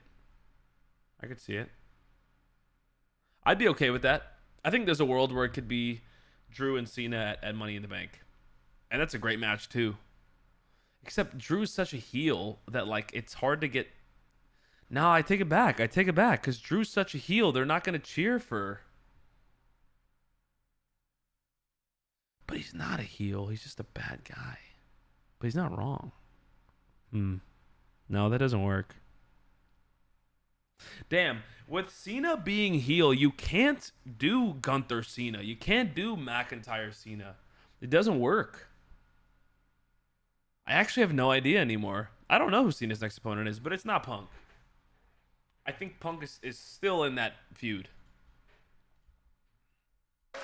I'd be okay with that. I think there's a world where it could be Drew and Cena at Money in the Bank. And that's a great match too. Except Drew's such a heel that like it's hard to get... No, I take it back. Because Drew's such a heel, they're not going to cheer for... But he's not a heel. He's just a bad guy. But he's not wrong. No, that doesn't work. Damn. With Cena being heel, you can't do Gunther Cena. You can't do McIntyre Cena. It doesn't work. I actually have no idea anymore. I don't know who Cena's next opponent is, but it's not Punk. I think Punk is still in that feud.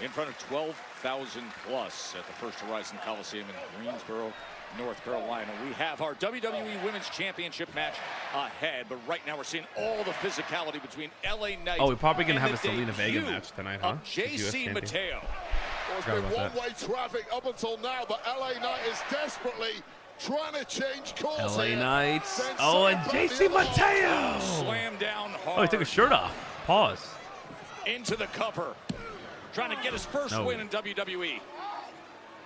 In front of 12,000 plus at the First Horizon Coliseum in Greensboro, North Carolina. We have our WWE Women's Championship match ahead, but right now we're seeing all the physicality between LA Knight. Oh, we're probably going to have a Selena Vega match tonight, huh? JC Mateo. There's been one-way traffic up until now, but LA Knight is desperately trying to change course. LA Knight. Oh, and JC Mateo. Slam down hard. Oh, he took his shirt off. Pause. Into the cover. Trying to get his first win in WWE.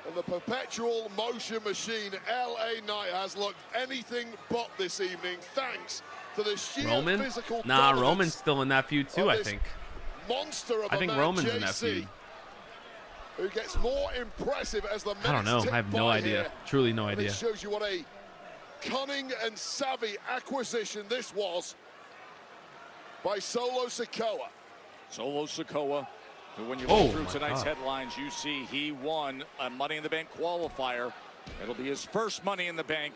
And the perpetual motion machine, LA Knight, has looked anything but this evening, thanks to the sheer physical dominance. Roman's still in that feud too, I think. Monster of I think Roman's in that JC, feud. who gets more impressive as the minutes I don't know. I have no idea. Here. Truly no And idea. it shows you what a cunning and savvy acquisition this was by Solo Sikoa. Solo Sikoa, who when you look through tonight's headlines, you see he won a Money in the Bank qualifier. It'll be his first Money in the Bank.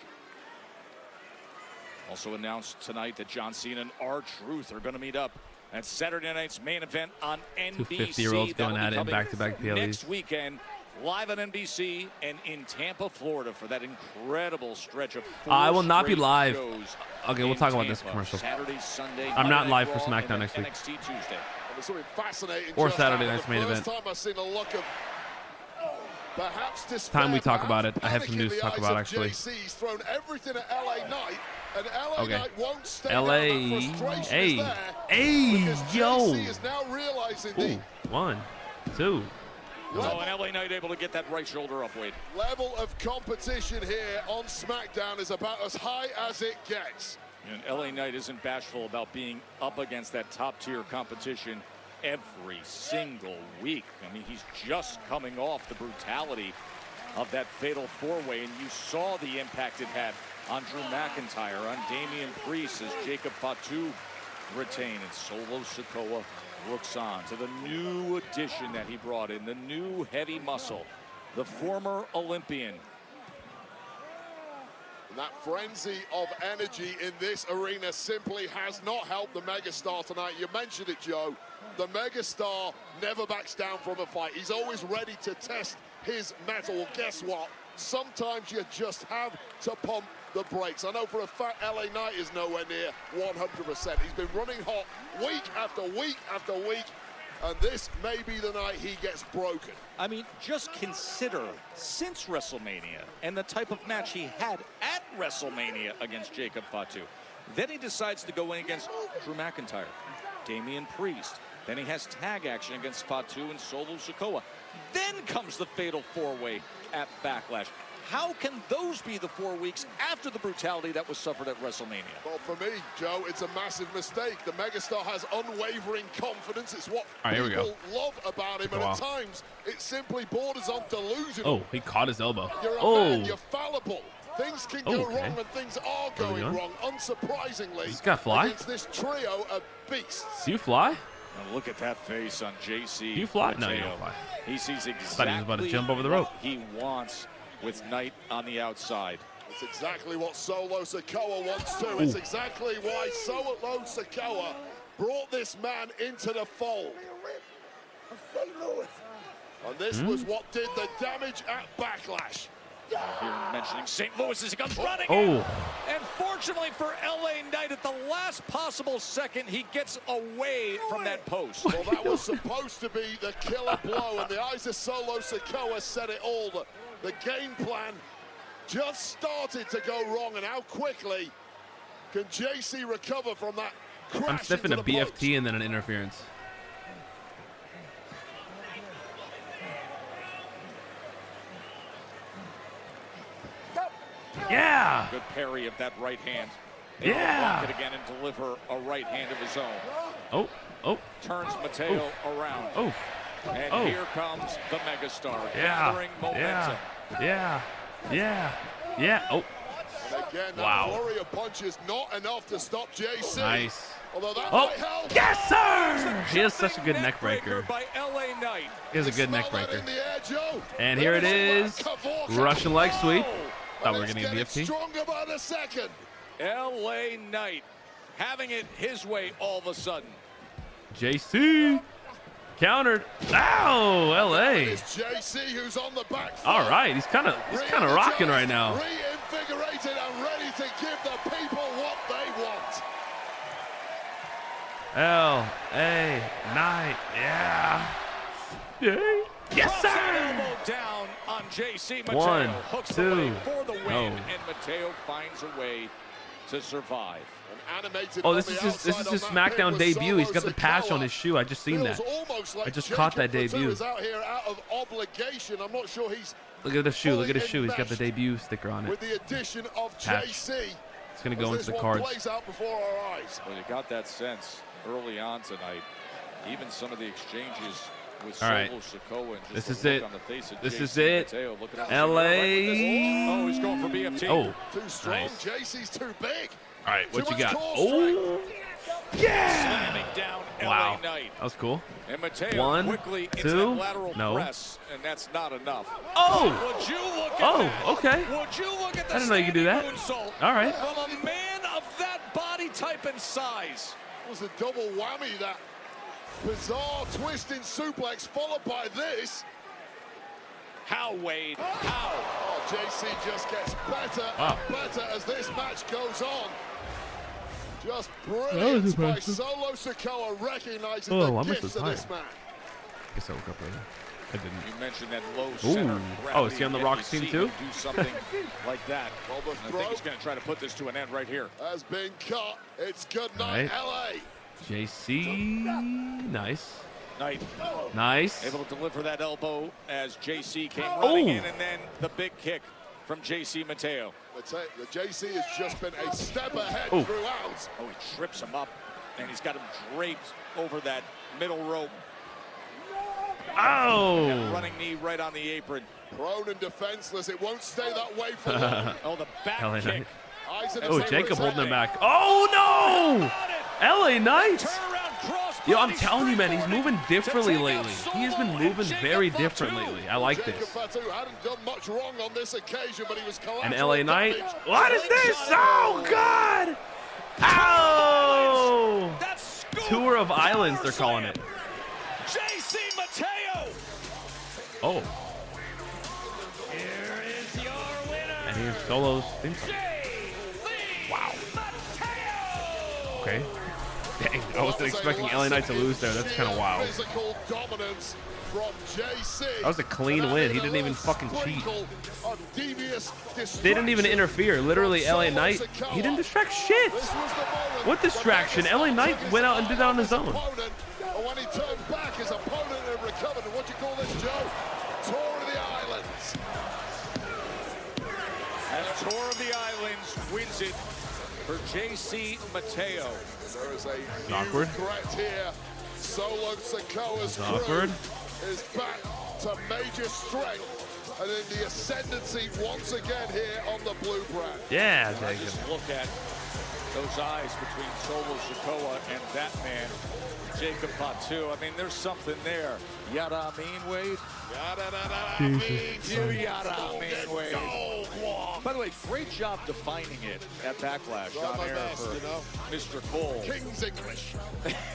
Also announced tonight that John Cena and R-Truth are going to meet up at Saturday night's main event on NBC. Two 50-year-olds going at it in back-to-back PLEs. Next weekend, live on NBC and in Tampa, Florida for that incredible stretch of 4 I will not be straight live. shows Okay, we'll talk about this Tampa. commercial. Saturday, Sunday, I'm not Monday live for Raw, SmackDown and next week. NXT Tuesday. There's something fascinating Or just Saturday happened. night's main event. The first time I've seen a look of perhaps Time we despair, talk about it. perhaps I have some panic in news to the talk eyes about of actually. JC's thrown everything at LA Knight, and LA Okay. Knight won't stay LA. down. That frustration Hey. is there Hey, because yo. JC is now realizing the Ooh, 1, 2. Oh, and LA Knight able to get that right shoulder up, Wade. level of competition here on SmackDown is about as high as it gets. And LA Knight isn't bashful about being up against that top-tier competition every single week. I mean, he's just coming off the brutality of that fatal four-way, and you saw the impact it had on Drew McIntyre, on Damian Priest, as Jacob Fatu retained, and Solo Sikoa looks on to the new addition that he brought in, the new heavy muscle, the former Olympian. That frenzy of energy in this arena simply has not helped the megastar tonight. You mentioned it, Joe. The megastar never backs down from a fight. He's always ready to test his mettle. Well, guess what? Sometimes you just have to pump the brakes. I know for a fact LA Knight is nowhere near 100%. He's been running hot week after week after week, and this may be the night he gets broken. I mean, just consider, since WrestleMania and the type of match he had at WrestleMania against Jacob Fatu, then he decides to go in against Drew McIntyre, Damian Priest. Then he has tag action against Fatu and Solo Sikoa. Then comes the fatal four-way at Backlash. How can those be the 4 weeks after the brutality that was suffered at WrestleMania? Well, for me, Joe, it's a massive mistake. The megastar has unwavering confidence. It's what people love about him, and at times it simply borders on delusional. Oh, he caught his elbow. You're a man, you're fallible. Things can go wrong, and things are going wrong, unsurprisingly. Does this guy fly? Against this trio of beasts. Do you fly? Now look at that face on JC. Do you fly? Mateo. No, you don't fly. He sees exactly Thought he was about to jump over the rope. what he wants with Knight on the outside. It's exactly what Solo Sikoa wants to. It's exactly why Solo Sikoa brought this man into the fold. And this was what did the damage at Backlash. Here mentioning St. Louis as he comes running Oh. in. And fortunately for LA Knight, at the last possible second, he gets away from that post. Well, that was supposed to be the killer blow, and the eyes of Solo Sikoa said it all. The game plan just started to go wrong, and how quickly can JC recover from that crash? I'm sniffing a into the BFT post? and then an interference. Yeah. Good parry of that right hand. Yeah. Block it again and deliver a right hand of his own. Oh. Turns Mateo around. Oh. And here comes the megastar, Yeah. gathering momentum. Yeah. Oh. And again, that Wow. flurry of punches not enough to stop JC. Nice. Although that Oh, might help. yes, sir! He has such a good neck breaker. By LA Knight. He has a good neck breaker. In the air, Joe. And here it is. Russian leg sweep. Thought we were getting a BFT. Stronger by the second. LA Knight having it his way all of a sudden. JC countered. Ow, LA. It's JC who's on the back foot. All right, he's kind of rocking right now. Reinvigorated and ready to give the people what they want. LA Knight, yeah. Yay. Yes, sir. Elbow down on JC. Mateo 1, hooks 2. the leg for the win, No. and Mateo finds a way to survive. Oh, this is his SmackDown debut. He's got the patch on his shoe. I just seen that. I just caught that debut. Out here out of obligation. I'm not sure he's Look at the shoe. Look at his shoe. He's got the debut sticker on with it. the addition of Patch. JC. It's gonna go into the cards. Plays out before our eyes. Well, you got that sense early on tonight. Even some of the exchanges with All right. Solo Sikoa and just This the is look it. on the face of This JC is it. Mateo. Looking at LA. Oh, he's going for BFT. Oh, Too strong. nice. JC's too big. All right, what Too you much got? core Oh, yeah. Slamming down Wow, LA Knight. that was cool. And Mateo 1, quickly into 2, that lateral no. press, and that's not enough. Oh! Would you look at Oh, that? okay. Would you look at the I didn't know you could do that. moonsault All right. from a man of that body type and size? It was a double whammy, that bizarre twisting suplex followed by this. How, Wade? How? Oh, JC just gets better Wow. and better as this match goes on. Just That was brilliant by impressive. Solo Sikoa recognizing Oh, I the must gifts have of tired. this man. Guess I woke up later. I didn't. You mentioned that low center of Oh, gravity, is he on the and Rock's you team see too? him do something like that. Well, the And I think throw he's going to try to put this to an end right here. has been cut. It's good night, All LA. JC, nice. Knight Nice. able to deliver that elbow as JC came Oh. running in, and then the big kick from JC Mateo. The JC has just been a step ahead Oh. throughout. Oh, he trips him up. And he's got him draped over that middle rope. Oh! And running knee right on the apron. Prone and defenseless. It won't stay that way for long. Oh, the back LA kick. Knight. Oh, Jacob holding him back. Oh, no! LA Knight! Yo, I'm telling you, man, he's moving differently lately. He has been moving very different lately. I like this. Hadn't done much wrong on this occasion, but he was And LA Knight. What is this? Oh, God! Ow! Tour of Islands, they're calling it. JC Mateo. Oh. Here is your winner. And here's Solo's theme song. Wow. Okay. Dang, I wasn't expecting LA Knight to lose there. That's kind of wild. That was a clean win. He didn't even fucking cheat. They didn't even interfere. Literally, LA Knight, he didn't distract shit. What distraction? LA Knight went out and did it on his own. When he turned back, his opponent had recovered. And what do you call this, Joe? Tour of the Islands. And Tour of the Islands wins it for JC Mateo. There is a awkward threat here. Solo Sikoa's awkward. Crew is back to major strength and in the ascendancy once again here on the blue brand. Yeah, Jacob. Just look at those eyes between Solo Sikoa and that man, Jacob Fatu. I mean, there's something there. Yada mean, Wade? Yada mean, Wade. By the way, great job defining it at Backlash on air for Mr. Cole. King's English.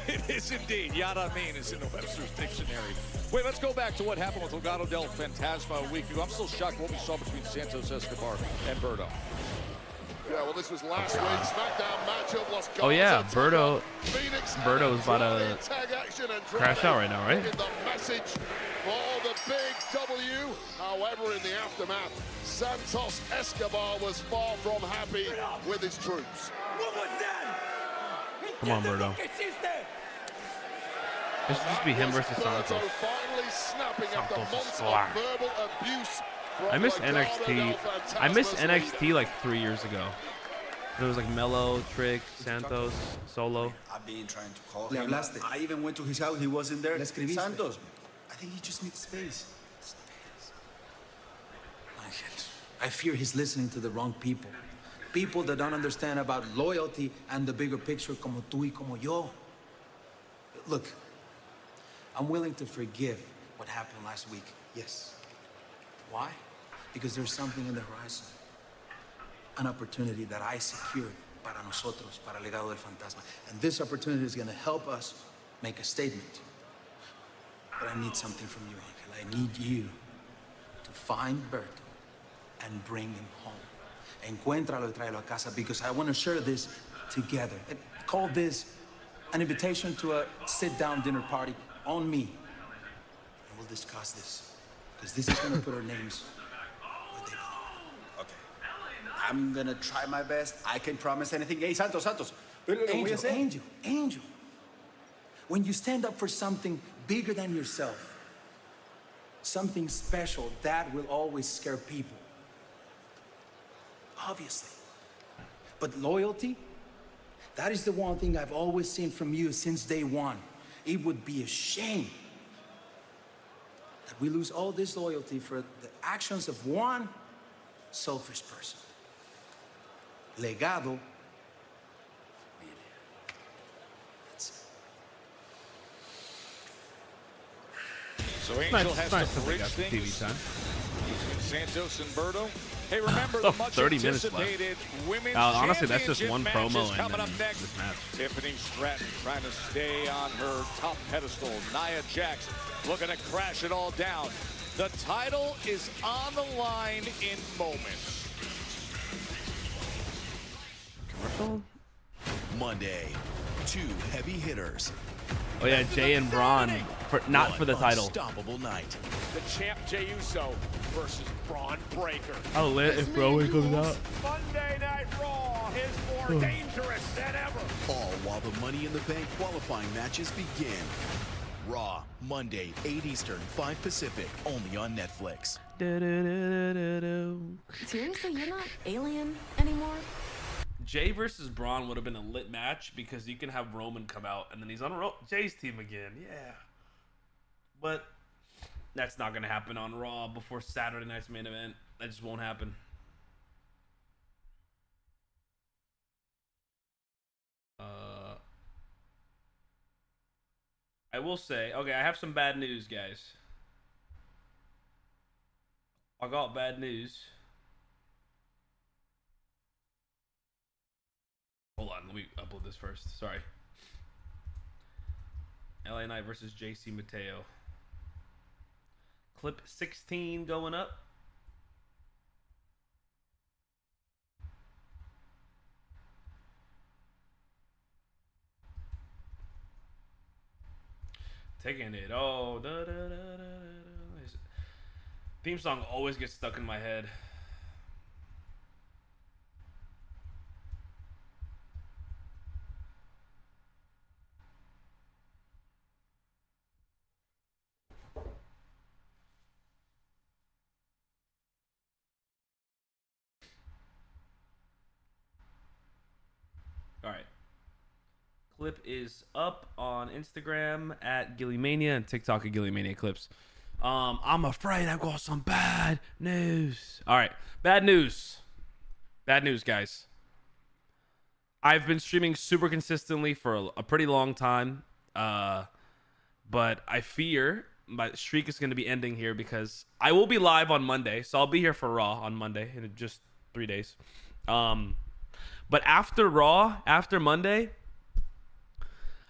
It is indeed. Yada mean is in the Webster's Dictionary. Wait, let's go back to what happened with Legado del Fantasma a week ago. I'm still shocked what we saw between Santos Escobar and Berto. Yeah, well, this was last week. Smackdown matchup. Oh yeah, Berto is about to crash out right now, right? The message for the big W. However, in the aftermath, Santos Escobar was far from happy with his troops. What was that? Come on, Berto. This should just be him versus Santos. Finally snapping after months of verbal abuse. I miss NXT. I miss NXT like 3 years ago. There was like Mello, Trick, Santos, Solo. I've been trying to call him. I even went to his house. He wasn't there. Santos, I think he just needs space. I fear he's listening to the wrong people. People that don't understand about loyalty and the bigger picture como tú y como yo. Look, I'm willing to forgive what happened last week. Yes. Why? Because there's something in the horizon. An opportunity that I secured para nosotros, para Legado del Fantasma. And this opportunity is going to help us make a statement. But I need something from you, Angel. I need you to find Berto and bring him home. Encuéntralo y tráelo a casa because I want to share this together. Call this an invitation to a sit-down dinner party on me. And we'll discuss this. Because this is going to put our names where they belong. Okay. I'm going to try my best. I can promise anything. Hey, Santos. Angel. When you stand up for something bigger than yourself, something special, that will always scare people. Obviously. But loyalty, that is the one thing I've always seen from you since day one. It would be a shame that we lose all this loyalty for the actions of one selfish person. Legado. So Angel has to bridge things between Santos and Berto. Hey, remember the much 30 minutes left. anticipated women's Honestly, that's just one championship promo match is and coming then up next. this match. Tiffany Stratton trying to stay on her top pedestal. Nia Jax looking to crash it all down. The title is on the line in moments. Commercial? Monday, 2 heavy hitters. Oh yeah, Jay and Braun, not for the title. Unstoppable night. The champ Jey Uso versus Braun Breaker. How lit if Rowan comes out. Monday Night Raw is more dangerous than ever. All while the Money in the Bank qualifying matches begin. Raw, Monday, 8 Eastern, 5 Pacific, only on Netflix. Seriously, you're not alien anymore? Jay versus Braun would have been a lit match because you can have Roman come out and then he's on Jay's team again. Yeah. But that's not going to happen on Raw before Saturday night's main event. That just won't happen. I will say, okay, I have some bad news, guys. I got bad news. Hold on, let me upload this first. Sorry. LA Knight versus JC Mateo. Clip 16 going up. Taking it. Oh, theme song always gets stuck in my head. All right. Clip is up on Instagram at Gillymania and TikTok at Gillymania Clips. I'm afraid I've got some bad news. All right, bad news. Bad news, guys. I've been streaming super consistently for a pretty long time, but I fear my streak is going to be ending here because I will be live on Monday, so I'll be here for Raw on Monday in just 3 days. But after Raw, after Monday,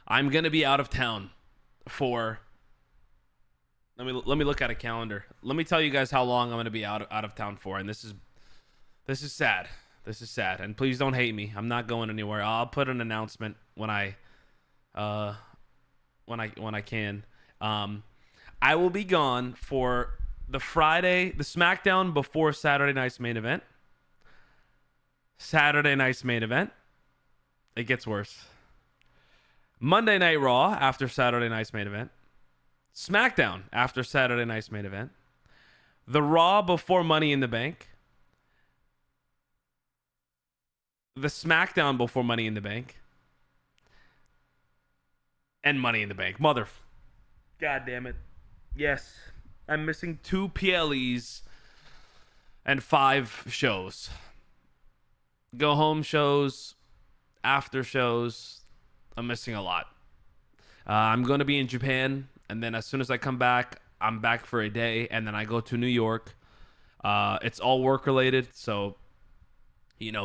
I'm gonna be out of town for. Let me look at a calendar. Let me tell you guys how long I'm gonna be out of town for, and this is sad. This is sad, and please don't hate me. I'm not going anywhere. I'll put an announcement when I can. I will be gone for the Friday, the Smackdown before Saturday night's main event. Saturday night's main event. It gets worse. Monday Night Raw after Saturday night's main event. Smackdown after Saturday night's main event. The Raw before Money in the Bank. The Smackdown before Money in the Bank. And Money in the Bank. God damn it. Yes. I'm missing 2 PLEs and 5 shows. Go home shows. After shows. I'm missing a lot. I'm going to be in Japan, and then as soon as I come back, I'm back for a day, and then I go to New York. It's all work-related, so,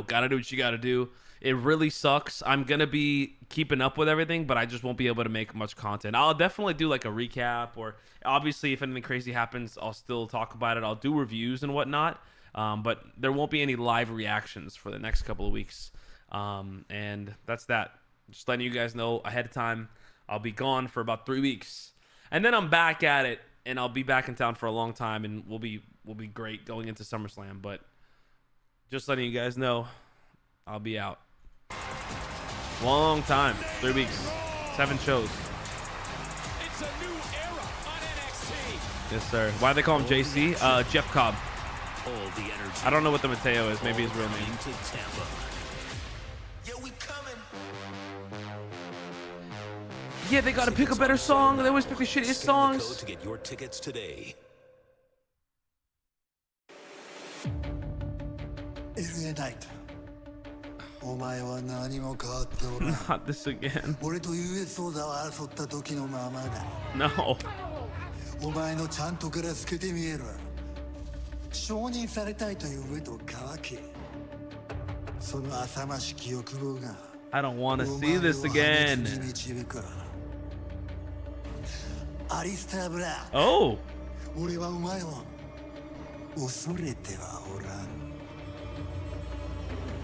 gotta do what you gotta do. It really sucks. I'm going to be keeping up with everything, but I just won't be able to make much content. I'll definitely do, like, a recap, or obviously, if anything crazy happens, I'll still talk about it. I'll do reviews and whatnot, but there won't be any live reactions for the next couple of weeks, and that's that. Just letting you guys know ahead of time. I'll be gone for about 3 weeks, and then I'm back at it, and I'll be back in town for a long time, and we'll be great going into SummerSlam. But just letting you guys know, I'll be out. Long time, 3 weeks, 7 shows. It's a new era on NXT. Yes, sir. Why do they call him JC? Jeff Cobb. All the energy. I don't know what the Mateo is. Maybe his real name. To Tampa. Yeah, they gotta pick a better song. They always pick the shittiest songs. To get your tickets today. LA Knight. Not this again. No. お前のちゃんとから透けて見える。承認されたいという上と乾き。その浅ましき欲望が。I don't want to see this again. Oh. 俺はお前を恐れてはおらん。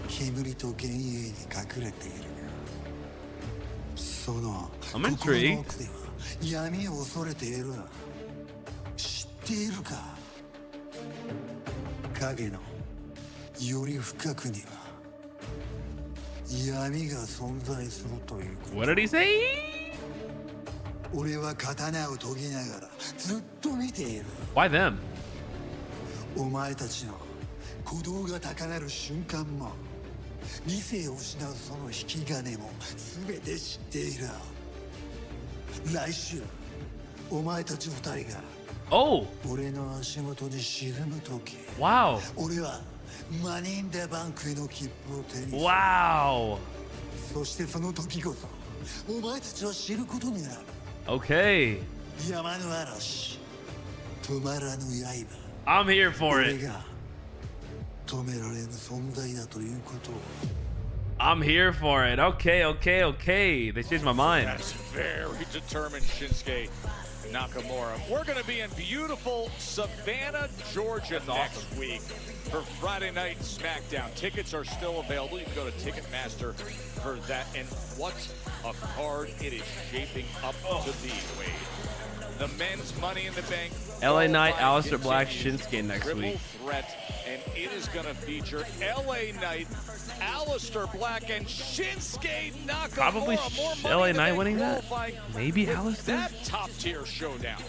煙と幻影に隠れているが、その心の奥では闇を恐れている。知っているか？影のより深くには闇が存在するということ。 What did he say? 俺は刀を研ぎながらずっと見ている。 Why them? お前たちの鼓動が高鳴る瞬間も理性を失うその引き金も全て知っている。来週お前たち二人が Oh! 俺の足元に沈む時 Wow! 俺はマニー・イン・ザ・バンクへの切符を手にする。 Wow! そしてその時こそお前たちは知ることになる。 Okay. 山の嵐止まらぬ刃。 I'm here for 俺 it. が止められぬ存在だということを。 I'm here for it. Okay, okay, okay. They changed my mind. That's very determined, Shinsuke Nakamura. We're going to be in beautiful Savannah, Georgia next week for Friday Night Smackdown. Tickets are still available. You can go to Ticketmaster for that. And what a card it is shaping up to be, Wade. The men's Money in the Bank. LA Knight, Aleister Black, Shinsuke next Triple week. threat, and it is going to feature LA Knight, Aleister Black, and Shinsuke Nakamura. Probably LA Knight winning that. Maybe Aleister. That top tier showdown.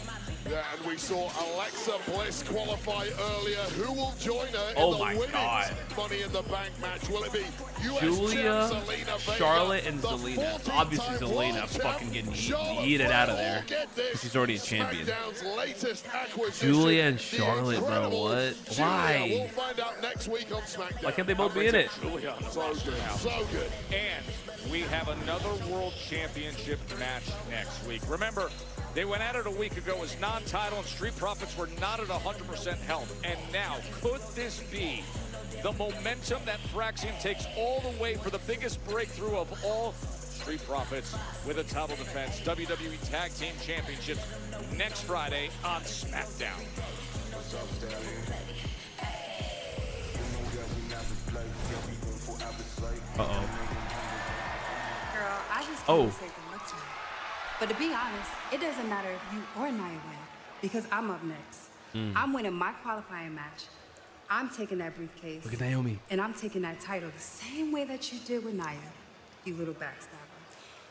Yeah, and we saw Alexa Bliss qualify earlier. Who will join her in Oh the my women's God. Money in the Bank match? Will it be US Julia, champ Zelina Vega, Charlotte, and the Zelina. 14-time Obviously, world Zelina champ, fucking getting Charlotte yeeted out of Flair, there. or get this, Because she's already a champion. SmackDown's latest acquisition, Julia and the Charlotte, bro. incredible What? Julia. Why? We'll find out next week on SmackDown. Why can't they both be in it? Julia, So good, so good. And we have another World Championship match next week. Remember, they went at it a week ago as non-title, and Street Profits were not at 100% health. And now, could this be the momentum that Thraxian takes all the way for the biggest breakthrough of all? Street Profits with a title defense, WWE Tag Team Championships next Friday on SmackDown. Uh-oh. Girl, I just Oh. can't say good luck to you. But to be honest, it doesn't matter if you or Nia win, because I'm up next. I'm winning my qualifying match. I'm taking that briefcase. Look at Naomi. And I'm taking that title the same way that you did with Nia, you little backstabber.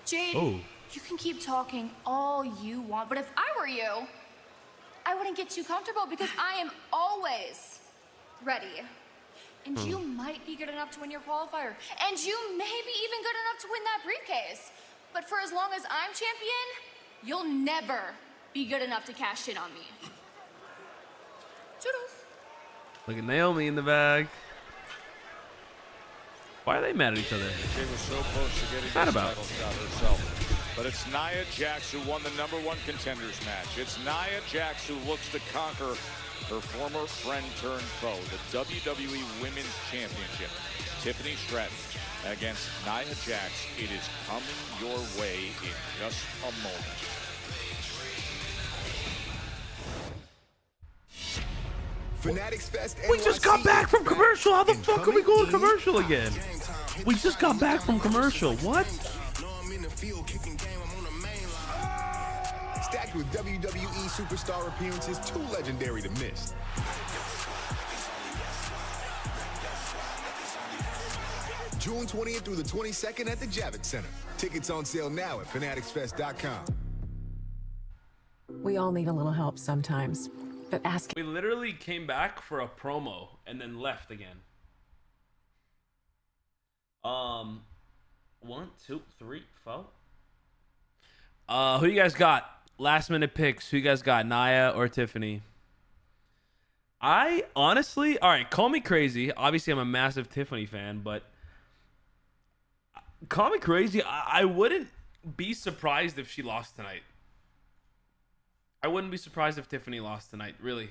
Jade, Oh. you can keep talking all you want, but if I were you, I wouldn't get too comfortable because I am always ready. And you might be good enough to win your qualifier. And you may be even good enough to win that briefcase. But for as long as I'm champion, you'll never be good enough to cash in on me. Toodles. Look at Naomi in the bag. Why are they mad at each other? She was so close to getting Mad this about? title shot herself. But it's Nia Jax who won the #1 contenders match. It's Nia Jax who looks to conquer her former friend turned foe, the WWE Women's Championship. Tiffany Stratton against Nia Jax. It is coming your way in just a moment. Fanatics Fest We just got back from commercial. How the fuck are we going commercial again? We just got back from commercial. What? Stacked with WWE superstar appearances too legendary to miss. June 20th through the 22nd at the Javits Center. Tickets on sale now at fanaticsfest.com. We all need a little help sometimes, but ask. We literally came back for a promo and then left again. 1, 2, 3, 4. Who you guys got? Last minute picks. Who you guys got? Nia or Tiffany? I honestly, all right, call me crazy. Obviously, I'm a massive Tiffany fan, but call me crazy. I wouldn't be surprised if she lost tonight. I wouldn't be surprised if Tiffany lost tonight, really.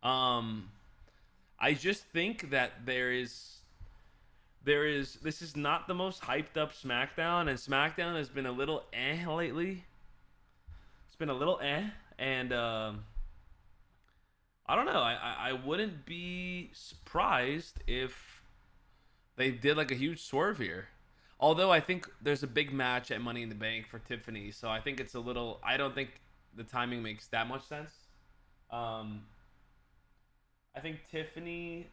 I just think that this is not the most hyped up SmackDown, and SmackDown has been a little lately. It's been a little and I don't know. I wouldn't be surprised if they did like a huge swerve here. Although I think there's a big match at Money in the Bank for Tiffany, so I think it's a little. I don't think the timing makes that much sense. I think Tiffany.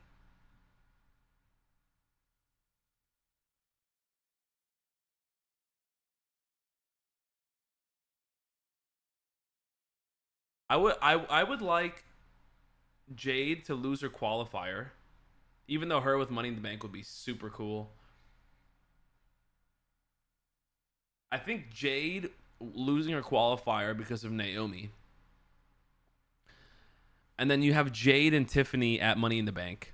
I would like Jade to lose her qualifier, Even though her with Money in the Bank would be super cool. I think Jade losing her qualifier because of Naomi. And then you have Jade and Tiffany at Money in the Bank.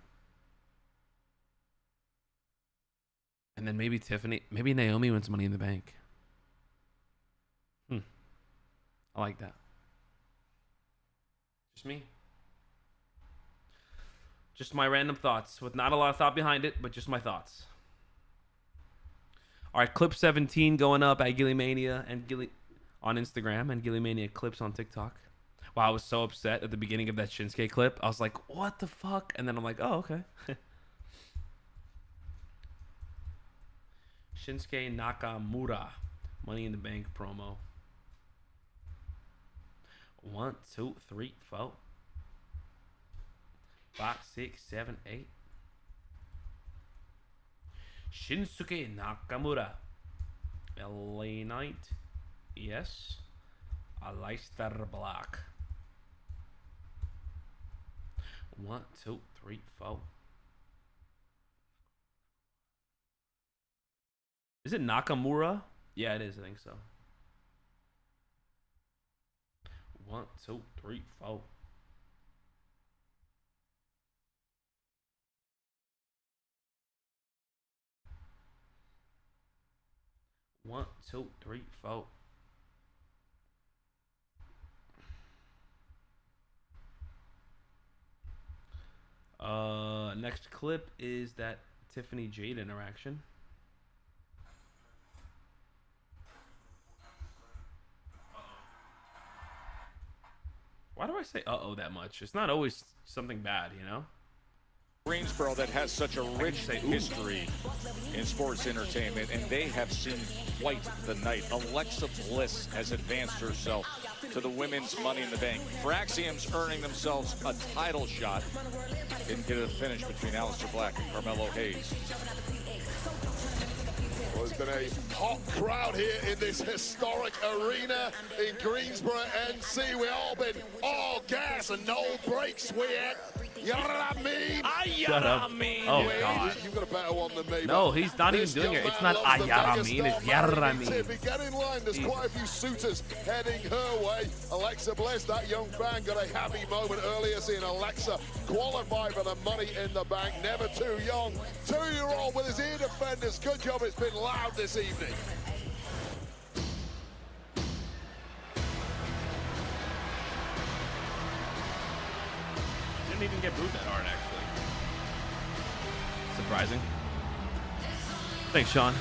And then maybe Naomi wins Money in the Bank. I like that. Just me. Just my random thoughts with not a lot of thought behind it, but just my thoughts. All right, clip 17 going up at Gillymania and on Instagram and Gillymania clips on TikTok. Wow, I was so upset at the beginning of that Shinsuke clip. I was like, what the fuck? And then I'm like, oh, okay. Shinsuke Nakamura. Money in the Bank promo. 1, 2, 3, 4, 5, 6, 7, 8. Shinsuke Nakamura. LA Knight. Yes. Aleister Black. 1, 2, 3, 4. Is it Nakamura? Yeah, it is. I think so. 1, 2, 3, 4. One, two, three, four. Next clip is that Tiffany Jade interaction. Why do I say uh-oh that much? It's not always something bad, you know? Greensboro that has such a rich history in sports entertainment, and they have seen quite the night. Alexa Bliss has advanced herself to the women's Money in the Bank. Fraxium's earning themselves a title shot. Didn't get a finish between Aleister Black and Carmelo Hayes. Well, there's been a hot crowd here in this historic arena in Greensboro, NC. We've all been all gas and no breaks yet. You know what I mean? Shut up. Oh, God. You've got a better one than me. No, he's not even doing it. It's not Ayaramin, it's Yaramin. Get in line. There's quite a few suitors heading her way. Alexa Bliss, that young fan, got a happy moment earlier seeing Alexa qualify for the Money in the Bank. Never too young. 2-year-old with his ear defenders. Good job. It's been loud this evening. Didn't even get booed that hard, actually. Surprising. Thanks, Sean.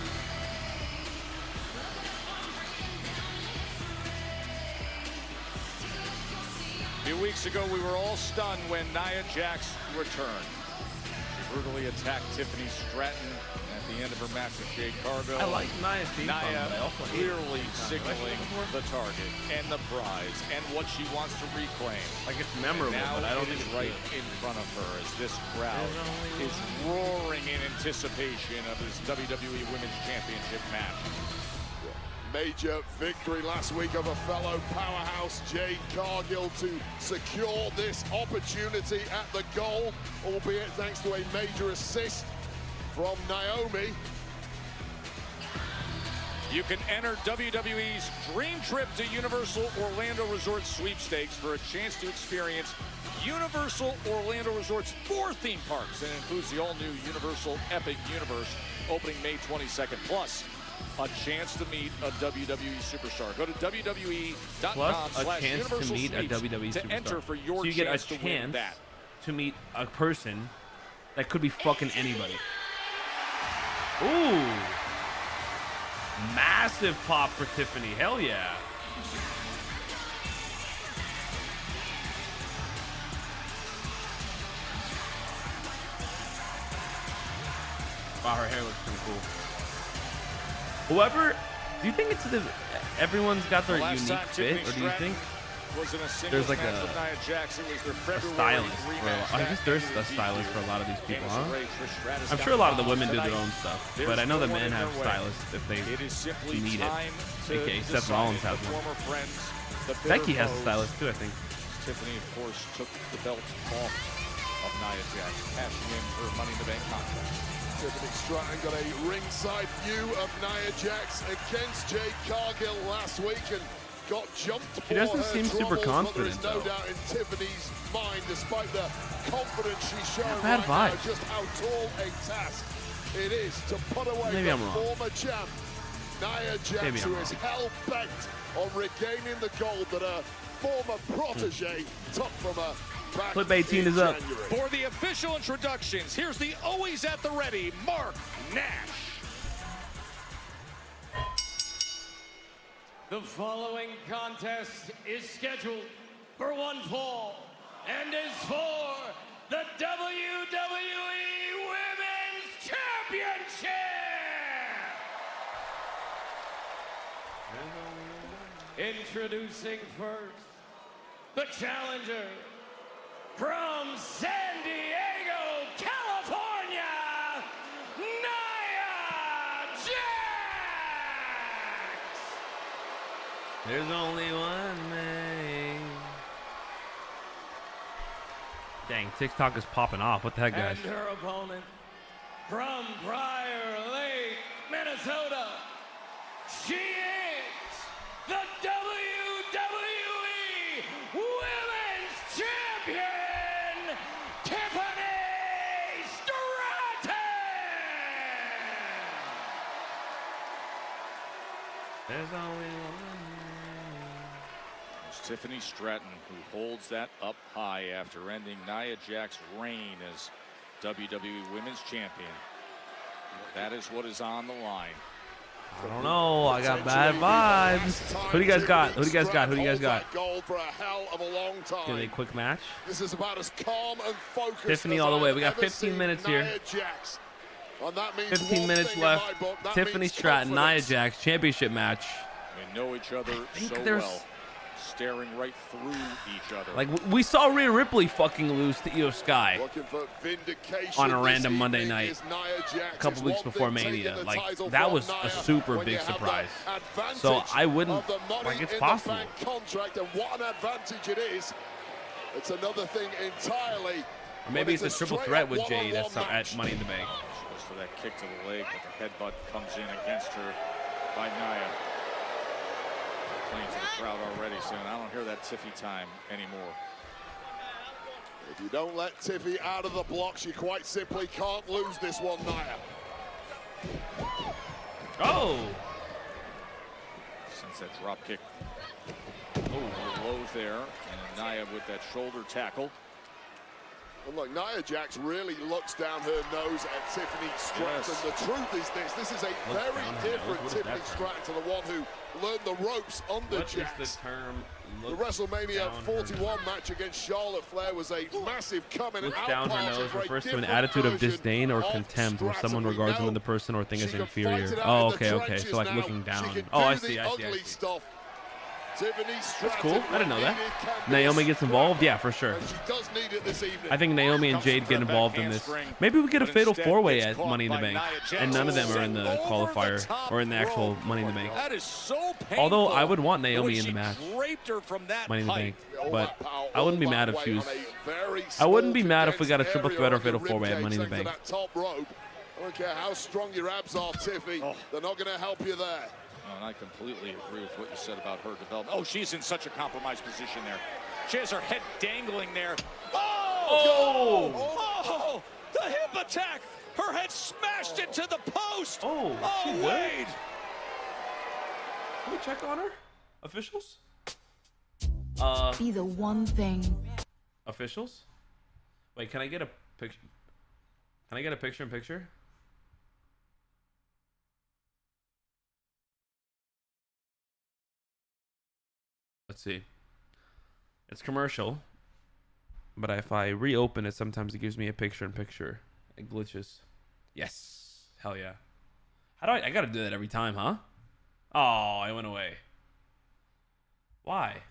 A few weeks ago, we were all stunned when Nia Jax returned. She brutally attacked Tiffany Stratton at the end of her match with Jade Cargill. I like Nia's theme song, Nia but I also hate clearly it. signaling the target and the prize and what she wants to reclaim. Like, it's memorable, And now but I don't it think is it's right good. in front of her as this crowd is roaring in anticipation of this WWE Women's Championship match. Major victory last week of a fellow powerhouse, Jade Cargill, to secure this opportunity at the goal, albeit thanks to a major assist from Naomi. You can enter WWE's Dream Trip to Universal Orlando Resort sweepstakes for a chance to experience Universal Orlando Resort's 4 theme parks, and includes the all-new Universal Epic Universe opening May 22nd, plus a chance to meet a WWE superstar. Go to WWE.com/Universal Plus a chance to meet a WWE to superstar. enter for your so you get a chance to win chance that. to meet a person that could be fucking anybody. Ooh. Massive pop for Tiffany. Hell yeah. Wow, her hair looks pretty cool. Whoever, do you think it's everyone's got their unique fit, or do you think there's like a stylist for I guess there's a stylist for a lot of these people, huh? I'm sure a lot of the women do their own stuff, but I know the men have stylists if they need it. AKA Seth Rollins has one. Becky has a stylist too, I think. Tiffany, of course, took the belt off of Nia Jax, cashing in her Money in the Bank contract. Tiffany Stratton got a ringside view of Nia Jax against Jade Cargill last week and got jumped. She doesn't seem super confident, though. There is no doubt in Tiffany's mind, despite the confidence she's showing right now, just how tall a task it is to put away the former champ. Nia Jax, who is hell-bent on regaining the gold that her former protege took from her back Clip 18 is up. January. For the official introductions, here's the always at the ready, Mark Nash. The following contest is scheduled for one fall and is for the WWE Women's Championship. Introducing first, the challenger from San Diego, California, Nia Jax. There's only one man. Dang, TikTok is popping off. What the heck, guys? And her opponent from Briar Lake, Minnesota. She is the WWE Women's Champion, Tiffany Stratton. There's only one. It's Tiffany Stratton who holds that up high after ending Nia Jax's reign as WWE Women's Champion. That is what is on the line. I don't know. I got bad vibes. Who do you guys got? Who do you guys got? Who do you guys got? Gold for a hell of a long time. Give me a quick match. This is about as calm and focused. Tiffany all the way. We got 15 minutes here. 15 minutes left. Tiffany Stratton, Nia Jax, championship match. We know each other so well. Staring right through each other. Like, we saw Rhea Ripley fucking lose to Io Sky on a random Monday night a couple weeks before Mania. Like, that was a super big surprise. So I wouldn't, like, it's possible. Contract and what an advantage it is. It's another thing entirely. Or maybe it's a triple threat with Jade at Money in the Bank. She goes for that kick to the leg, but the headbutt comes in against her by Nia. Playing to the crowd already soon. I don't hear that Tiffy time anymore. If you don't let Tiffy out of the blocks, you quite simply can't lose this one, Nia. Oh! Sunset drop kick. Oh, low there. And Nia with that shoulder tackle. And look, Nia Jax really looks down her nose at Tiffany Stratton. Yes. The truth is this is a very different Tiffany Stratton to the one who learned the ropes under What Jax. is the term? The WrestleMania 41 match against Charlotte Flair was a massive coming Look out down her party nose for a refers to an different attitude of version disdain or of contempt where Stratton. someone We regards know another person or thing as she can inferior. fight it out Oh, in the okay, okay. trenches So like now. looking She down. can Oh, I do the see, I see, I ugly see. stuff. Tiffany That's Stratton, cool. I didn't know that. when needed, can Naomi be gets involved? Yeah, for sure. and she does need it this evening. I think Naomi and Jade get involved in this. Maybe we get a fatal four-way at Money in the Bank, and none of them are in the qualifier or in the actual Money in the Bank. That is so painful. Although I would want Naomi in the She match, draped her from that Money in the height. Bank, but I wouldn't be mad if she was. I wouldn't be mad if we got a triple threat or fatal four-way at Money in the Bank. That top rope. I don't care how strong your abs are, Tiffy. They're not going to help you there. And I completely agree with what you said about her development. Oh, she's in such a compromised position there. She has her head dangling there. Oh! Oh! The hip attack! Her head smashed into the post! Oh, Wade! Can we check on her? Officials? Be the one thing. Officials? Wait, can I get a picture? Can I get a picture-in-picture? Let's see. It's commercial, but if I reopen it, sometimes it gives me a picture-in-picture. It glitches. Yes. Hell yeah. How do I gotta do that every time, huh? Oh, it went away. Why?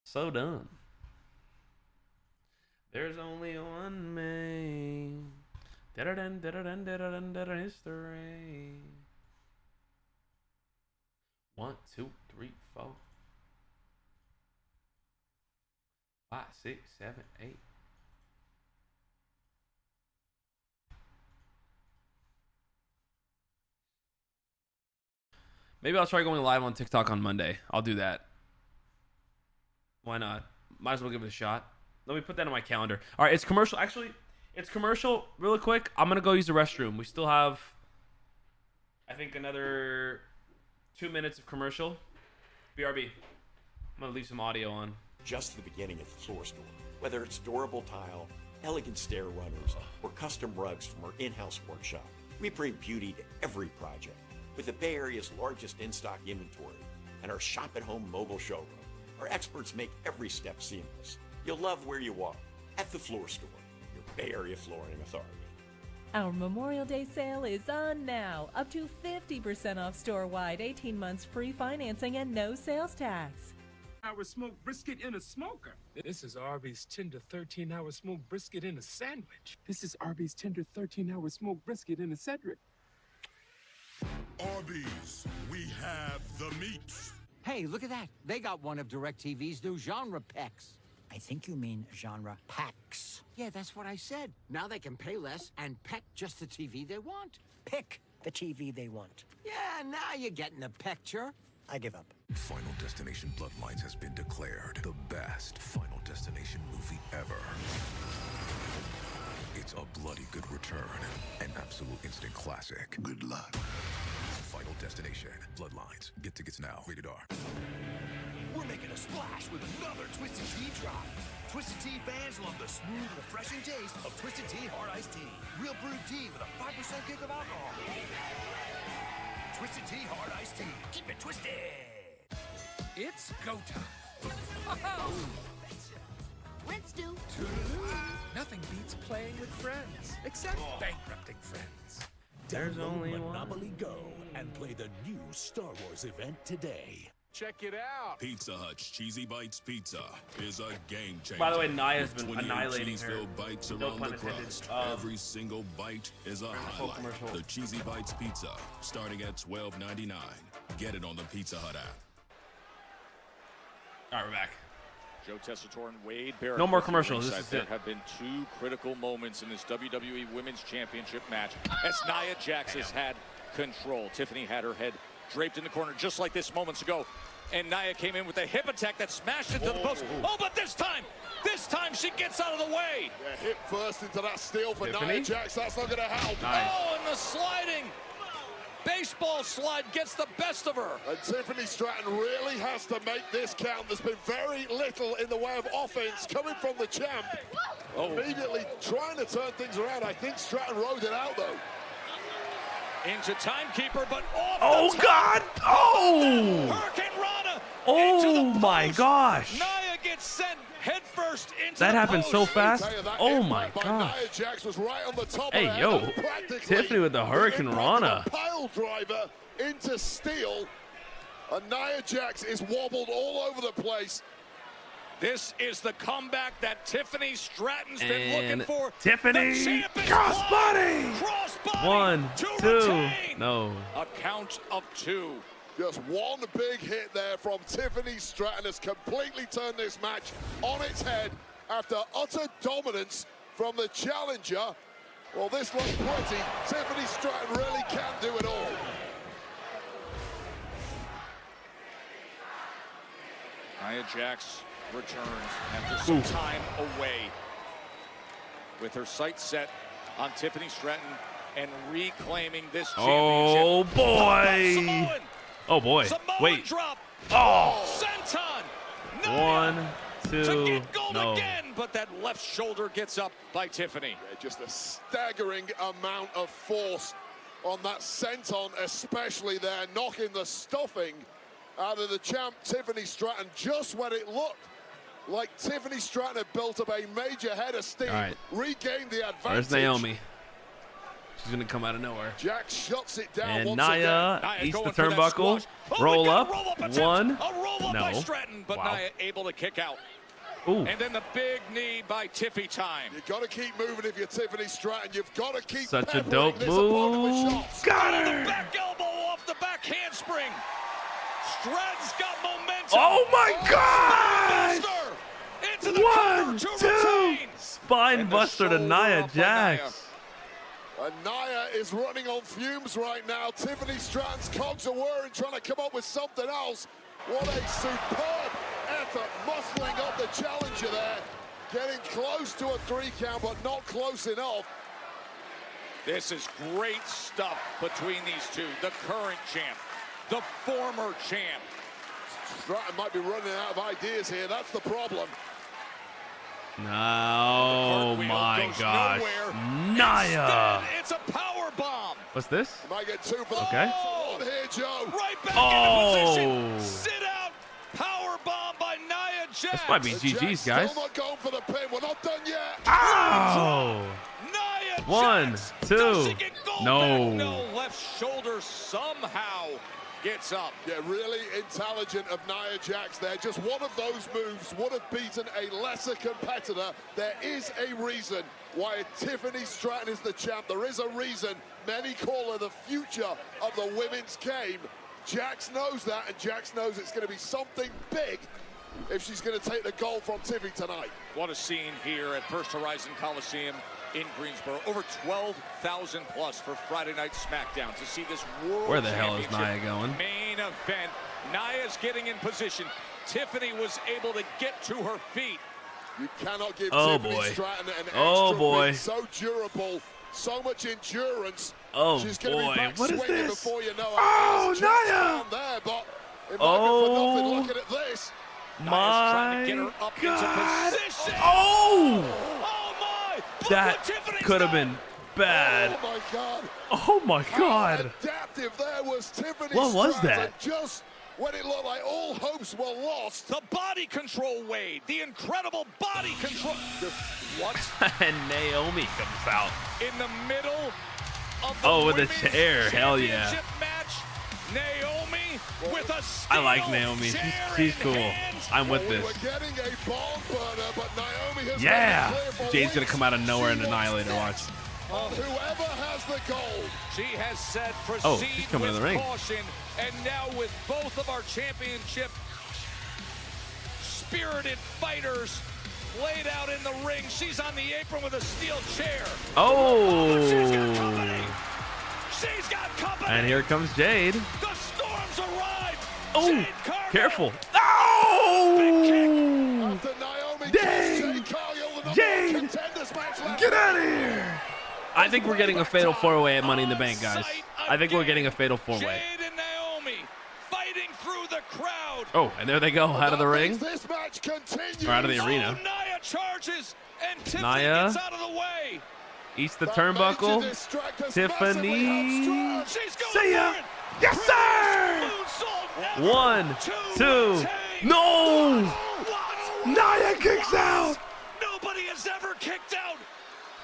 So dumb. There's only one man. History. 1, 2, 3, 4. 5, 6, 7, 8. Maybe I'll try going live on TikTok on Monday. I'll do that. Why not? Might as well give it a shot. Let me put that on my calendar. All right, it's commercial. Actually, it's commercial. Really quick, I'm going to go use the restroom. We still have, I think, another 2 minutes of commercial. BRB. I'm going to leave some audio on. Just the beginning at the floor store. Whether it's durable tile, elegant stair runners, or custom rugs from our in-house workshop, we bring beauty to every project. With the Bay Area's largest in-stock inventory and our shop-at-home mobile showroom, our experts make every step seamless. You'll love where you are at the floor store, your Bay Area Flooring Authority. Our Memorial Day sale is on now. Up to 50% off store-wide, 18 months free financing and no sales tax. Hour smoked brisket in a smoker. This is Arby's tender 13-hour smoked brisket in a sandwich. This is Arby's tender 13-hour smoked brisket in a Cedric. Arby's, we have the meats. Hey, look at that. They got one of DirecTV's new genre packs. I think you mean genre packs. Yeah, that's what I said. Now they can pay less and peck just the TV they want. Pick the TV they want. Yeah, now you're getting the picture. I give up. Final Destination Bloodlines has been declared the best Final Destination movie ever. It's a bloody good return, an absolute instant classic. Good luck. Final Destination Bloodlines. Get tickets now. Rated R. We're making a splash with another Twisted Tea drop. Twisted Tea fans love the smooth, refreshing taste of Twisted Tea Hard Iced Tea. Real brewed tea with a 5% kick of alcohol. Twisted Tea Hard Iced Tea. Keep it twisted. It's go time. Rinse do. Nothing beats playing with friends, except bankrupting friends. There's only one. Monopoly Go and play the new Star Wars event today. Check it out. Pizza Hut's Cheesy Bites Pizza is a game changer. By the way, Naya's been With 28 annihilating her. cheese-filled bites No around pun the intended. crust. Every single bite is a Full highlight. commercial. The Cheesy Bites Pizza, starting at $12.99. Get it on the Pizza Hut app. All right, we're back. Joe Tessitore and Wade Barrett. No more commercials. This is There it. have been two critical moments in this WWE Women's Championship match as Nia Jax has had control. Tiffany had her head draped in the corner just like this moments ago. And Nia came in with a hip attack that smashed into the post. Oh, but this time she gets out of the way. Yeah, hip first into that steal for Tiffany? Nia Jax. That's not going to help. Nice. Oh, and the sliding baseball slide gets the best of her. And Tiffany Stratton really has to make this count. There's been very little in the way of offense coming from the champ. Immediately trying to turn things around. I think Stratton rode it out, though. Into timekeeper, but off Oh, the top. God! Oh! Hurricane Rana. Oh, my gosh! Nia gets sent headfirst into That the happened post. so fast. Tell you, that Oh, impact my by gosh. Nia Jax was right on the top Hey, of her yo. head. Practically Tiffany with the Hurricane impact Rana. of a pile driver into steel. And Nia Jax is wobbled all over the place. This is the comeback that Tiffany Stratton's been And looking for. Tiffany The champ is crossbody. Crossbody. 1, to 2. retain. No. A count of 2. Just one big hit there from Tiffany Stratton has completely turned this match on its head after utter dominance from the challenger. Well, this looks pretty. Tiffany Stratton really can do it all. Nia Jax returns after some time away with her sights set on Tiffany Stratton and reclaiming this championship. Oh, boy. Samoan. Oh, boy. Samoan Wait. drop. Oh. Senton. 1, To 2. get gold No. again, but that left shoulder gets up by Tiffany. Yeah, just a staggering amount of force on that senton, especially there, knocking the stuffing out of the champ, Tiffany Stratton, just when it looked like Tiffany Stratton had built up a major head of steam, All right. regained the advantage. Where's Naomi? She's going to come out of nowhere. Jack shuts it down And once Nia again. eats the going for that turnbuckle. squash. Oh, Roll we got up. a roll-up attempt. 1. A roll-up by No. Stratton, but Wow. Nia able to kick out. Ooh. And then the big knee by Tiffy time. You've got to keep moving if you're Tiffany Stratton. You've got to keep Such a peppering dope this opponent with move. shots. Got The her. back elbow off the back handspring. Stratton's got momentum. Oh, my God. Buster into to the cover to retain. Spine buster to Nia Jax. And Nia is running on fumes right now. Tiffany Stratton's cogs are whirring, trying to come up with something else. What a superb effort, muscling up the challenger there. Getting close to a 3 count, but not close enough. This is great stuff between these two. The current champ, the former champ. Stratton might be running out of ideas here. That's the problem. Oh my gosh. Nia. It's a power bomb. What's this? Might get 2 for the okay. One here, Joe. Right back into position. Sit out. Power bomb by Nia Jax. This might be GG's, guys. Still not going for the pin. We're not done yet. Ow! Nia 1, Jax. 2. No. No, left shoulder somehow gets up. Yeah, really intelligent of Nia Jax there. Just one of those moves would have beaten a lesser competitor. There is a reason why Tiffany Stratton is the champ. There is a reason many call her the future of the women's game. Jax knows that, and Jax knows it's going to be something big if she's going to take the gold from Tiffy tonight. What a scene here at First Horizon Coliseum in Greensboro. Over 12,000 plus for Friday Night Smackdown to see this World Where the hell is Championship Nia going? main event. Nia's getting in position. Tiffany was able to get to her feet. You cannot give Oh Tiffany boy. Stratton an Oh extra boy. bit. So durable, so much endurance. Oh She's gonna boy. be back What is swinging this? before you know it. Oh, Jax Nia. down there, but it might be for nothing looking at this. My get her up God. into position. Oh! Oh my! Look That what Tiffany's could have done. been bad. Oh my God. Oh my God. How adaptive there was Tiffany What was Stratton. that? Just when it looked like all hopes were lost. The body control, Wade. The incredible body control. What? And Naomi comes out. In the middle of the Oh, with a women's chair. Hell yeah. championship match, Naomi with a I like steel Naomi. chair She's in cool. hands. I'm with We this. were getting a ball burner, but Naomi has Yeah. made it clear for Jade's going to weeks come out of nowhere and she annihilate her. wants Watch. on whoever has the gold. She has said proceed Oh, she's coming with to the ring. caution, and now with both of our championship spirited fighters laid out in the ring, she's on the apron with a steel chair. Oh. She's got company. She's got company. And here comes Jade. The storms arrive. Oh, Jade Cargill. careful. Oh! After Naomi Dang. Jade Cargill, the number Jade. one contenders match left. Get out of here. I think we're getting a fatal 4-way at Money in the Bank, guys. I think we're getting a fatal 4-way. Jade and Naomi fighting through the crowd. Oh, and there they go, out of the ring. This match continues. Or out of the arena. Oh, Nia charges, and Tiffany Nia. gets out of the way. Eats the turnbuckle. Tiffany. She's going See ya. for it. Yes, sir. Moonsault ever 1, to 2. retain. No. What? Nia kicks out. Nobody has ever kicked out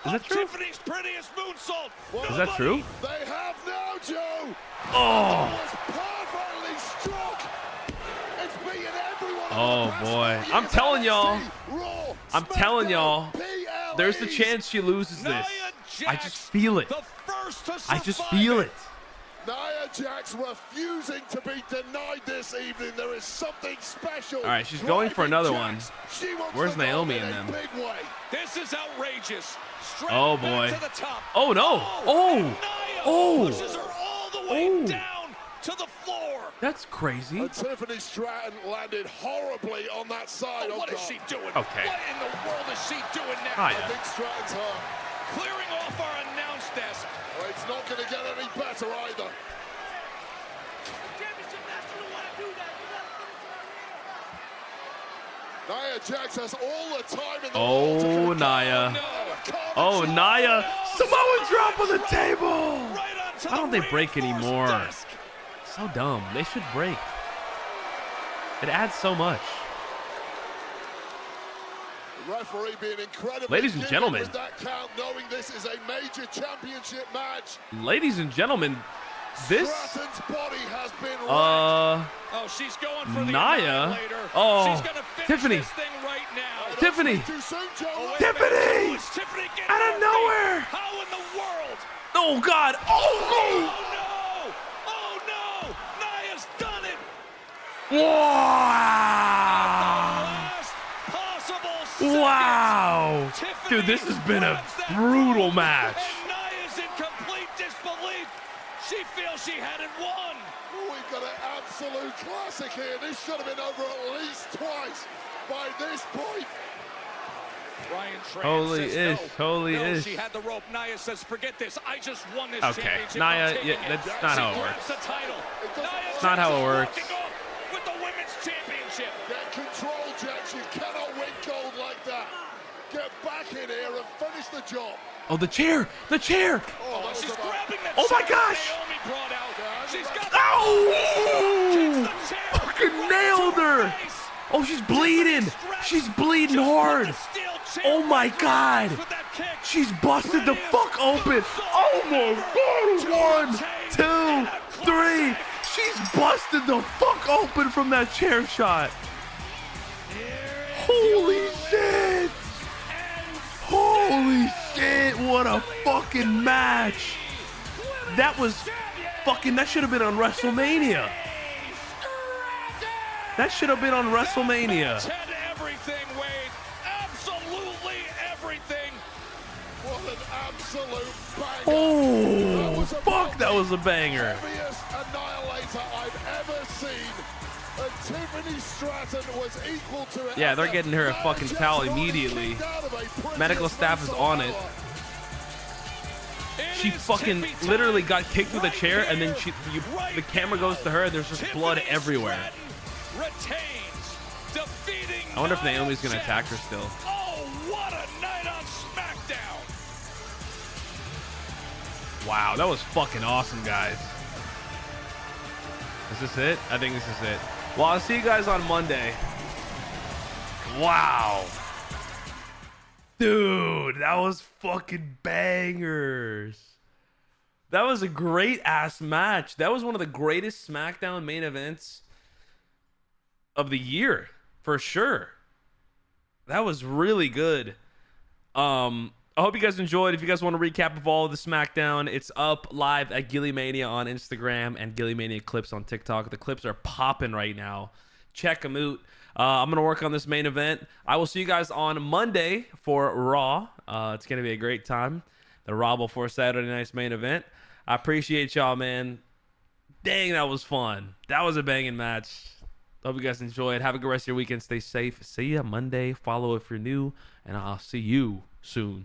Is that of true? Tiffany's prettiest moonsault. Is that true? They have now, Joe. Oh. It was perfectly struck. It's beaten everyone. Oh boy. I'm telling y'all. I'm telling y'all. There's a chance she loses this. I just feel it. The first to I just survive feel it. Nia Jax refusing to be denied this evening. There is something special. All right, she's going for another one. She wants Where's the gold Naomi in in a them? big way. This is outrageous. Straight Oh back boy. to the top. Oh no. and Nia Oh. pushes her all the way Oh. down to the floor. That's crazy. And Tiffany Stratton landed horribly on that side. What is she doing? Okay. What in the world is she doing now? Nia. I think Stratton's hurt. Clearing off our announce desk. Well, it's not going to get any better either. Nia Jax has all the time in the world to Oh, control. Nia. Oh, Nia. Samoa drop on the table. Right onto Why don't the they break reinforced anymore? desk. So dumb. They should break. It adds so much. The referee being incredibly Ladies and giving gentlemen. with that count, knowing this is a major championship match. Ladies and gentlemen, this Stratton's body has been Oh, she's going for the Nia. annihilator. Oh, She's gonna finish Tiffany. this thing right now. Tiffany. too soon, Joe. Oh, wait a minute. Tiffany. Who is Tiffany getting Out of her feet? nowhere. How in the world? Oh God. Oh Oh. no! Oh no! Nia's done it! Wow. Last possible Wow. Dude, this has been a brutal match. And Nia's in complete disbelief. She feels she hadn't won. We've got an absolute classic here. This should have been over at least twice by this point. Ryan Tran Holy says ish, no. holy No, ish. she had the rope. Nia says, forget this. I just won this Okay, championship. Nia, I'm taking yeah, it. that's not how it She works. grabs the title. It's not how it works. Walking off with the women's championship. Get control, Jax. You cannot win gold like that. Get back in here and finish the job. Oh, the chair, the chair. Oh, she's grabbing the Oh my chair gosh. Naomi brought out. She's got Oh! Fucking nailed her. Oh, she's bleeding. She's bleeding hard. Oh my God. She's busted the fuck open. Oh my God. 1, 2, 3. She's busted the fuck open from that chair shot. Holy shit. Holy shit. What a fucking match. That was fucking, that should have been on WrestleMania. That should have been on WrestleMania. Had everything, Wade. Absolutely everything. What an absolute banger. Oh, fuck, that was a banger. Heaviest annihilator I've ever seen. And Tiffany Stratton was equal to it. Yeah, they're getting her a fucking towel immediately. Medical staff is on it. She fucking literally got kicked with a chair, and then the camera goes to her, and there's just blood everywhere. I wonder if Naomi's gonna attack her still. Oh, what a night on Smackdown. Wow, that was fucking awesome, guys. Is this it? I think this is it. Well, I'll see you guys on Monday. Wow. Dude, that was fucking bangers. That was a great ass match. That was one of the greatest SmackDown main events of the year, for sure. That was really good. I hope you guys enjoyed. If you guys want a recap of all of the SmackDown, it's up live at Gillymania on Instagram and Gillymania Clips on TikTok. The clips are popping right now. Check them out. I'm going to work on this main event. I will see you guys on Monday for Raw. It's going to be a great time. The Raw before Saturday night's main event. I appreciate y'all, man. Dang, that was fun. That was a banging match. Hope you guys enjoyed. Have a good rest of your weekend. Stay safe. See ya Monday. Follow if you're new. And I'll see you soon.